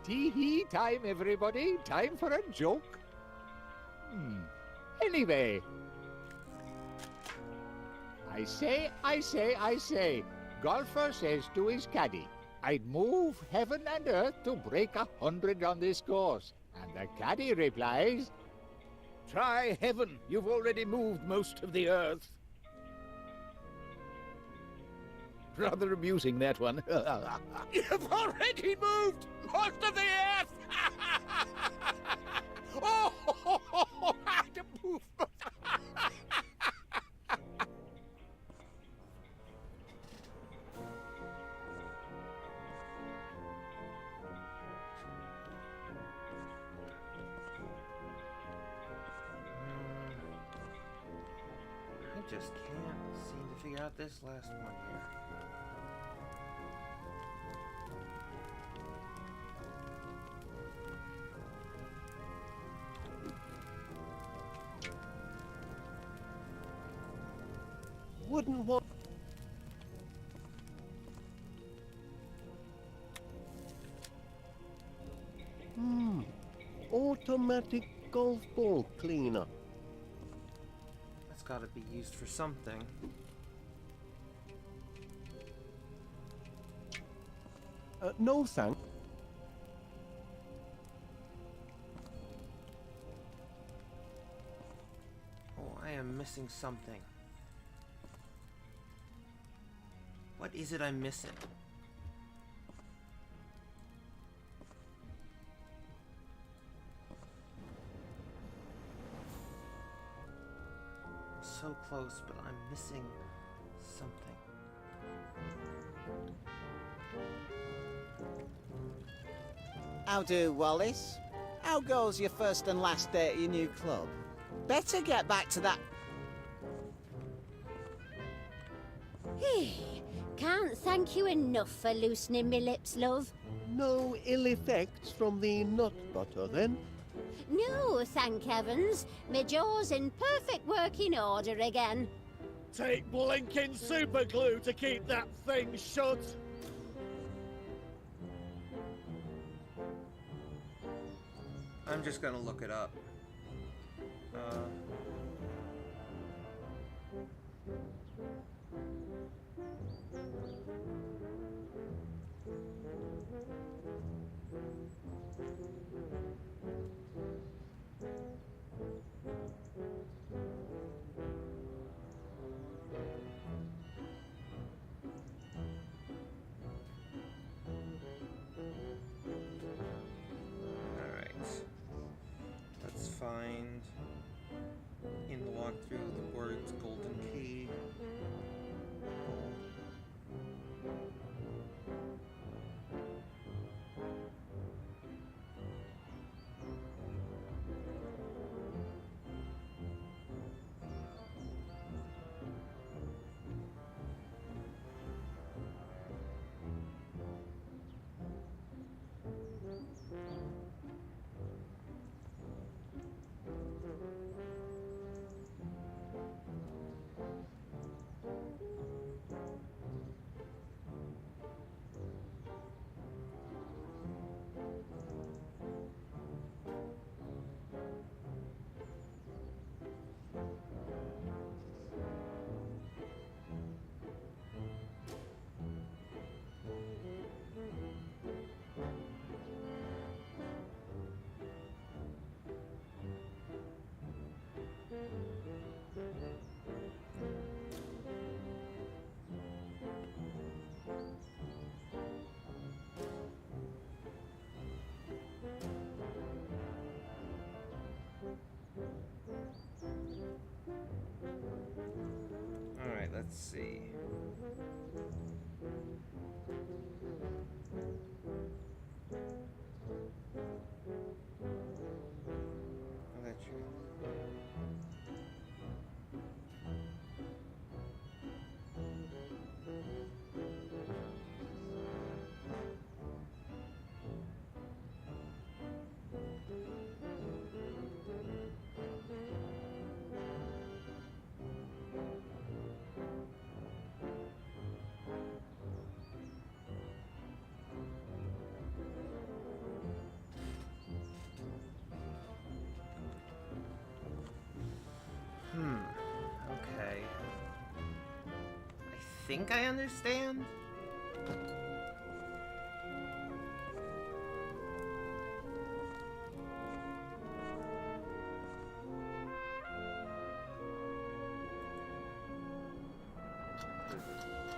Tee-hee time, everybody. Time for a joke. Anyway. I say. Golfer says to his caddy, I'd move heaven and earth to break 100 on this course. And the caddy replies, Try heaven. You've already moved most of the earth. Rather amusing, that one. You've already moved most of the earth! Oh, I had to move. I just can't seem to figure out this last one here. Wouldn't want. Automatic golf ball cleaner. That's gotta be used for something. No thanks. Oh, I am missing something. What is it I'm missing? I'm so close, but I'm missing something. How do, Wallace? How goes your first and last day at your new club? Better get back to that... Can't thank you enough for loosening me lips, love. No ill effects from the nut butter, then? No, thank heavens. My jaw's in perfect working order again. Take blinking super glue to keep that thing shut. I'm just gonna look it up. Let's find in the walkthrough the words golden key. Alright, let's see. I'll let you. Okay. I think I understand.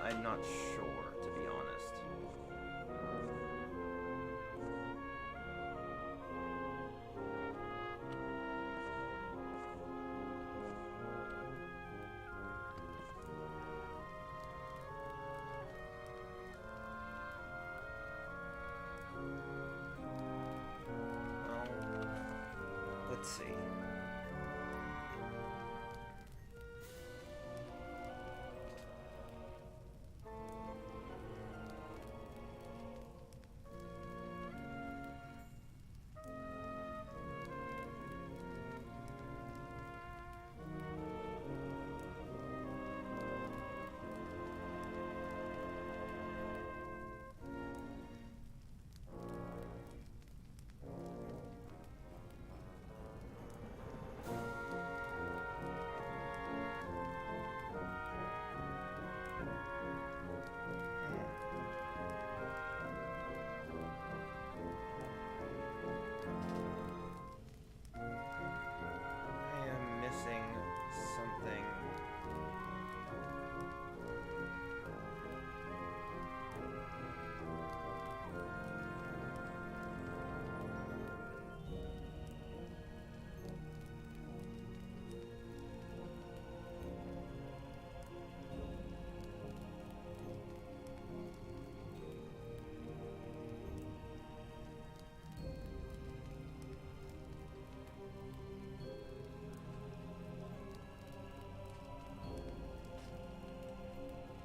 I'm not sure, to be honest. Let's see.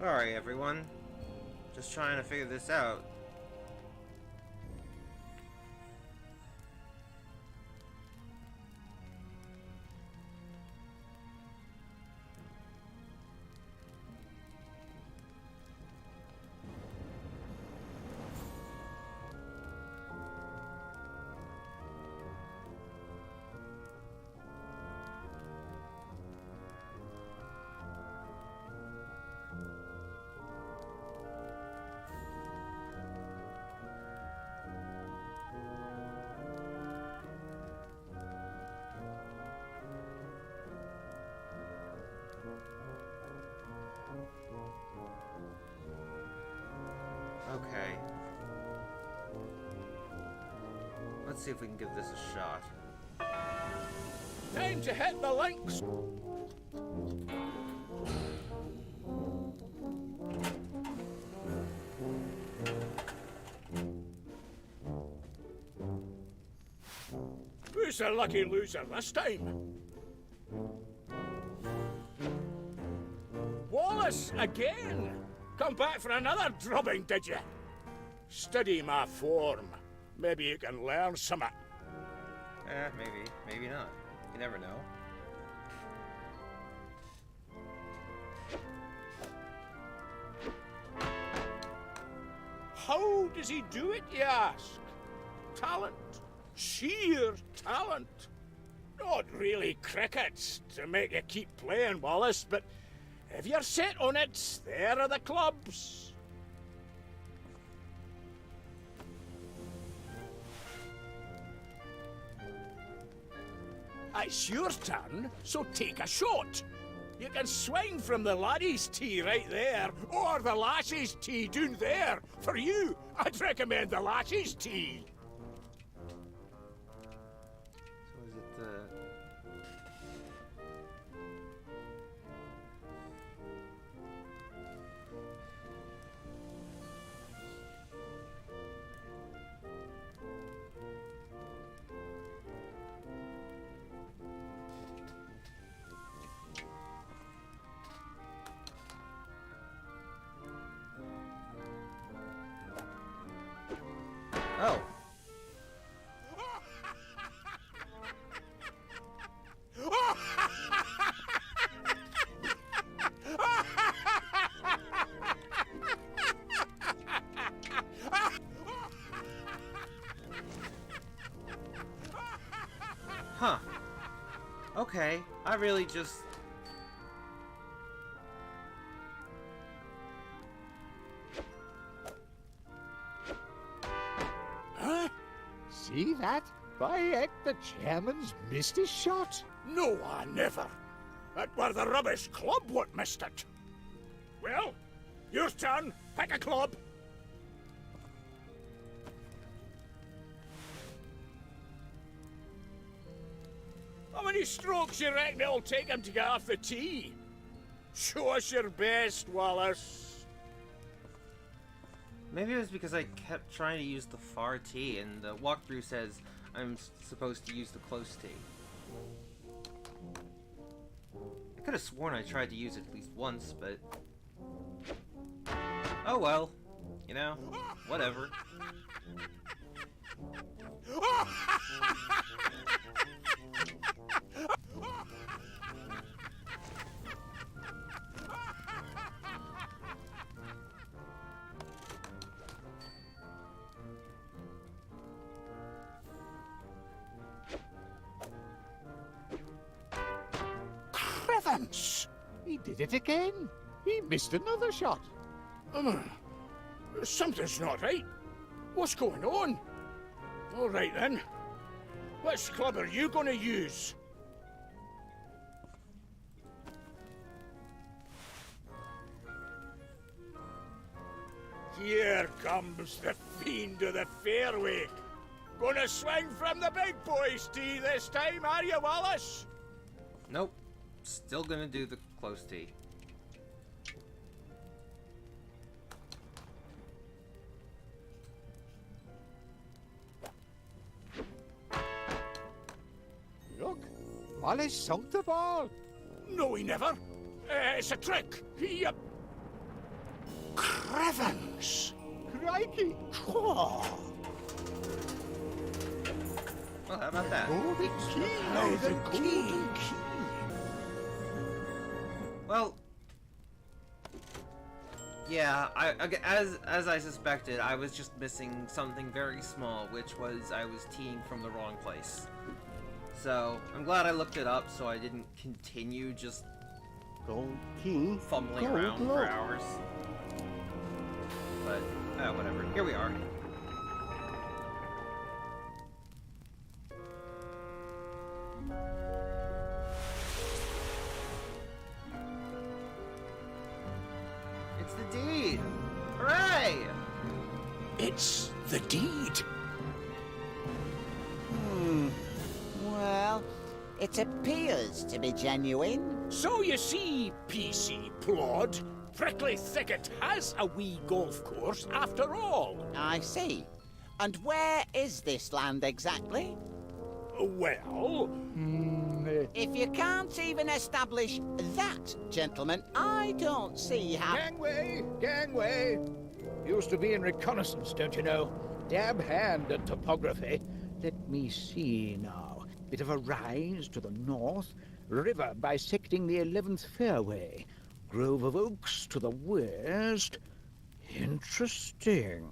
Alright, everyone. Just trying to figure this out. Okay. Let's see if we can give this a shot. Time to hit the links. Who's the lucky loser this time? Wallace again! Come back for another drubbing, did you? Study my form. Maybe you can learn something. Maybe. Maybe not. You never know. How does he do it, you ask? Talent. Sheer talent. Not really cricket to make you keep playing, Wallace, but if you're set on it, there are the clubs. It's your turn, so take a shot. You can swing from the laddie's tee right there, or the lassie's tee down there. For you, I'd recommend the lassie's tee. So is it the... Oh. Huh. Okay, I really just... Huh? See that? By heck, the chairman's missed his shot. No, I never. That were the rubbish club what missed it. Well, your turn. Pick a club. How many strokes you reckon it'll take him to get off the tee? Show us your best, Wallace. Maybe it was because I kept trying to use the far tee, and the walkthrough says I'm supposed to use the close tee. I could have sworn I tried to use it at least once, but... Oh well. You know, whatever. Crevance! He did it again. He missed another shot. Something's not right. What's going on? All right then. Which club are you going to use? Here comes the fiend of the fairway. Gonna swing from the big boys' tee this time, are you, Wallace? Nope. Still gonna do the close tee. Look, Wallace sunk the ball. No, he never. It's a trick. He... Crevens! Crikey! Well, how about that? Golden key! Golden key! Well, yeah, as I suspected, I was just missing something very small, which was I was teeing from the wrong place. So, I'm glad I looked it up so I didn't continue just Gold key. fumbling Gold around for lock. hours. But, whatever. Here we are. It's the deed! Hooray! It's the deed. Well, it appears to be genuine. So you see, PC Plod, Prickly Thicket has a wee golf course after all. I see. And where is this land exactly? Well, If you can't even establish that, gentlemen, I don't see how... Gangway! Gangway! Used to be in reconnaissance, don't you know? Dab hand at topography. Let me see now. Bit of a rise to the north, river bisecting the 11th fairway, grove of oaks to the west. Interesting.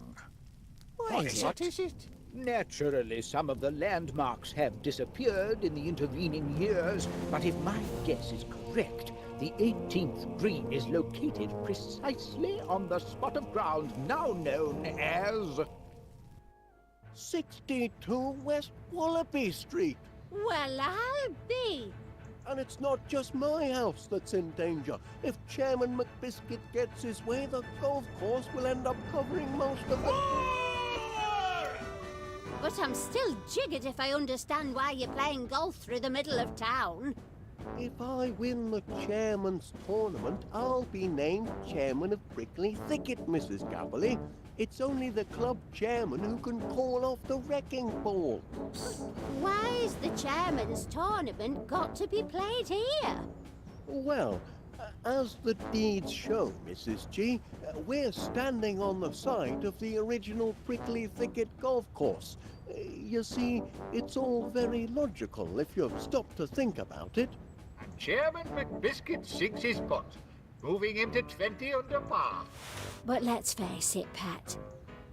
What is it? Naturally, some of the landmarks have disappeared in the intervening years, but if my guess is correct, the 18th green is located precisely on the spot of ground now known as... 62 West Wallaby Street. Well, I'll be. And it's not just my house that's in danger. If Chairman McBiscuit gets his way, the golf course will end up covering most of the... But I'm still jiggered if I understand why you're playing golf through the middle of town. If I win the chairman's tournament, I'll be named chairman of Prickly Thicket, Mrs. Gabberley. It's only the club chairman who can call off the wrecking ball. Why's the chairman's tournament got to be played here? Well, as the deeds show, Mrs. G, we're standing on the site of the original Prickly Thicket golf course. You see, it's all very logical if you stop to think about it. And Chairman McBiscuit sinks his putt, moving him to 20 under par. But let's face it, Pat.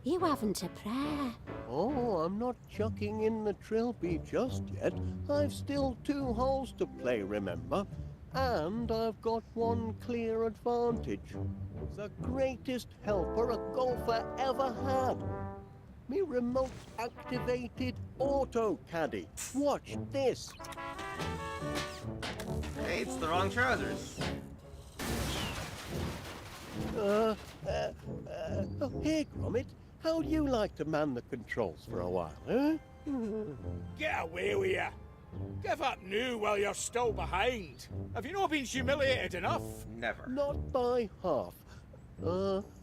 You haven't a prayer. Oh, I'm not chucking in the trilby just yet. I've still 2 holes to play, remember? And I've got one clear advantage. The greatest helper a golfer ever had. Me remote-activated auto caddy. Watch this. Hey, it's the wrong trousers. Oh, here, Gromit. How'd you like to man the controls for a while, huh? get away with you. Give up now while you're still behind. Have you not been humiliated enough? Never. Not by half.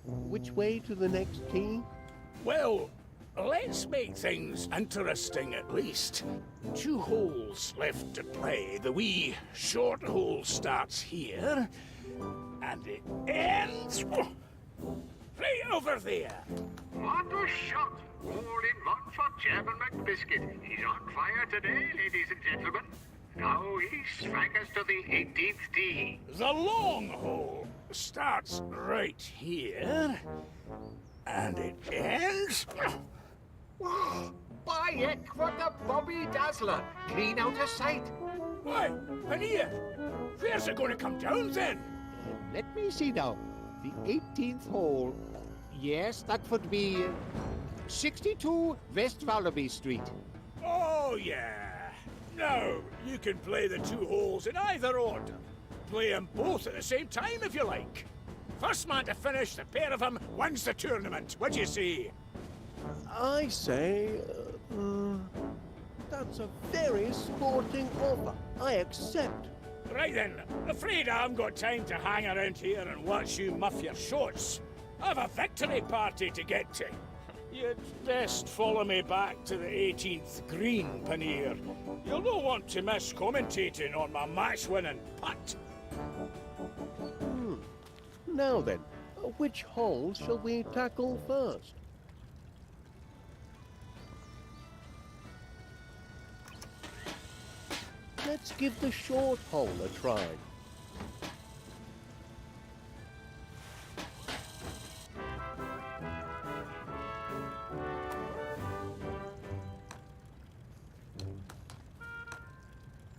Which way to the next tee? Well, let's make things interesting at least. 2 holes left to play. The wee short hole starts here, and it ends right over there. What a shot! All in one for Chairman McBiscuit. He's on fire today, ladies and gentlemen. Now he swaggers to the 18th tee. The long hole starts right here, and it ends... By heck, what a Bobby Dazzler! Clean out of sight. Why, Pania, where's it going to come down then? Let me see now. The 18th hole. Yes, that would be 62 West Wallaby Street. Oh, yeah. Now, you can play the 2 holes in either order. Play them both at the same time if you like. First man to finish, the pair of them, wins the tournament. What do you say? I say, that's a very sporting offer. I accept. Right then, afraid I haven't got time to hang around here and watch you muff your shorts. I've a victory party to get to. You'd best follow me back to the 18th green, Paneer. You'll not want to miss commentating on my match-winning putt. Now then, Which hole shall we tackle first? Let's give the short hole a try.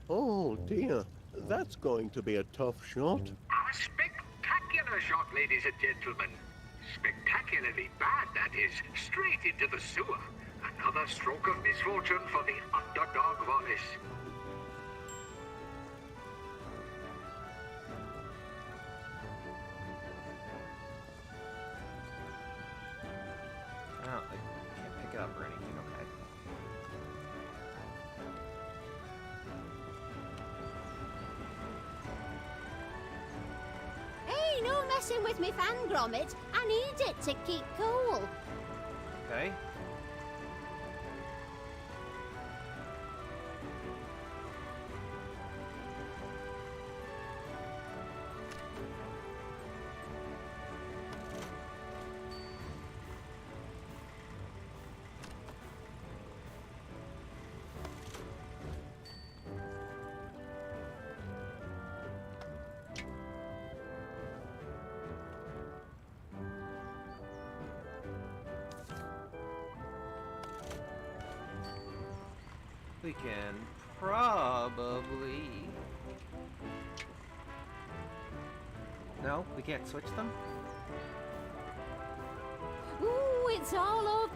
Oh dear, that's going to be a tough shot. A spectacular shot, ladies and gentlemen. Spectacularly bad, that is. Straight into the sewer. Another stroke of misfortune for the underdog Wallace. Oh, I can't pick it up or anything, okay. Hey, no messing with me fan, Gromit. I need it to keep cool. Okay. We can probably... No, we can't switch them? Ooh, it's all over.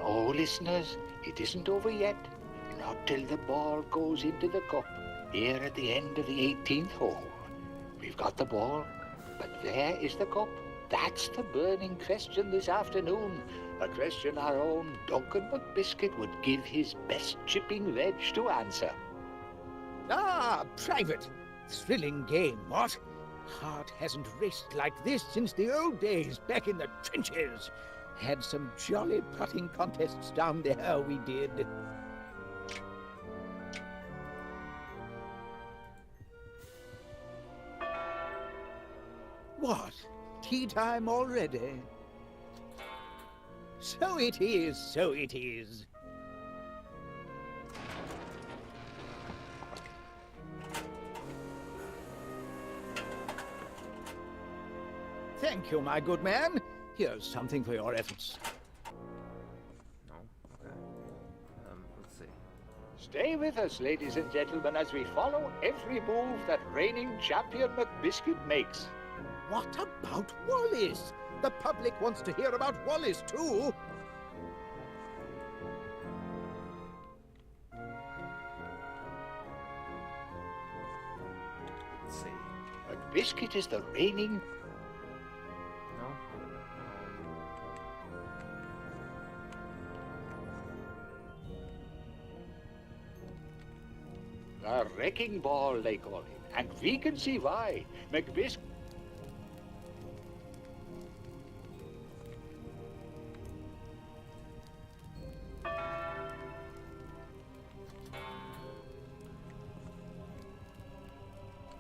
Oh, listeners, it isn't over yet. Not till the ball goes into the cup, here at the end of the 18th hole. We've got the ball, but there is the cup. That's the burning question this afternoon. A question our own Duncan McBiscuit would give his best chipping veg to answer. Ah, Private. Thrilling game, what? Heart hasn't raced like this since the old days back in the trenches. Had some jolly putting contests down there, we did. What? Tea time already? So it is, so it is. Thank you, my good man. Here's something for your efforts. No? Okay. Let's see. Stay with us, ladies and gentlemen, as we follow every move that reigning champion McBiscuit makes. What about Wallace? The public wants to hear about Wallace, too. Let's see. McBiscuit is the reigning... No? A wrecking ball, they call it. And we can see why. McBiscuit...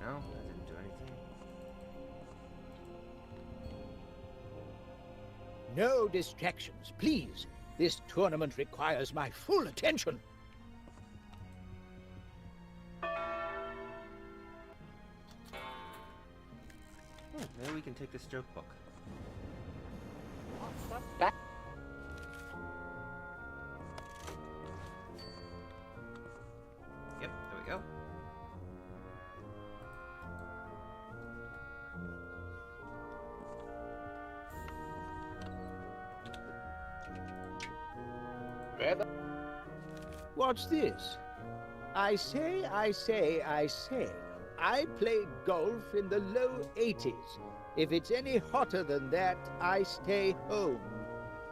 No, that didn't do anything. No distractions, please. This tournament requires my full attention. Oh, maybe we can take this joke book. Back. Yep, there we go. What's this? I say, I say, I say. I played golf in the low 80s. If it's any hotter than that, I stay home.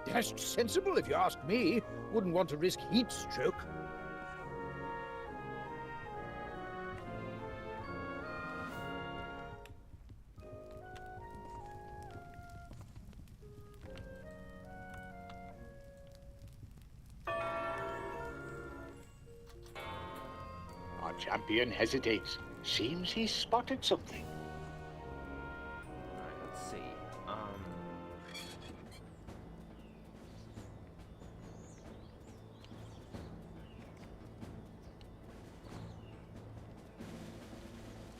Dashed sensible, if you ask me. Wouldn't want to risk heat stroke. Our champion hesitates. Seems he's spotted something. Alright, let's see.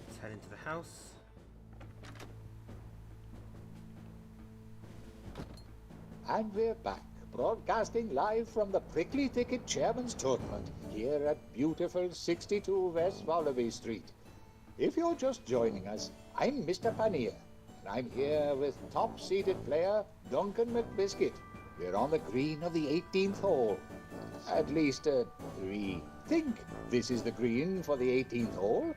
Let's head into the house. And we're back, broadcasting live from the Prickly Thicket Chairman's Tournament here at beautiful 62 West Wallaby Street. If you're just joining us, I'm Mr. Paneer, and I'm here with top-seeded player Duncan McBiscuit. We're on the green of the 18th hole. At least, we think this is the green for the 18th hole.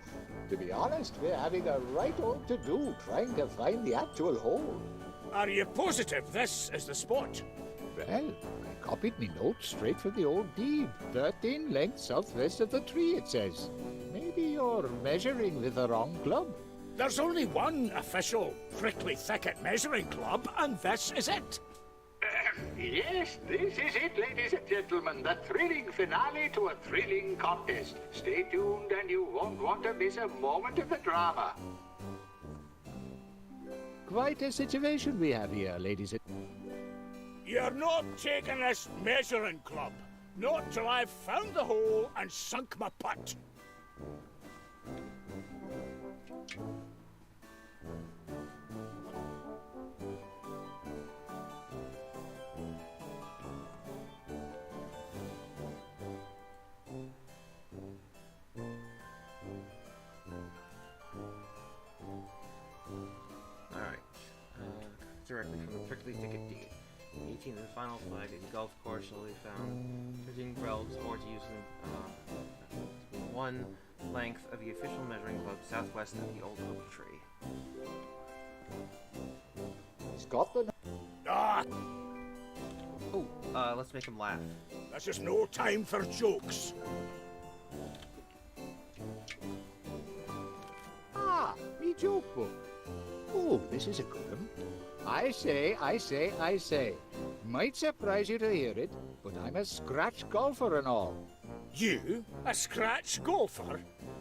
To be honest, we're having a right old to-do trying to find the actual hole. Are you positive this is the spot? Well, I copied me note straight from the old deed. 13 lengths southwest of the tree, it says. Maybe you're measuring with the wrong club. There's only one official Prickly Thicket measuring club, and this is it. Yes, this is it, ladies and gentlemen. The thrilling finale to a thrilling contest. Stay tuned and you won't want to miss a moment of the drama. Quite a situation we have here, ladies and... You're not taking this measuring club. Not till I've found the hole and sunk my putt. Directly from the Prickly Thicket deed. 18th and final flag at golf course shall be found. 13 relevs or to use one length of the official measuring club southwest of the old oak tree. Scotland. Ah! Oh, let's make him laugh. This is no time for jokes. Ah, me joke book. Oh, this is a good one. I say. Might surprise you to hear it, but I'm a scratch golfer and all. You? A scratch golfer?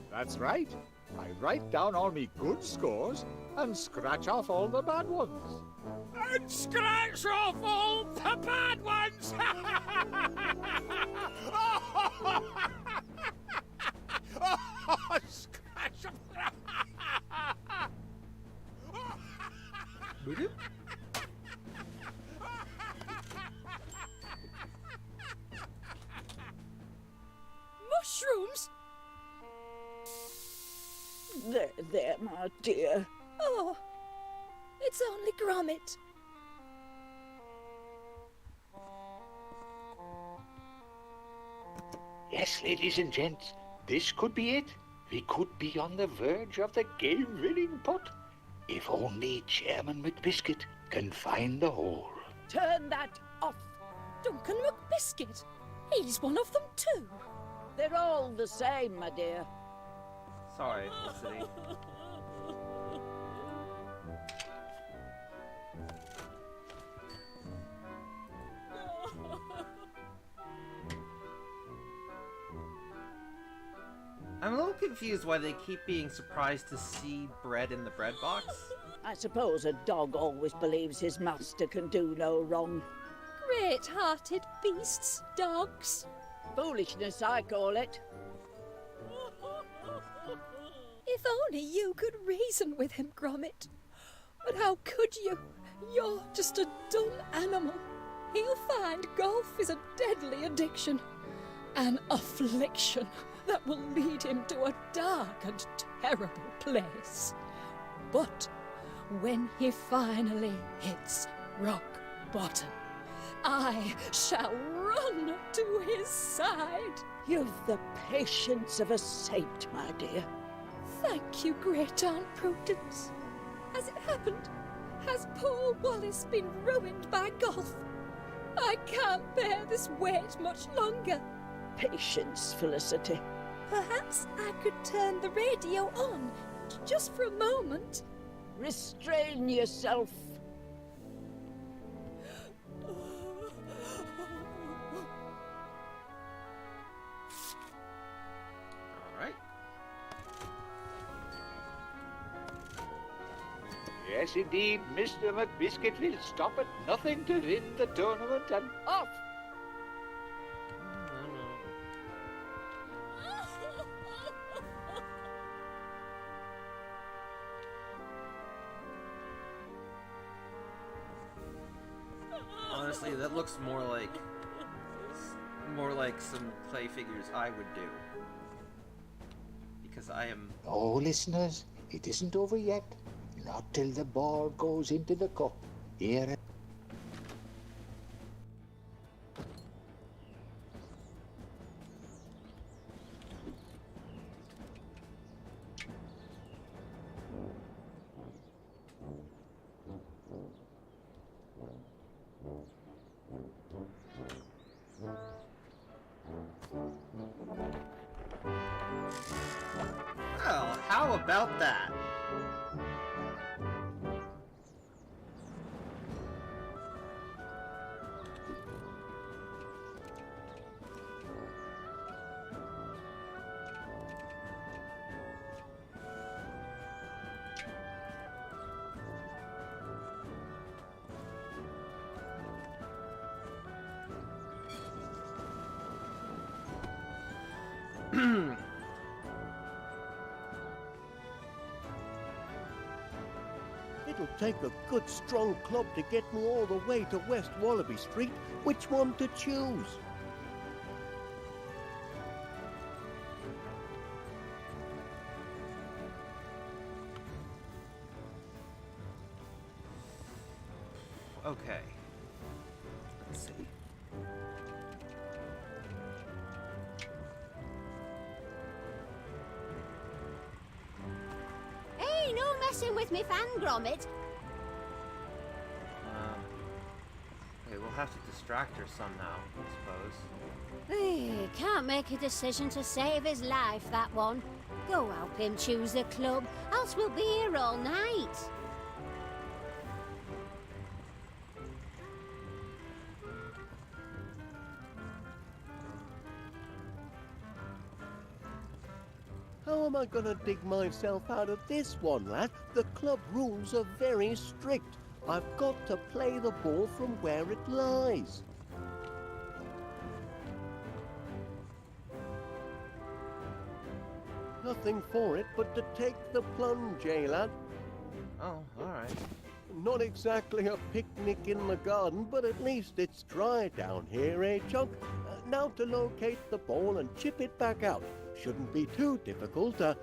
That's right. I write down all me good scores and scratch off all the bad ones. And scratch off all the bad ones! Scratch off... Mushrooms? There, my dear. Oh, it's only Gromit. Yes, ladies and gents, this could be it. We could be on the verge of the game-winning putt. If only Chairman McBiscuit can find the hole. Turn that off. Duncan McBiscuit. He's one of them too. They're all the same, my dear. Sorry, Felicity. I'm a little confused why they keep being surprised to see bread in the bread box. I suppose a dog always believes his master can do no wrong. Great-hearted beasts, dogs. Foolishness, I call it. If only you could reason with him, Gromit. But how could you? You're just a dull animal. He'll find golf is a deadly addiction. An affliction that will lead him to a dark and terrible place. But when he finally hits rock bottom, I shall run to his side. You've the patience of a saint, my dear. Thank you, Great Aunt Prudence. As it happened, has poor Wallace been ruined by golf? I can't bear this weight much longer. Patience, Felicity. Perhaps I could turn the radio on, just for a moment. Restrain yourself. Alright. Yes, indeed, Mr. McBiscuit will stop at nothing to win the tournament and off. Honestly, that looks more like some play figures I would do. Because I am... Oh, listeners, it isn't over yet. Not till the ball goes into the cup. Here. Well, how about that? It'll take a good strong club to get me all the way to West Wallaby Street. Which one to choose? Okay. Let's see. Hey, no messing with me fan, Gromit. Okay, we'll have to distract her somehow, I suppose. Hey, can't make a decision to save his life, that one. Go help him choose the club, else we'll be here all night. How am I gonna dig myself out of this one, lad? The club rules are very strict. I've got to play the ball from where it lies. Nothing for it but to take the plunge, eh, lad? Oh, alright. Not exactly a picnic in the garden, but at least it's dry down here, eh, Chunk? Now to locate the ball and chip it back out. Shouldn't be too difficult a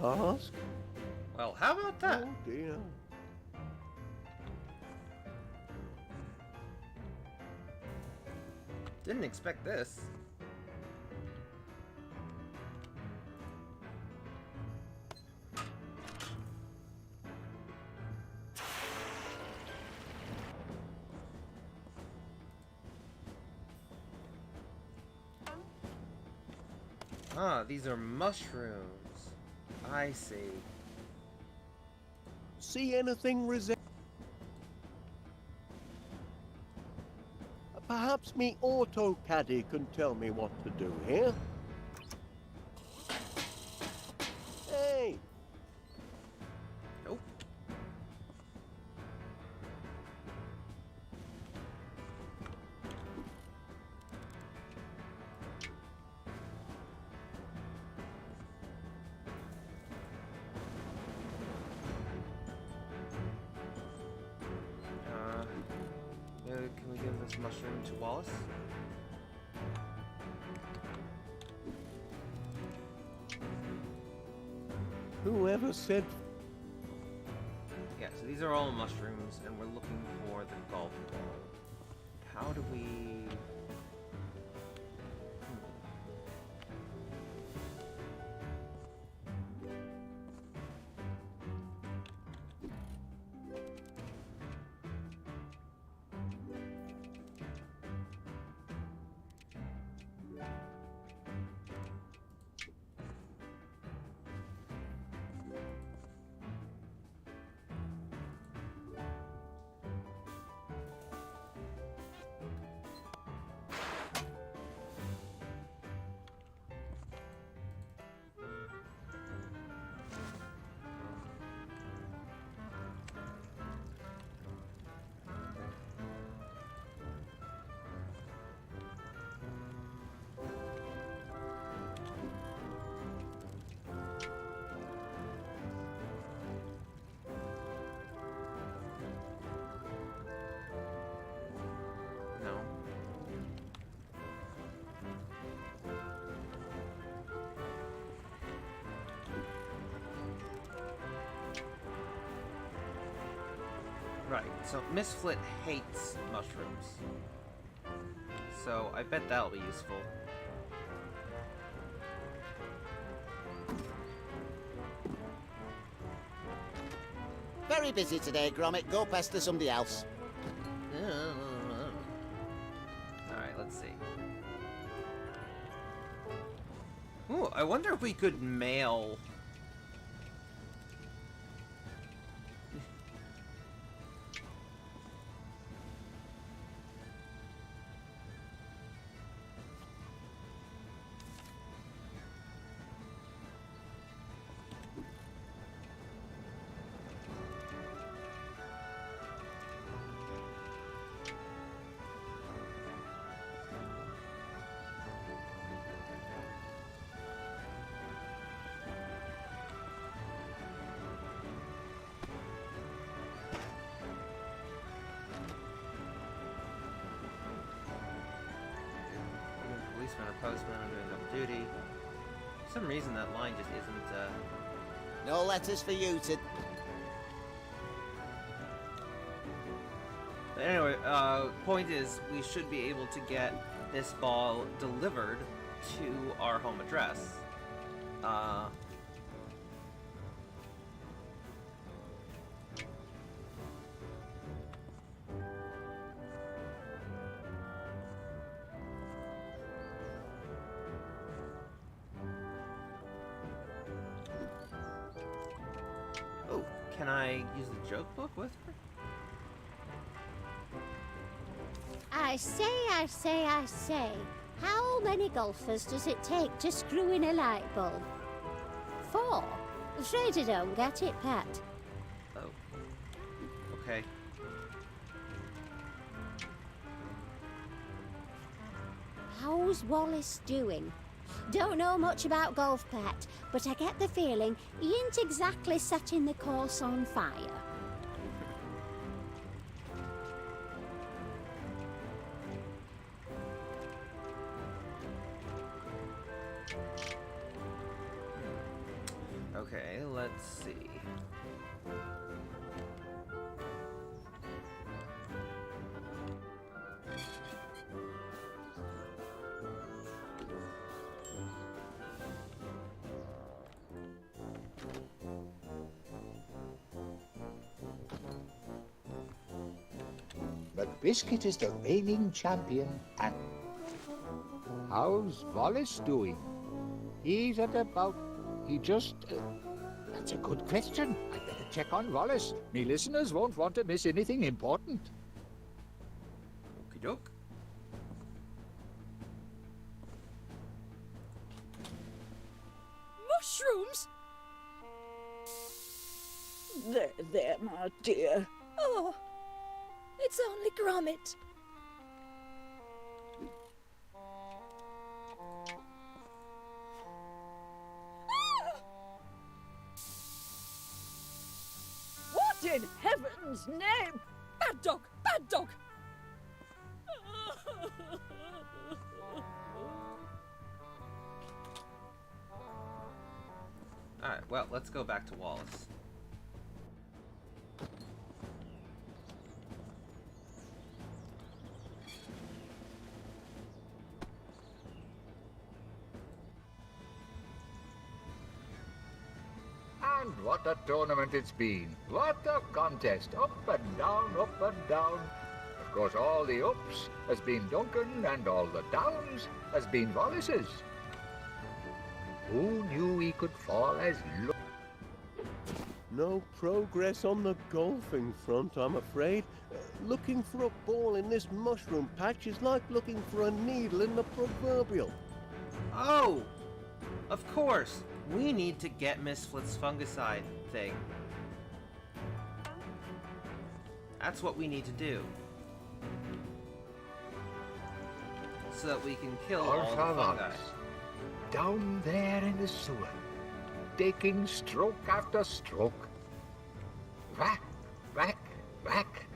task. Well, how about that? Oh, dear. Didn't expect this. Ah, these are mushrooms. I see. See anything Perhaps me auto caddy can tell me what to do here. Hey! Nope. Can we give this mushroom to Wallace? Whoever said... Yeah, so these are all mushrooms, and we're looking for the golf ball. How do we... Right, so Miss Flit hates mushrooms. So I bet that'll be useful. Very busy today, Gromit. Go pester somebody else. Alright, let's see. Ooh, I wonder if we could mail... Policeman or postman doing double duty. For some reason that line just isn't, No letters for you to... But anyway, point is, we should be able to get this ball delivered to our home address. Oh, can I use the joke book with her? I say. How many golfers does it take to screw in a light bulb? 4. Afraid I don't get it, Pat. Oh. Okay. How's Wallace doing? Don't know much about golf, Pat, but I get the feeling he ain't exactly setting the course on fire. Okay, let's see. McBiscuit is the reigning champion, and... How's Wallace doing? He's at about... He just... That's a good question. I'd better check on Wallace. Me listeners won't want to miss anything important. Okie doke. Mushrooms? There, my dear. Oh, it's only Gromit. What in heaven's name? Bad dog! Bad dog! Alright, well, let's go back to Wallace. And what a tournament it's been. What a contest. Up and down, up and down. Of course, all the ups has been Duncan, and all the downs has been Wallace's. Who knew he could fall as low? No progress on the golfing front, I'm afraid. Looking for a ball in this mushroom patch is like looking for a needle in the proverbial. Oh! Of course! We need to get Miss Flit's fungicide thing. That's what we need to do. So that we can kill all the fungi. Down there in the sewer, taking stroke after stroke. Whack, whack, whack.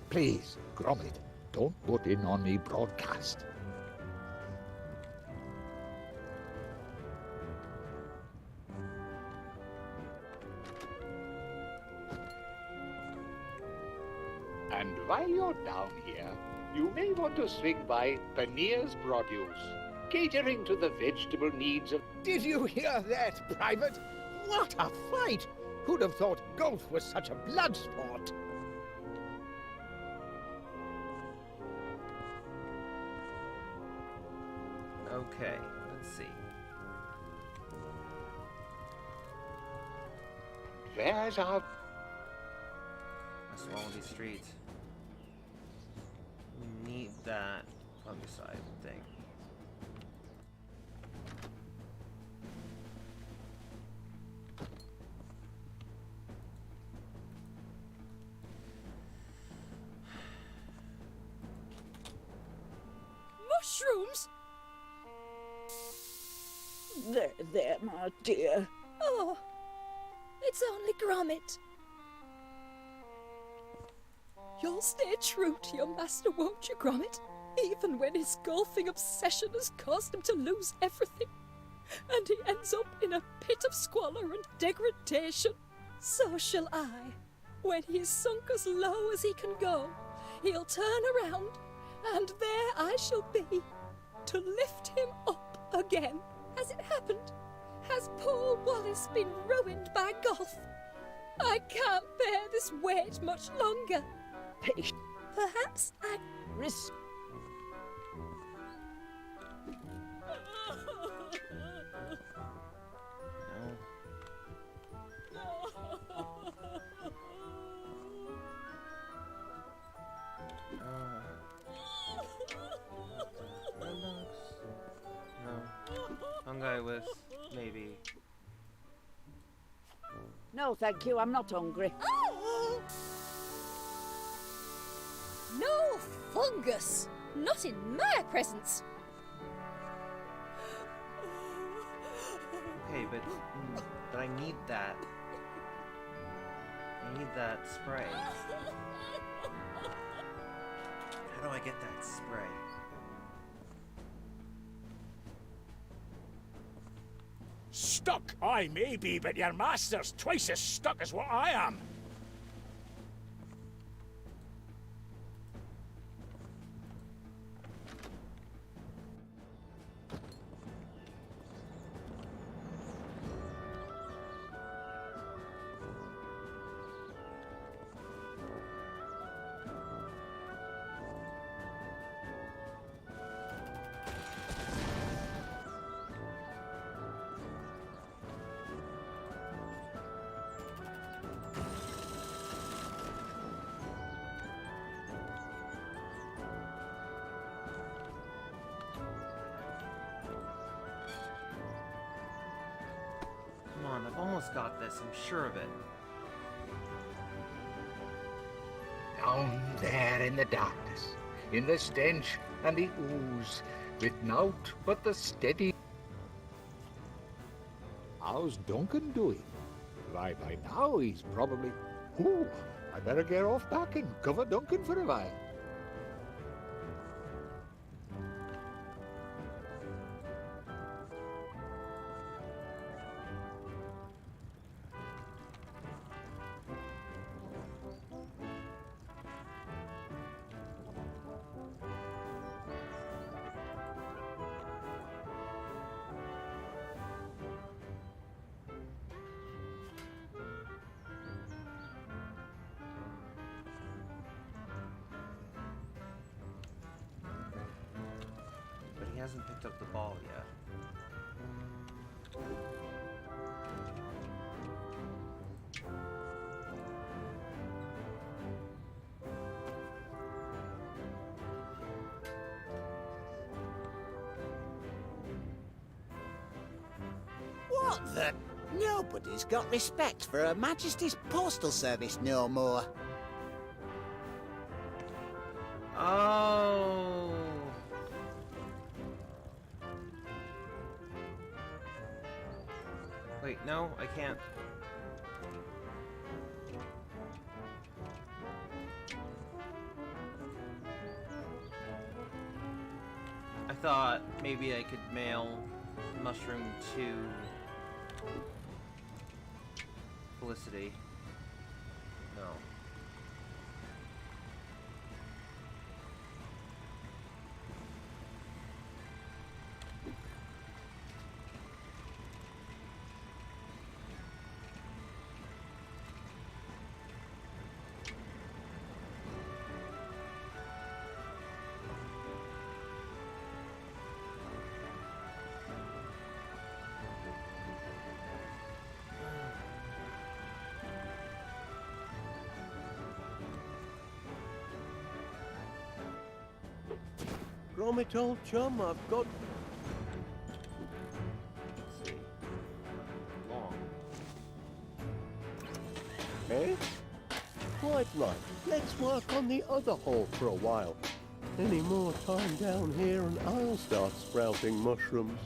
Please, Gromit, don't put in on me broadcast. And while you're down here, you may want to swing by Panier's Produce, catering to the vegetable needs of... Did you hear that, Private? What a fight! Who'd have thought golf was such a blood sport? Okay, let's see. There's our... That's Wallaby Street. We need that fungicide thing. Mushrooms? There, my dear. Oh, it's only Gromit. You'll stay true to your master, won't you, Gromit? Even when his golfing obsession has caused him to lose everything, and he ends up in a pit of squalor and degradation. So shall I. When he is sunk as low as he can go, he'll turn around, and there I shall be, to lift him up again. Has it happened? Has poor Wallace been ruined by golf? I can't bear this weight much longer. Perhaps I... Fungi with maybe. No, thank you, I'm not hungry. Oh! No fungus! Not in my presence! Okay, but I need that. I need that spray. How do I get that spray? Stuck I may be, but your master's twice as stuck as what I am. Come on, I've almost got this, I'm sure of it. Down there in the darkness, in the stench and the ooze, with naught but the steady... How's Duncan doing? Why, by now he's probably... Ooh, I better get off back and cover Duncan for a while. But he hasn't picked up the ball yet. What the? Nobody's got respect for Her Majesty's Postal Service no more. Oh. Wait, no, I can't. I thought maybe I could mail mushroom to Felicity. No. Gromit, old chum, I've got... Let's see. Long. Eh? Quite right. Let's work on the other hole for a while. Any more time down here and I'll start sprouting mushrooms.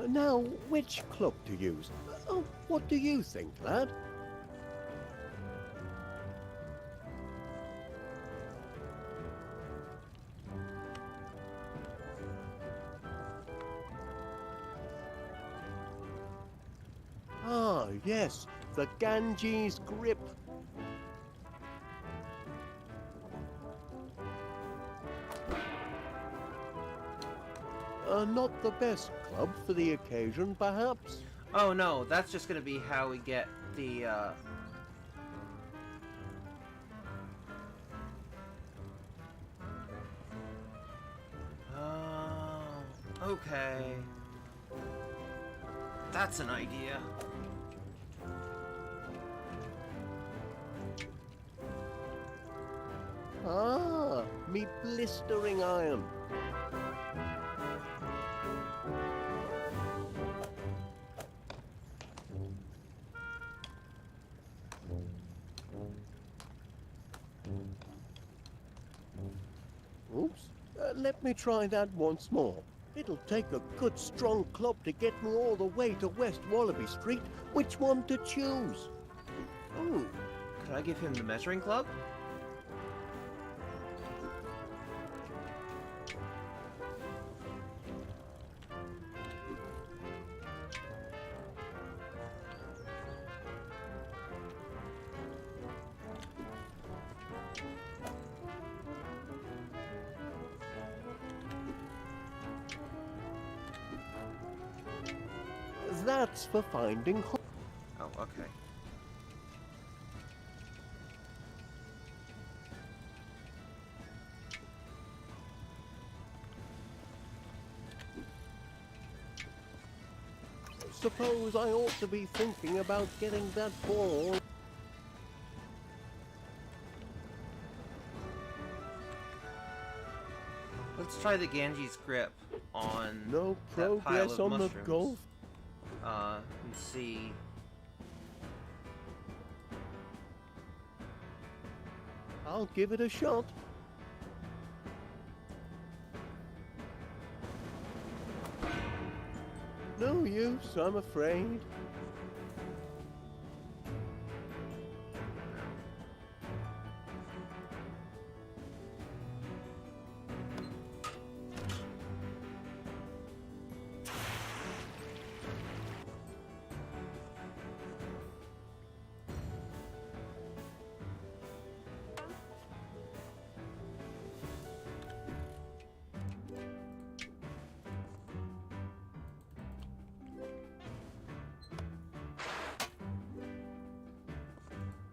Now, which club to use? Oh, what do you think, lad? Ah, yes, the Ganges grip. Not the best club for the occasion, perhaps? Oh no, that's just gonna be how we get the, okay. That's an idea. Ah, me blistering iron. Oops. Let me try that once more. It'll take a good strong club to get me all the way to West Wallaby Street. Which one to choose? Ooh, could I give him the measuring club? That's for finding ho- Oh, okay. Suppose I ought to be thinking about getting that ball. Let's try the Ganges grip on No that pile progress of on the mushrooms. golf. And see. I'll give it a shot. No use, I'm afraid.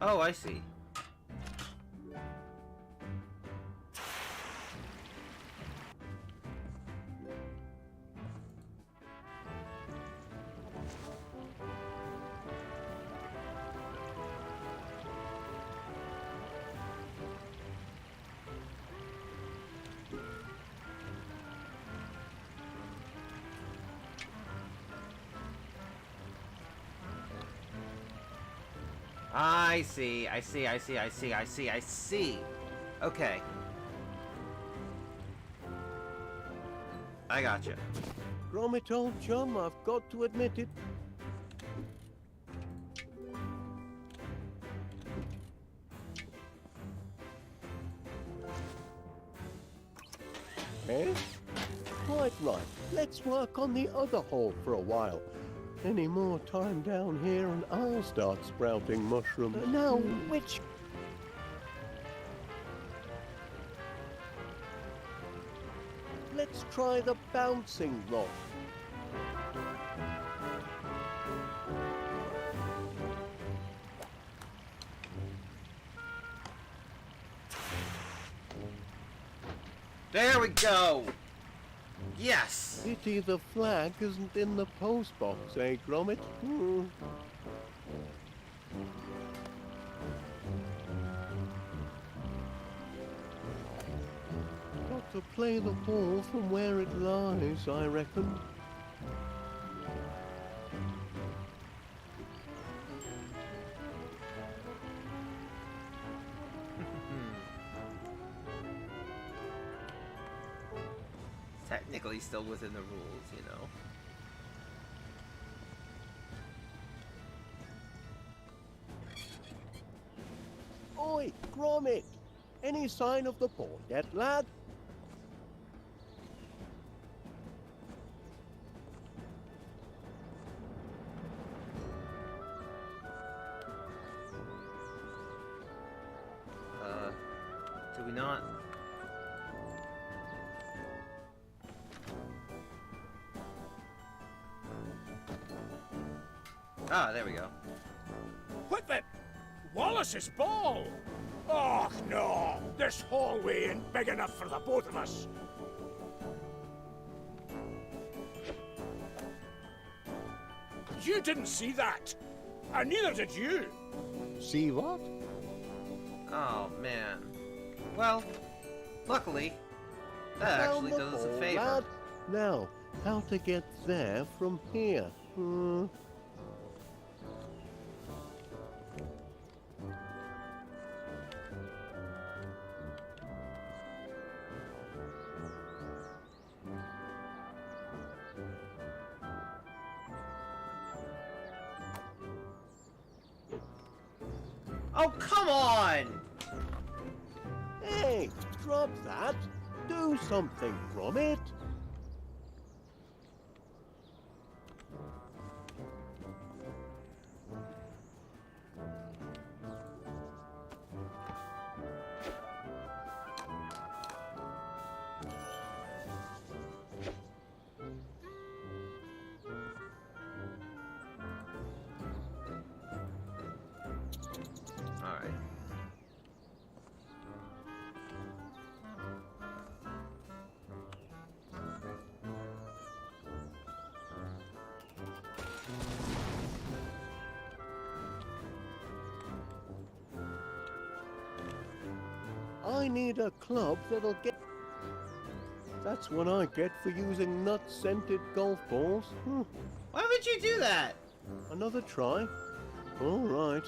Oh, I see. I see. I see. Okay. I gotcha. Gromit, old chum, I've got to admit it. Eh? Quite right. Let's work on the other hole for a while. Any more time down here and I'll start sprouting mushrooms. Now, which... Let's try the bouncing rock. There we go! Yes! Pity the flag isn't in the post box, eh, Gromit? to play the ball from where it lies, I reckon. Technically still within the rules, you know. Oi, Gromit! Any sign of the ball yet, lad? Do we not? Ah, there we go. What the? Wallace's ball? Oh, no! This hallway ain't big enough for the both of us. You didn't see that. And neither did you. See what? Oh, man. Well, luckily, that Down actually the does us a ball, favor. lad. Now, how to get there from here? Oh, come on! Hey, drop that. Do something, Gromit. Alright. I need a club that'll get... That's what I get for using nut-scented golf balls. Why would you do that? Another try? All right.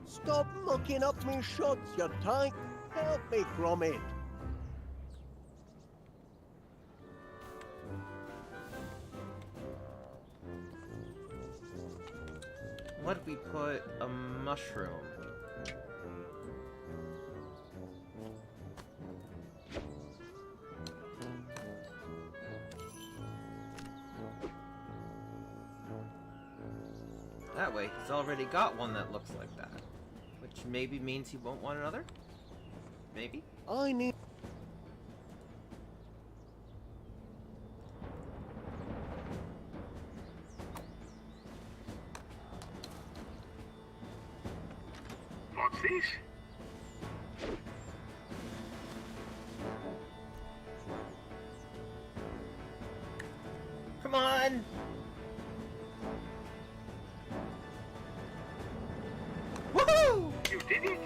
Stop mucking up me shots, you tyke! Help me, Gromit! What if we put a mushroom? That way, he's already got one that looks like that. Which maybe means he won't want another? Maybe? I need... What's this? Come on! Woohoo! You did it!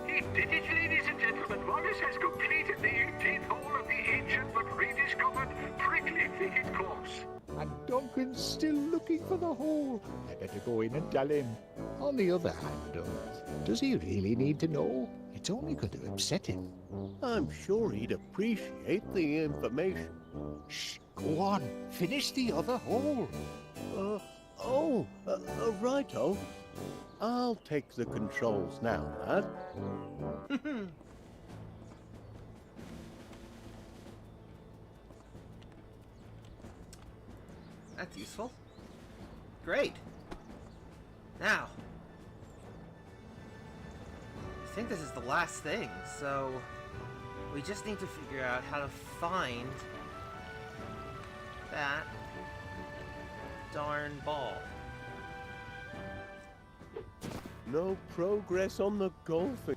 He did it, ladies and gentlemen. Wallace has completed the 18th hole of the ancient but rediscovered prickly thicket course. And Duncan's still looking for the hole. I better go in and tell him. On the other hand, though, does he really need to know? It's only going to upset him. I'm sure he'd appreciate the information. Shh, go on. Finish the other hole. Righto. I'll take the controls now, lad. That's useful. Great. Now, I think this is the last thing, so we just need to figure out how to find that darn ball. No progress on the golfing.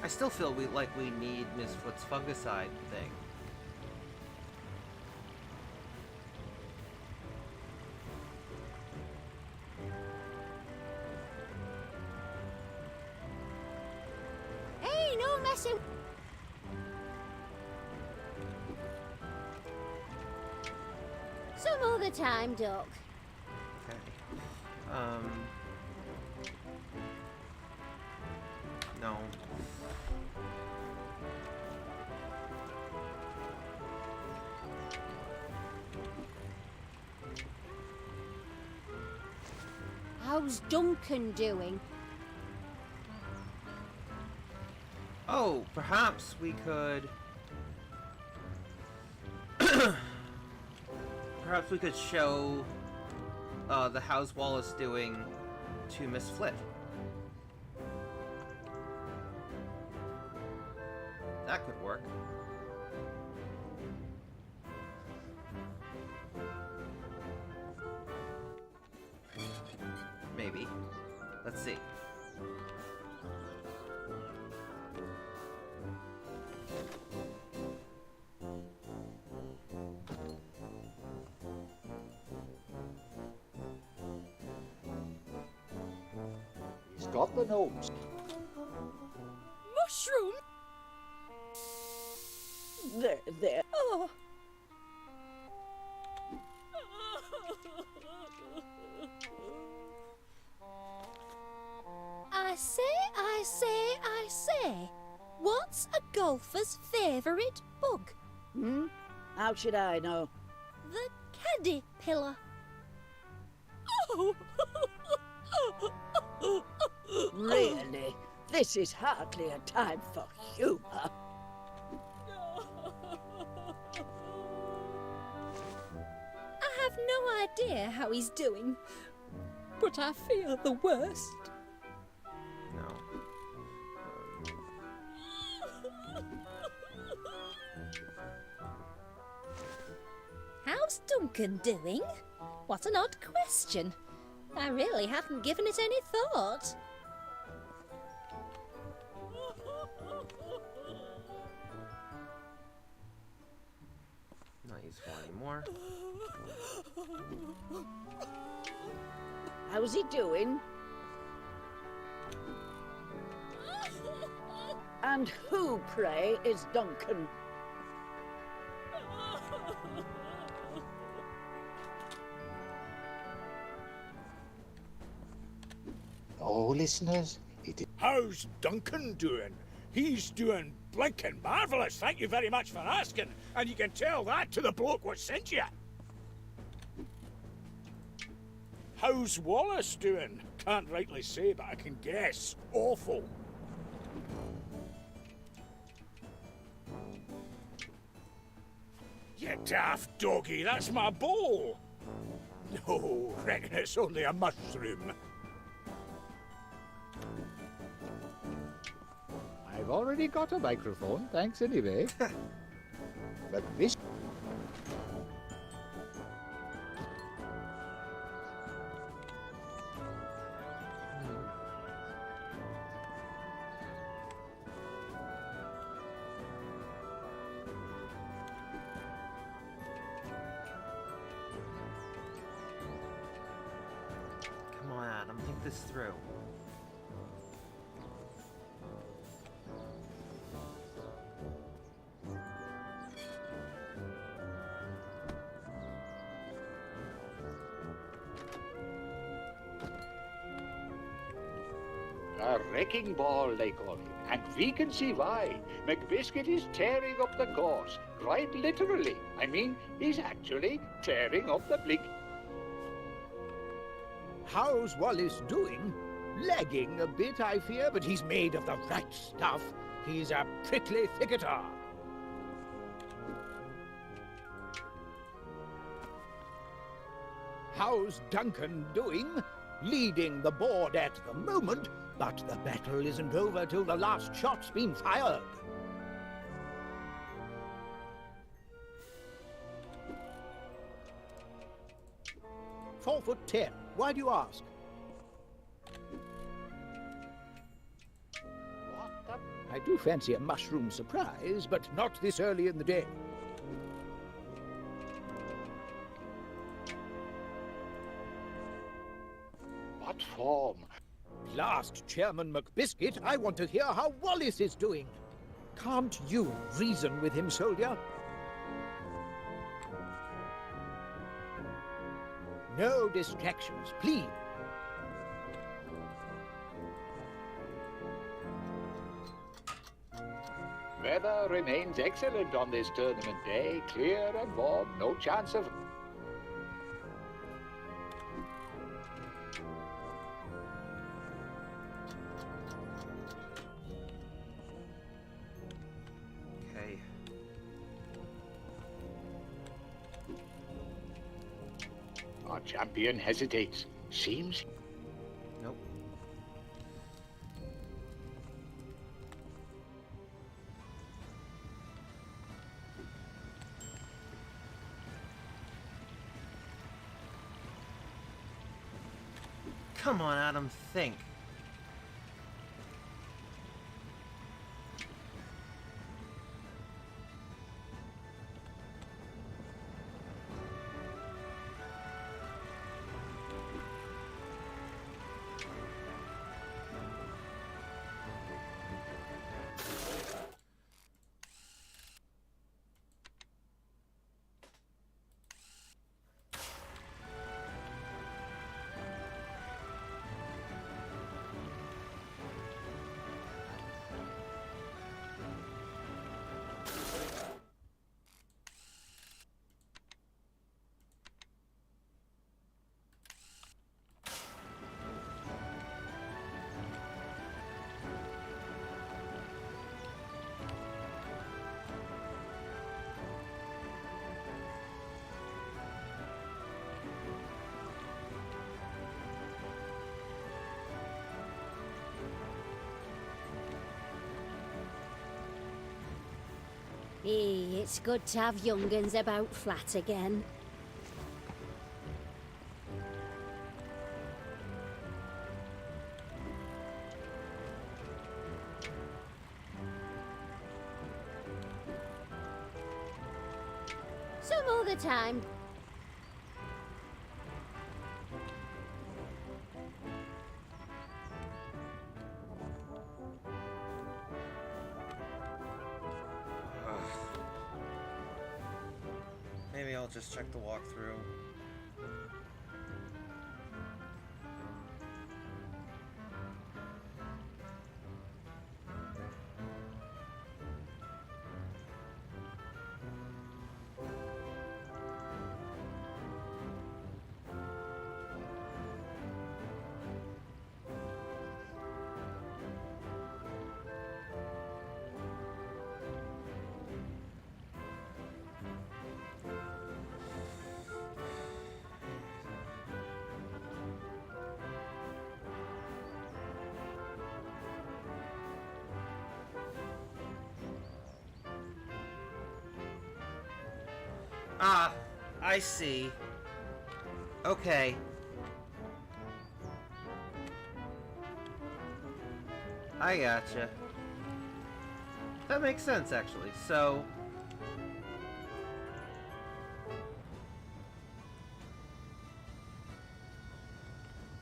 I still feel we need Miss Flit's fungicide thing. Hey, no messing. Some other time, Duck. Okay. No. How's Duncan doing? Oh, perhaps we could... perhaps we could show the how's Wallace doing to Miss Flit. That could work. Maybe. Let's see. He's got the gnomes. Mushroom? There. Oh. I say. What's a golfer's favourite bug? How should I know? The caterpillar. Oh! Really? This is hardly a time for humour. I have no idea how he's doing, but I fear the worst. No. How's Duncan doing? What an odd question. I really hadn't given it any thought. Not useful anymore. How's he doing? And who, pray, is Duncan? Oh, listeners, How's Duncan doing? He's doing blinking marvellous, thank you very much for asking. And you can tell that to the bloke what sent you. How's Wallace doing? Can't rightly say, but I can guess. Awful. You daft doggy, that's my bowl. No, reckon it's only a mushroom. I've already got a microphone, thanks anyway. But this... Come on, Adam, think this through. A wrecking ball, they call it. And we can see why. McBiscuit is tearing up the course. Quite literally. I mean, he's actually tearing up the blink. How's Wallace doing? Lagging a bit, I fear, but he's made of the right stuff. He's a prickly thicketer. How's Duncan doing? Leading the board at the moment, but the battle isn't over till the last shot's been fired. 4'10". Why do you ask? What the... I do fancy a mushroom surprise, but not this early in the day. What form? Last Chairman McBiscuit, I want to hear how Wallace is doing. Can't you reason with him, soldier? No distractions, please. Weather remains excellent on this tournament day. Clear and warm, no chance of... Okay. Our champion hesitates. Seems... Nope. Come on, Adam, think. Hey, it's good to have young'uns about flat again. Some other time. Maybe I'll just check the walkthrough. Ah, I see. Okay. I gotcha. That makes sense, actually. So...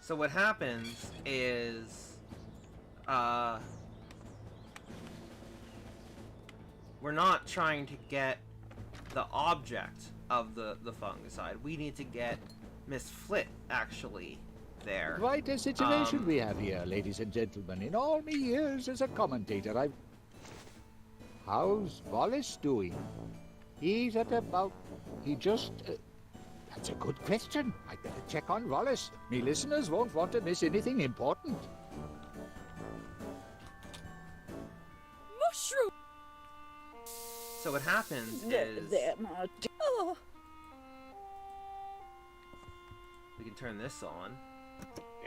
So what happens is... we're not trying to get the object of the fungicide. We need to get Miss Flit, actually, there. Quite a situation we have here, ladies and gentlemen. In all me years as a commentator, I've... How's Wallace doing? He's at about... He just... That's a good question. I'd better check on Wallace. Me listeners won't want to miss anything important. Mushroom! So what happens is... Oh. We can turn this on.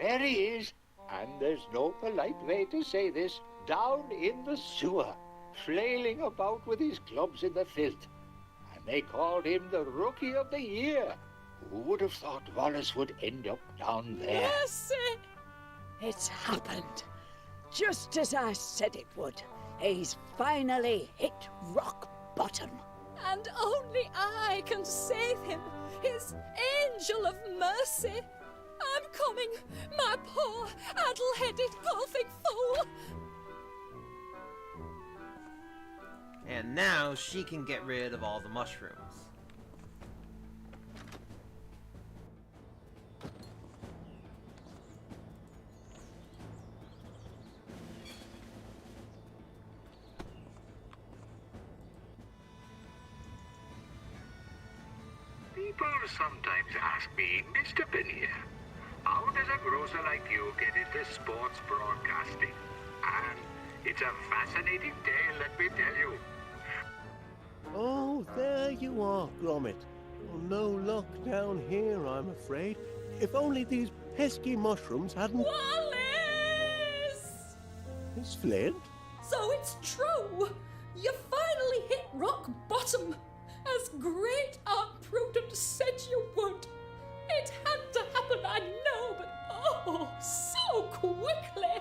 There he is. And there's no polite way to say this. Down in the sewer, flailing about with his clubs in the filth. And they called him the Rookie of the Year. Who would have thought Wallace would end up down there? Yes, it's happened. Just as I said it would. He's finally hit rock bottom. And only I can save him, his angel of mercy. I'm coming, my poor, addle-headed golfing fool. And now she can get rid of all the mushrooms. People sometimes ask me, Mr. Pinier, how does a grocer like you get into sports broadcasting? And it's a fascinating tale, let me tell you. Oh, there you are, Gromit. Well, no luck down here, I'm afraid. If only these pesky mushrooms hadn't... Wallace! Miss Flit? So it's true! You finally hit rock bottom! As great Aunt Prudence said you would! It had to happen, I know, but oh, so quickly!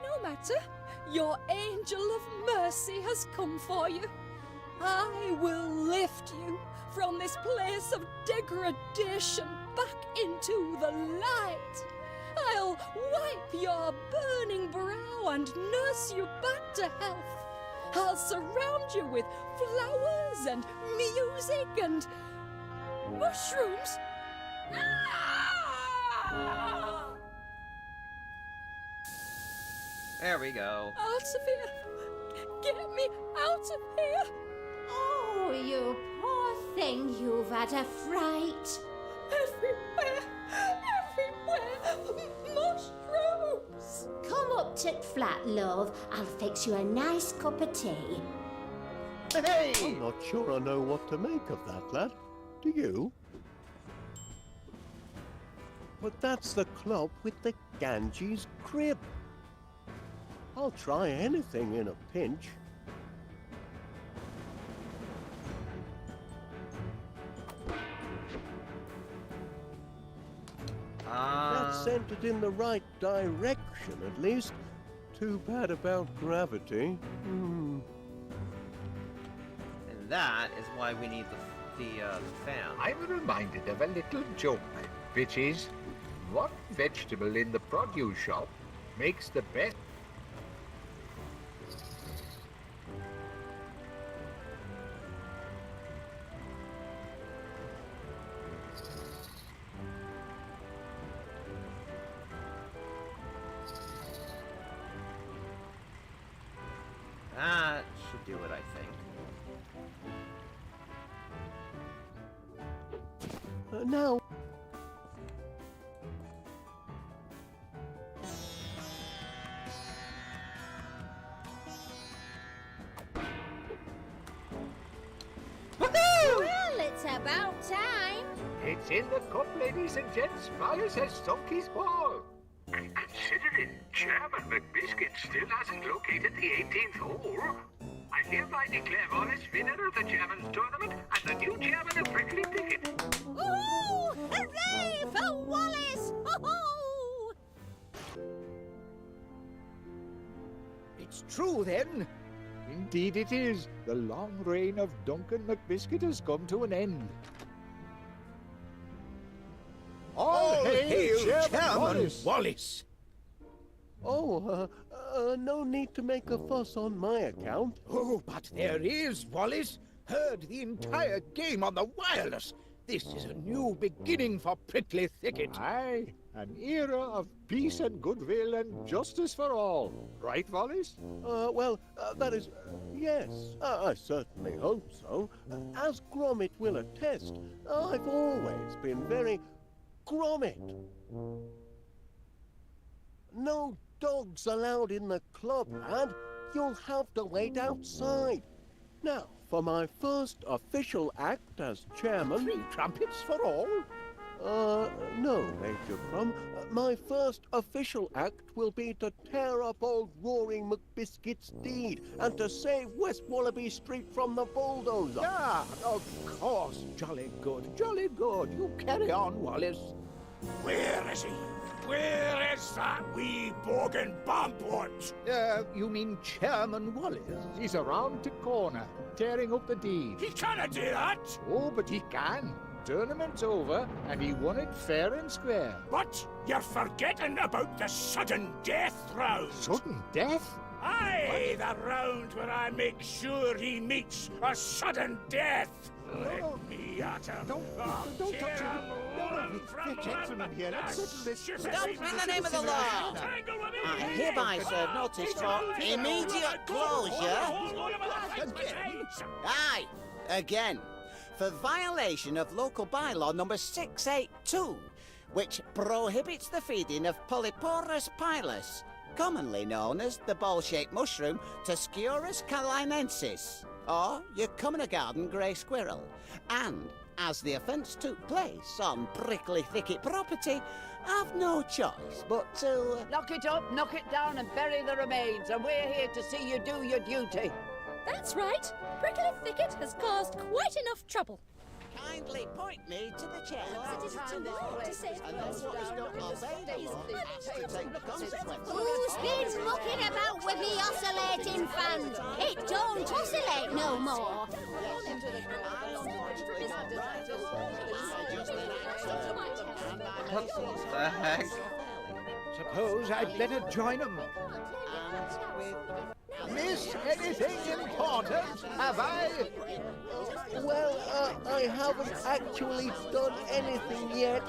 No matter, your angel of mercy has come for you. I will lift you from this place of degradation back into the light. I'll wipe your burning brow and nurse you back to health. I'll surround you with flowers and music and mushrooms. Ah! There we go. Out of here! Get me out of here! Oh, you poor thing, you've had a fright. Everywhere! Mushrooms! Come up to the flat, love. I'll fix you a nice cup of tea. Hey! I'm not sure I know what to make of that, lad. Do you? But that's the club with the Ganges crib. I'll try anything in a pinch. That sent it in the right direction, at least. Too bad about gravity. And that is why we need the fan. I'm reminded of a little joke, which is, what vegetable in the produce shop makes the best... That should do it, I think. Now... Well, it's about time. It's in the cup, ladies and gents. Wallace has sunk his ball. And considering Chairman McBiscuit still hasn't located the 18th hole, I hereby declare Wallace winner of the Chairman's Tournament and the new Chairman of Prickly Thicket. Ooh, hooray for Wallace! Ho-ho! It's true, then. Indeed it is. The long reign of Duncan McBiscuit has come to an end. All hail Chairman Wallace! Oh, no need to make a fuss on my account. Oh, but there is, Wallace. Heard the entire game on the wireless. This is a new beginning for Prickly Thicket. Aye, an era of peace and goodwill and justice for all. Right, Wallace? That is... yes, I certainly hope so. As Gromit will attest, I've always been very... Gromit! No dogs allowed in the club, lad. You'll have to wait outside. Now, for my first official act as chairman... 3 trumpets for all? No, Major Crumb. My first official act will be to tear up old Roaring McBiscuit's deed and to save West Wallaby Street from the bulldozer. Ah, of course. Jolly good, jolly good. You carry on, Wallace. Where is he? Where is that wee bogan bampot? You mean Chairman Wallace? He's around the corner, tearing up the deed. He cannot do that! Oh, but he can. Tournament's over, and he won it fair and square. But you're forgetting about the sudden death round. Sudden death? Aye, the round where I make sure he meets a sudden death. Let me at him. Don't touch him. No, gentlemen here. Let's settle this. Stop in the name of the law. I hereby serve notice for immediate closure. Aye, again. For violation of local bylaw number 682, which prohibits the feeding of Polyporus pilus, commonly known as the ball-shaped mushroom Tusculus calinensis, or your common garden grey squirrel. And, as the offence took place on prickly thicket property, I've no choice but to... Knock it up, knock it down, and bury the remains, and we're here to see you do your duty. That's right. Prickly Thicket has caused quite enough trouble. Kindly point me to the chair. Who's been mucking about with the oscillating fan? It don't oscillate no more. What the heck? Suppose I'd better join him. Miss anything important, have I? Well, I haven't actually done anything yet.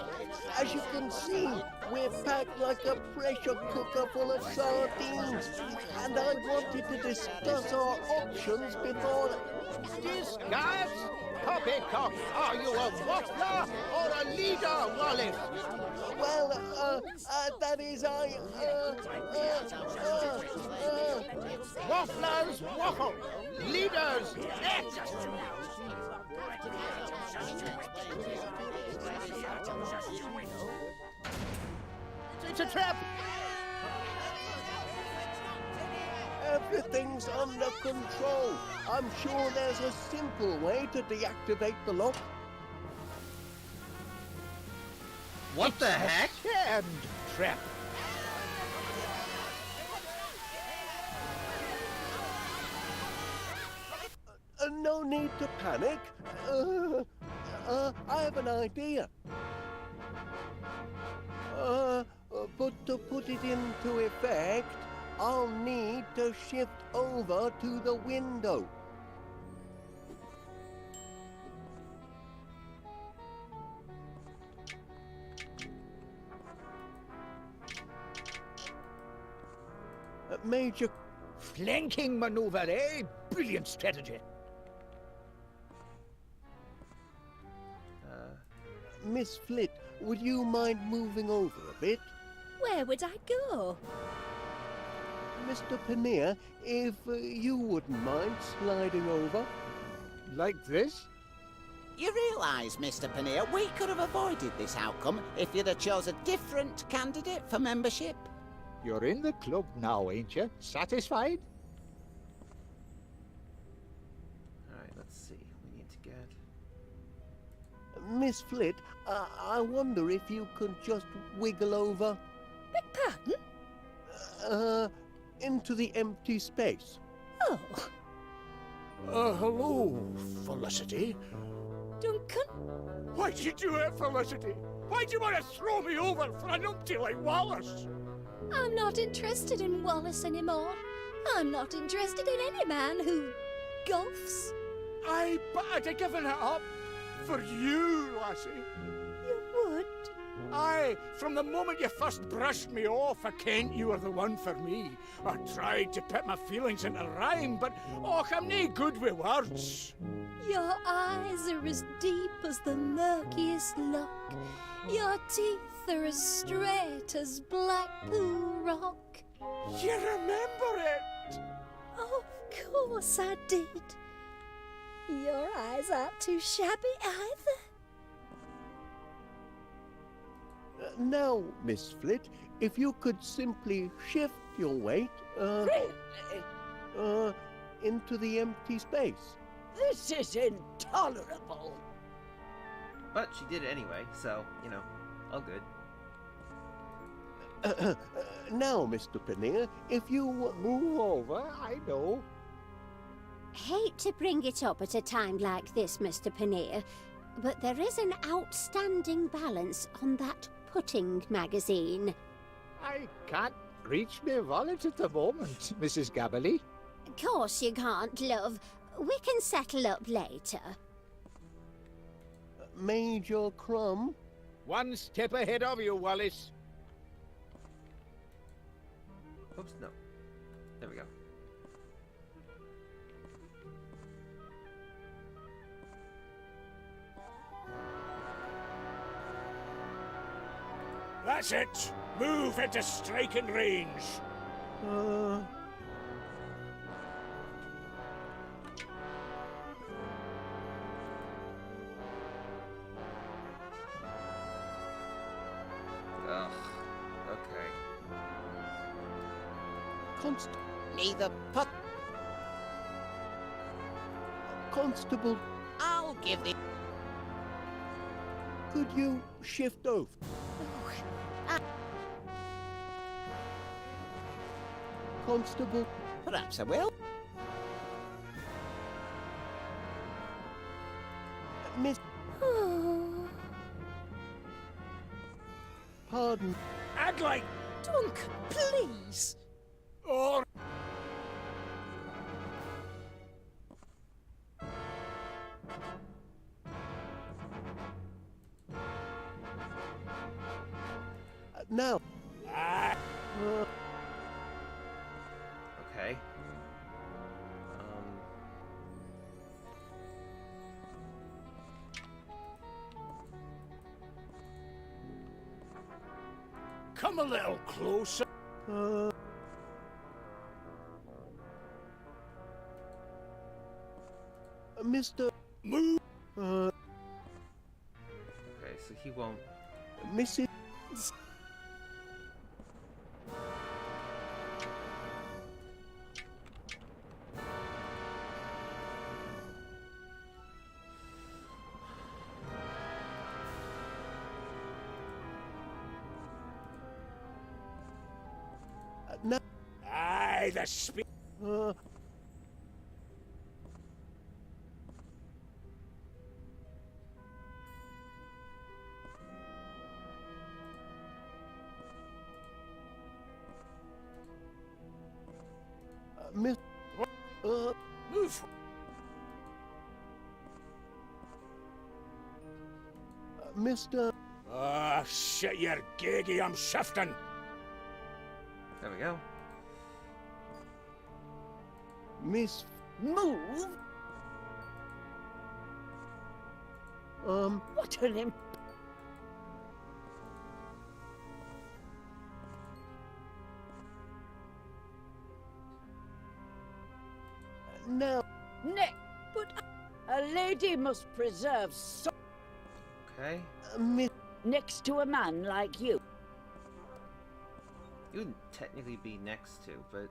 As you can see, we're packed like a pressure cooker full of sardines. And I wanted to discuss our options before... Discuss? Poppycock, are you a waffler or a leader, Wallace? Well, that is, Wafflers waffle, leaders eat. It's a trap. Everything's under control. I'm sure there's a simple way to deactivate the lock. What the heck? And trap. No need to panic. I have an idea. But to put it into effect, I'll need to shift over to the window. Major... Flanking maneuver, eh? Brilliant strategy. Miss Flit, would you mind moving over a bit? Where would I go? Mr. Paneer, if you wouldn't mind sliding over. Like this? You realise, Mr. Paneer, we could have avoided this outcome if you'd have chose a different candidate for membership. You're in the club now, ain't you? Satisfied? Alright, let's see. We need to get... Miss Flit, I wonder if you could just wiggle over... Beg pardon? Into the empty space. Oh. Hello, Felicity. Duncan? Why'd you do it, Felicity? Why'd you want to throw me over for a numpty like Wallace? I'm not interested in Wallace anymore. I'm not interested in any man who golfs. Aye, but I'd have given it up for you, lassie. You would? Aye, from the moment you first brushed me off, I kent you were the one for me. I tried to put my feelings into rhyme, but I'm nae good with words. Your eyes are as deep as the murkiest loch. Your teeth are as straight as Blackpool Rock. You remember it? Of course I did. Your eyes aren't too shabby either. Now, Miss Flit, if you could simply shift your weight, into the empty space. This is intolerable. But she did it anyway, so, you know, all good. Now, Mr. Paneer, if you... Move over, I know. Hate to bring it up at a time like this, Mr. Paneer, but there is an outstanding balance on that pudding magazine. I can't reach my wallet at the moment, Mrs. Gabberly. Course you can't, love. We can settle up later. Major Crumb? One step ahead of you, Wallace. Oops, no. There we go. That's it! Move into striking range! Ugh. Okay. Neither put. Constable, I'll give the. could you shift over? Constable? Perhaps I will. Miss... Pardon. I'd like... Dunk, please! Or... Now. Okay. Come a little closer. Mr. Move. Okay, so he won't. Mrs. No. Aye, the speed. Miss. Move. Mr. Ah, shit, you're gaggy, I'm shifting. There we go. Miss. Move? What an imp... Now. Nick, but a lady must preserve so... Okay. Miss. Next to a man like you. You wouldn't technically be next to, but...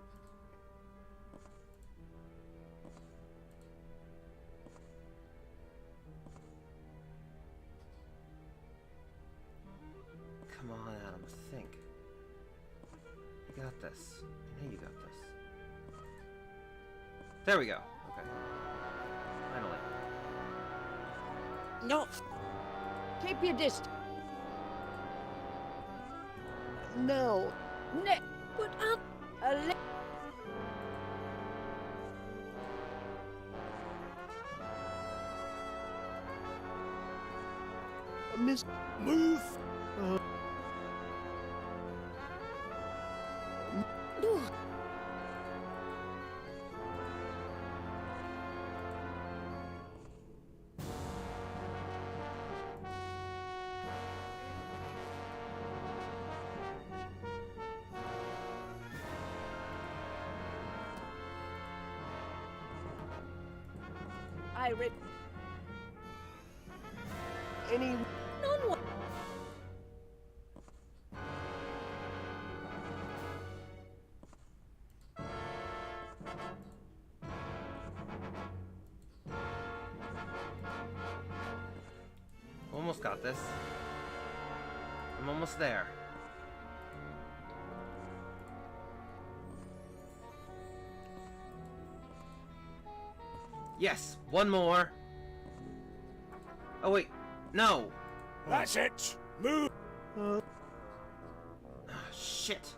Come on, Adam, think. You got this. I know you got this. There we go. Okay. Finally. No. Keep your distance. No. Nick, but a Miss. Move. I rip. Any. None wa- Almost got this. I'm almost there. Yes, one more. Oh wait, no. That's it. Move. Ah, shit.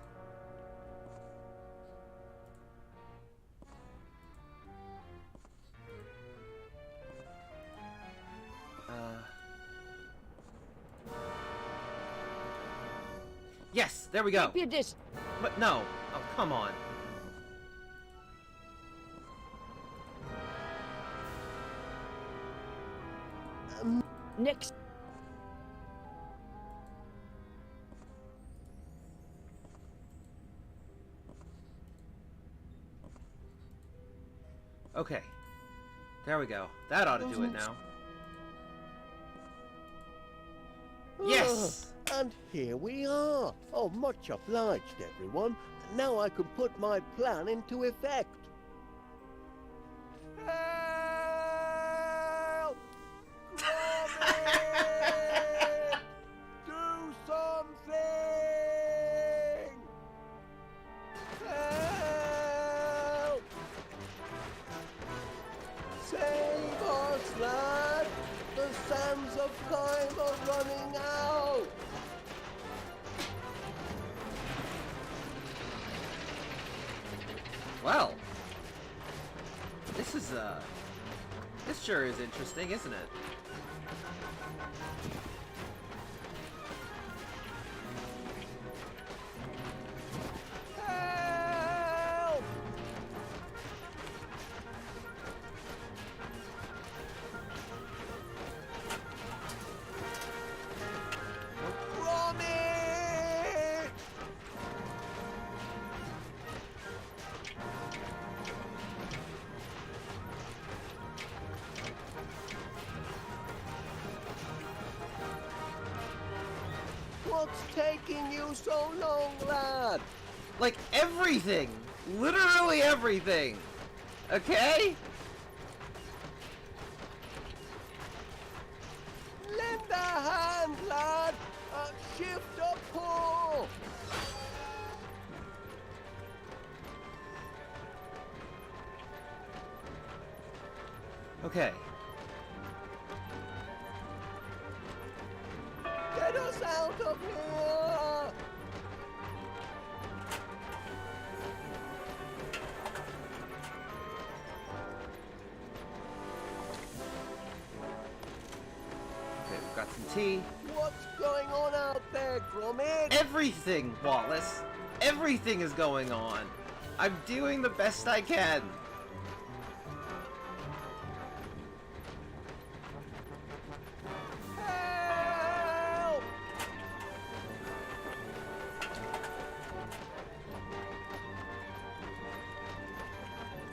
Yes, there we go. Keep your But no. Oh, come on. Next. Okay. There we go. That ought to do it now. Yes! And here we are. Oh, much obliged, everyone. Now I can put my plan into effect. Help! Gromit! Do something! Help! Save us, lad! The sands of time are running out! Well, this sure is interesting, isn't it? Help! Gromit! What's taking you so long, lad? Like everything! Literally everything! Okay? Lend a hand, lad! Shift a pull! Okay. Get us out of here! Okay, we've got some tea. What's going on out there, Gromit? Everything, Wallace! Everything is going on! I'm doing the best I can! Help!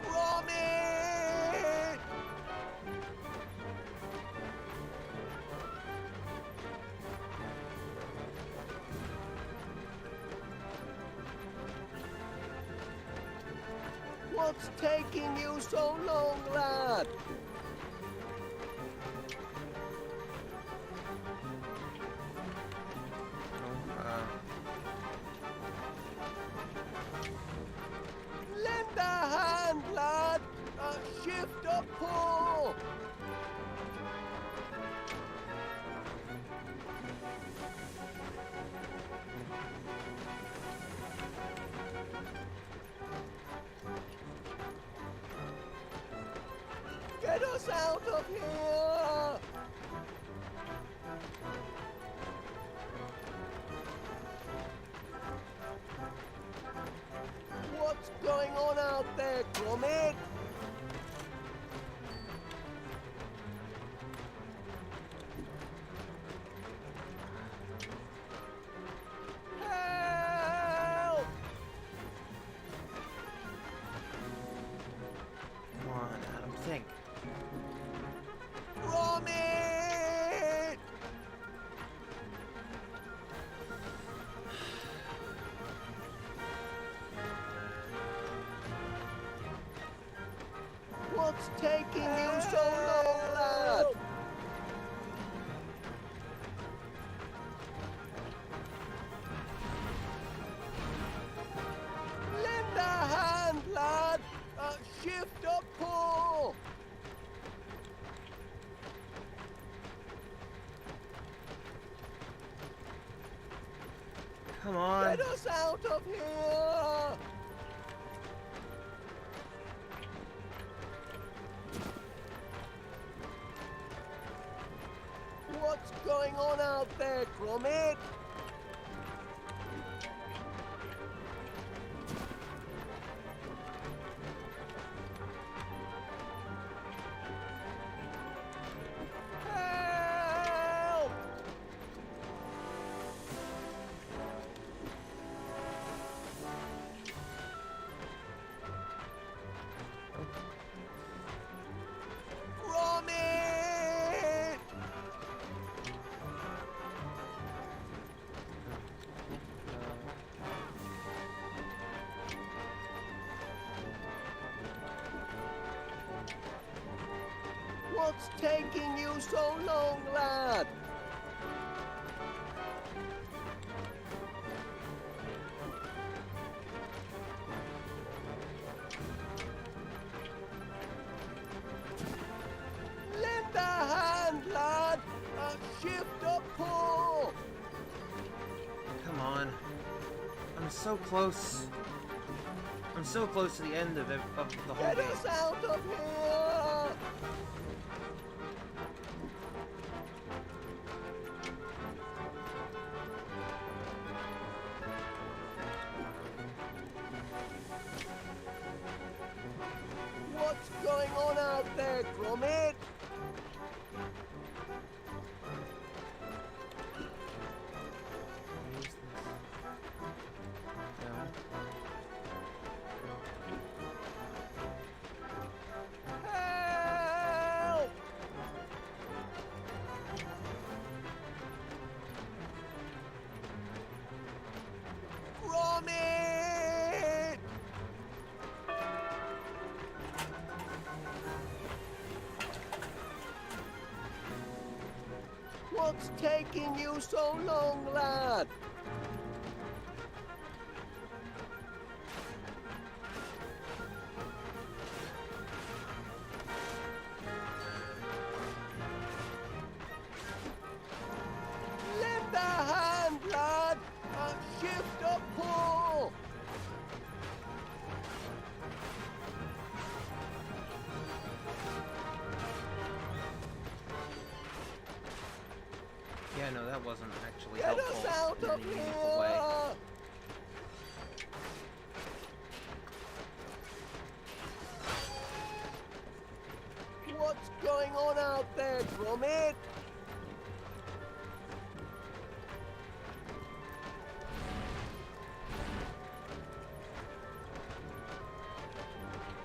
Gromit! What's taking you so long, lad? Lend a hand, lad! Shift a pull! Get us out of here! What's going on out there, Gromit? Help! Come on, Adam, think. Gromit! What's taking you so long, lad? Lend a hand, lad! Shift a pull! Come on. Get us out of here! What's going on out there, Gromit? Help! Gromit! What's taking you so long, lad? Lend a hand, lad! A shift a pull! Come on. I'm so close. I'm so close to the end of the whole Get game. us out of here! What's going on out there, Gromit? Help! Gromit! What's taking you so long, lad? Lend a hand, lad! A shift a pull! Yeah, no, that wasn't actually Get helpful us out in of any meaningful way. here! What's going on out there, Gromit?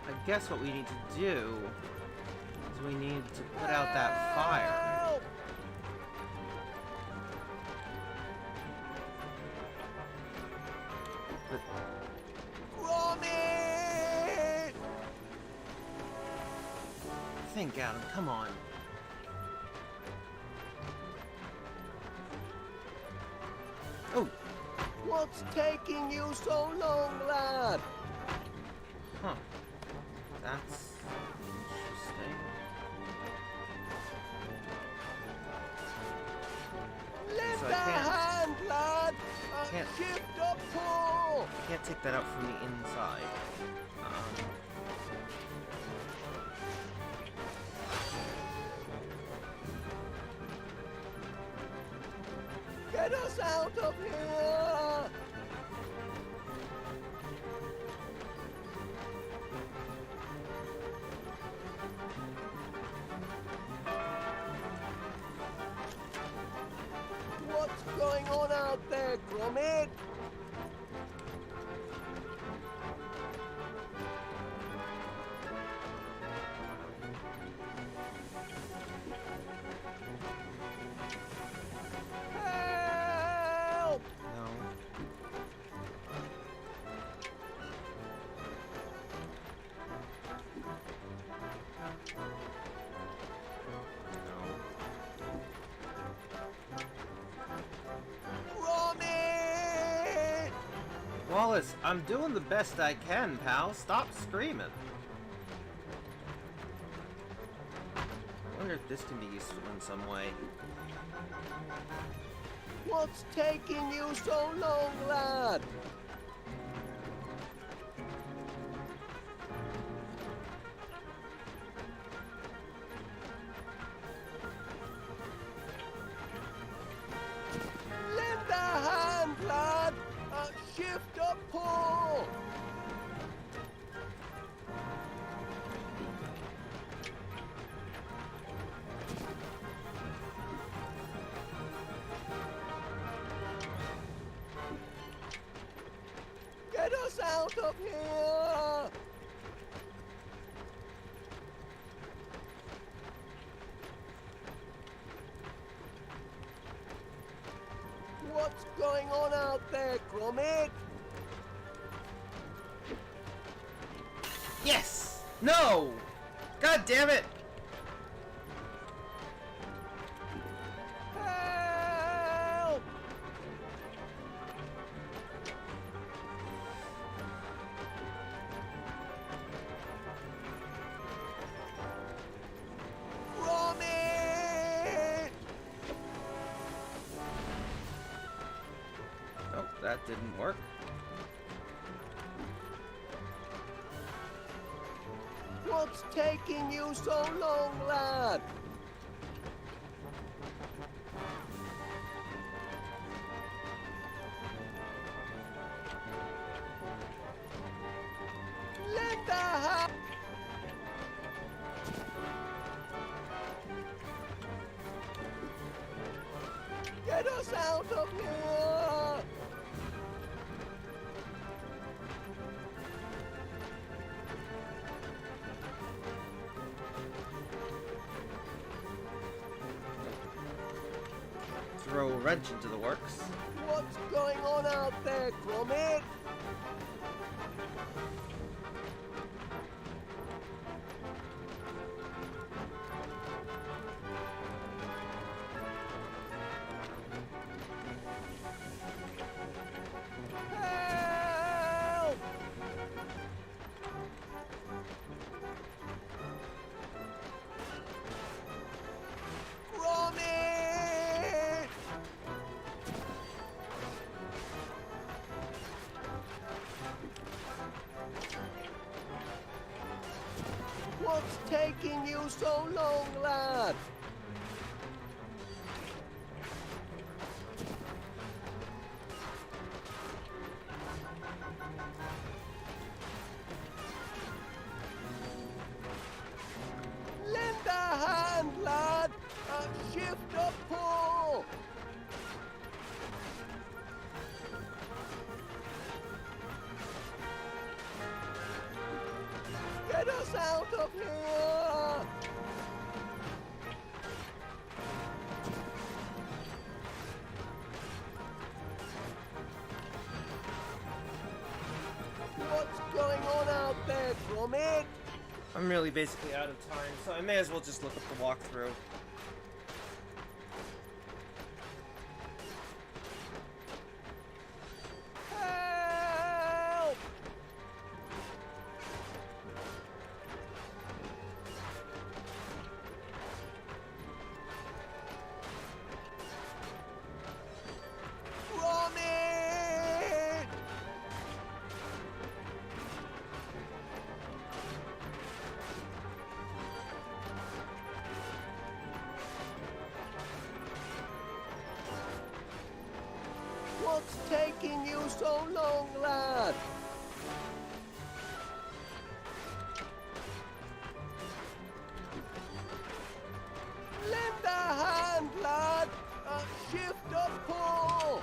I guess what we need to do is we need to put out that fire. Help! But Gromit! think, Adam, come on. Oh, What's taking you so long, lad? huh. That's interesting. Lend So I a can't- hand, lad! A can't- shift a pull! Can't take that out from the inside. Get us out of here! What's going on out there, Gromit? Help! No. Gromit! Wallace, I'm doing the best I can, pal. Stop screaming. I wonder if this can be useful in some way. What's taking you so long, lad? Lend a hand, lad! Shift a pull! Get us out of here! What's going on out there, Gromit? Yes! No! God damn it! Help! Gromit! Oh, that didn't work. What's taking you so long, lad? Lend a hand! Get us out of here! Throw a wrench into the works. What's going on out there, Gromit? Help! Gromit! What's taking you so long, lad? Lend a hand, lad! Shift a pull! Get us out of here! What's going on out there, Gromit? I'm really basically out of time, so I may as well just look up the walkthrough. Help! Gromit! What's taking you so long, lad? Lend a hand, lad! Shift a pull!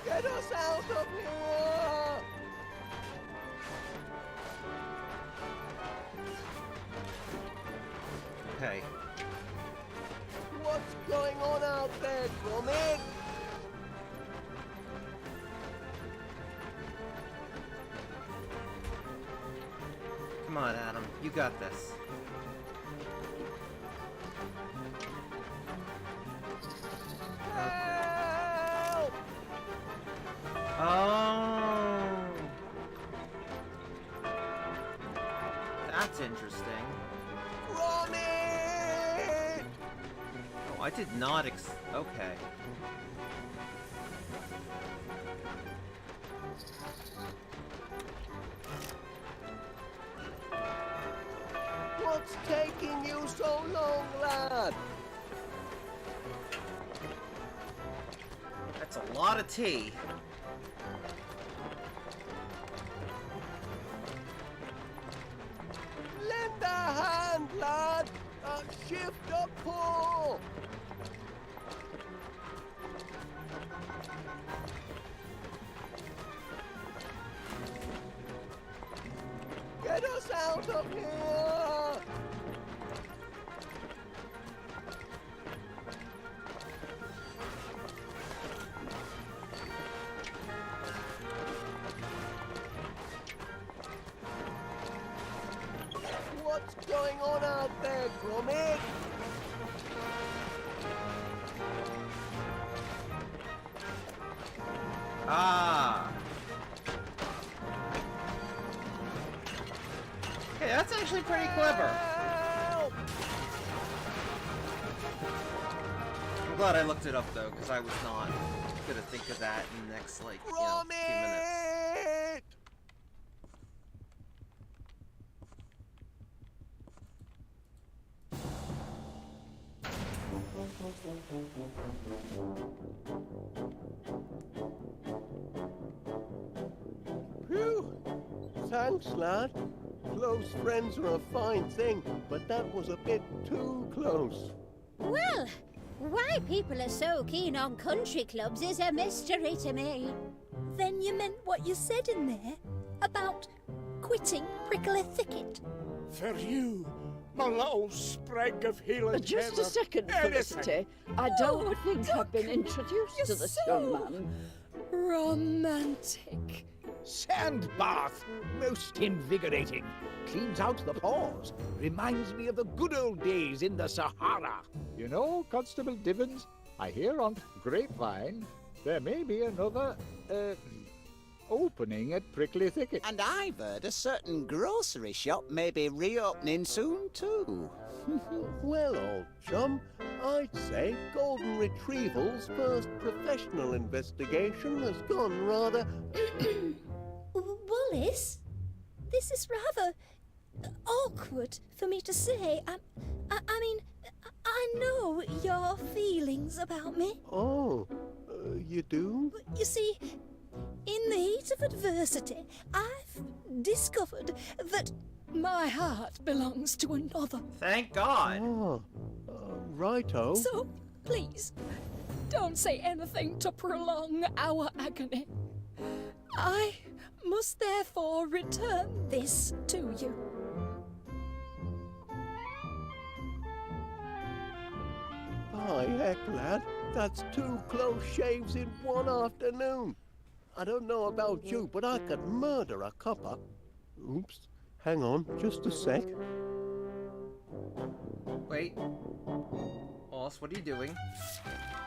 Get us out of here! Okay. What's going on out there, Gromit? Come on, Adam. You got this. Help! Oh. that's interesting. Gromit! Oh, I did not okay. What's taking you so long, lad? That's a lot of tea. Lend a hand, lad! Shift a pull! Get us out of here! What's going on out there, Gromit? Ah. Okay, that's actually pretty clever. I'm glad I looked it up though, because I was not gonna think of that in the next like, few minutes. Phew! Thanks, lad. Close friends are a fine thing, but that was a bit too close. Well, why people are so keen on country clubs is a mystery to me. Then you meant what you said in there about quitting Prickly Thicket? For you, my little sprig of healing Just a second, Felicity. I don't think I've been introduced to this young man. Romantic. Sand bath, most invigorating. Cleans out the pores. Reminds me of the good old days in the Sahara. You know, Constable Divins, I hear on grapevine there may be another, opening at Prickly Thicket. And I've heard a certain grocery shop may be reopening soon too. Well, old chum, I'd say Golden Retrieval's first professional investigation has gone rather... Wallace, this is rather awkward for me to say. I mean, I know your feelings about me. Oh, you do? You see, in the heat of adversity, I've discovered that my heart belongs to another. Thank God. Oh, righto. So, please, don't say anything to prolong our agony. I must therefore return this to you. By heck, lad, that's 2 close shaves in one afternoon. I don't know about you, but I could murder a copper. Oops, hang on, just a sec. Wait. Wallace, what are you doing?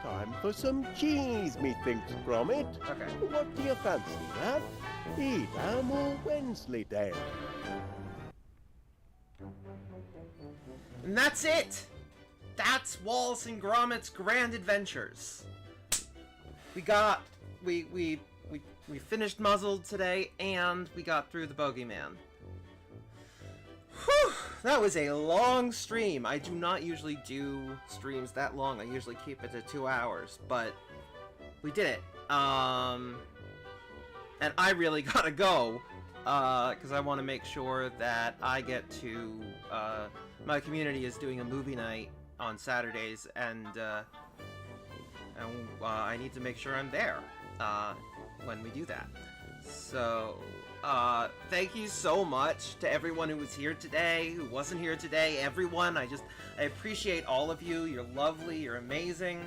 Time for some cheese, methinks, Gromit. Okay. What do you fancy, lad? Edam or Wensleydale? And that's it! That's Wallace and Gromit's grand adventures. We finished Muzzled today, and we got through the Bogeyman. Whew! That was a long stream. I do not usually do streams that long. I usually keep it to 2 hours, but we did it. And I really gotta go, because I want to make sure that I get to, my community is doing a movie night on Saturdays, and I need to make sure I'm there, when we do that. So, thank you so much to everyone who was here today, who wasn't here today, everyone. I appreciate all of you. You're lovely, you're amazing.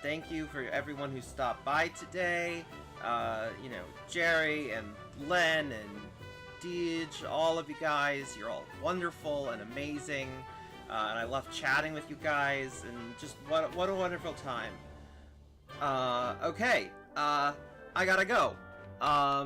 Thank you for everyone who stopped by today. You know, Jerry and Len and Deej, all of you guys, you're all wonderful and amazing. And I love chatting with you guys, and just what a wonderful time. Okay, I gotta go.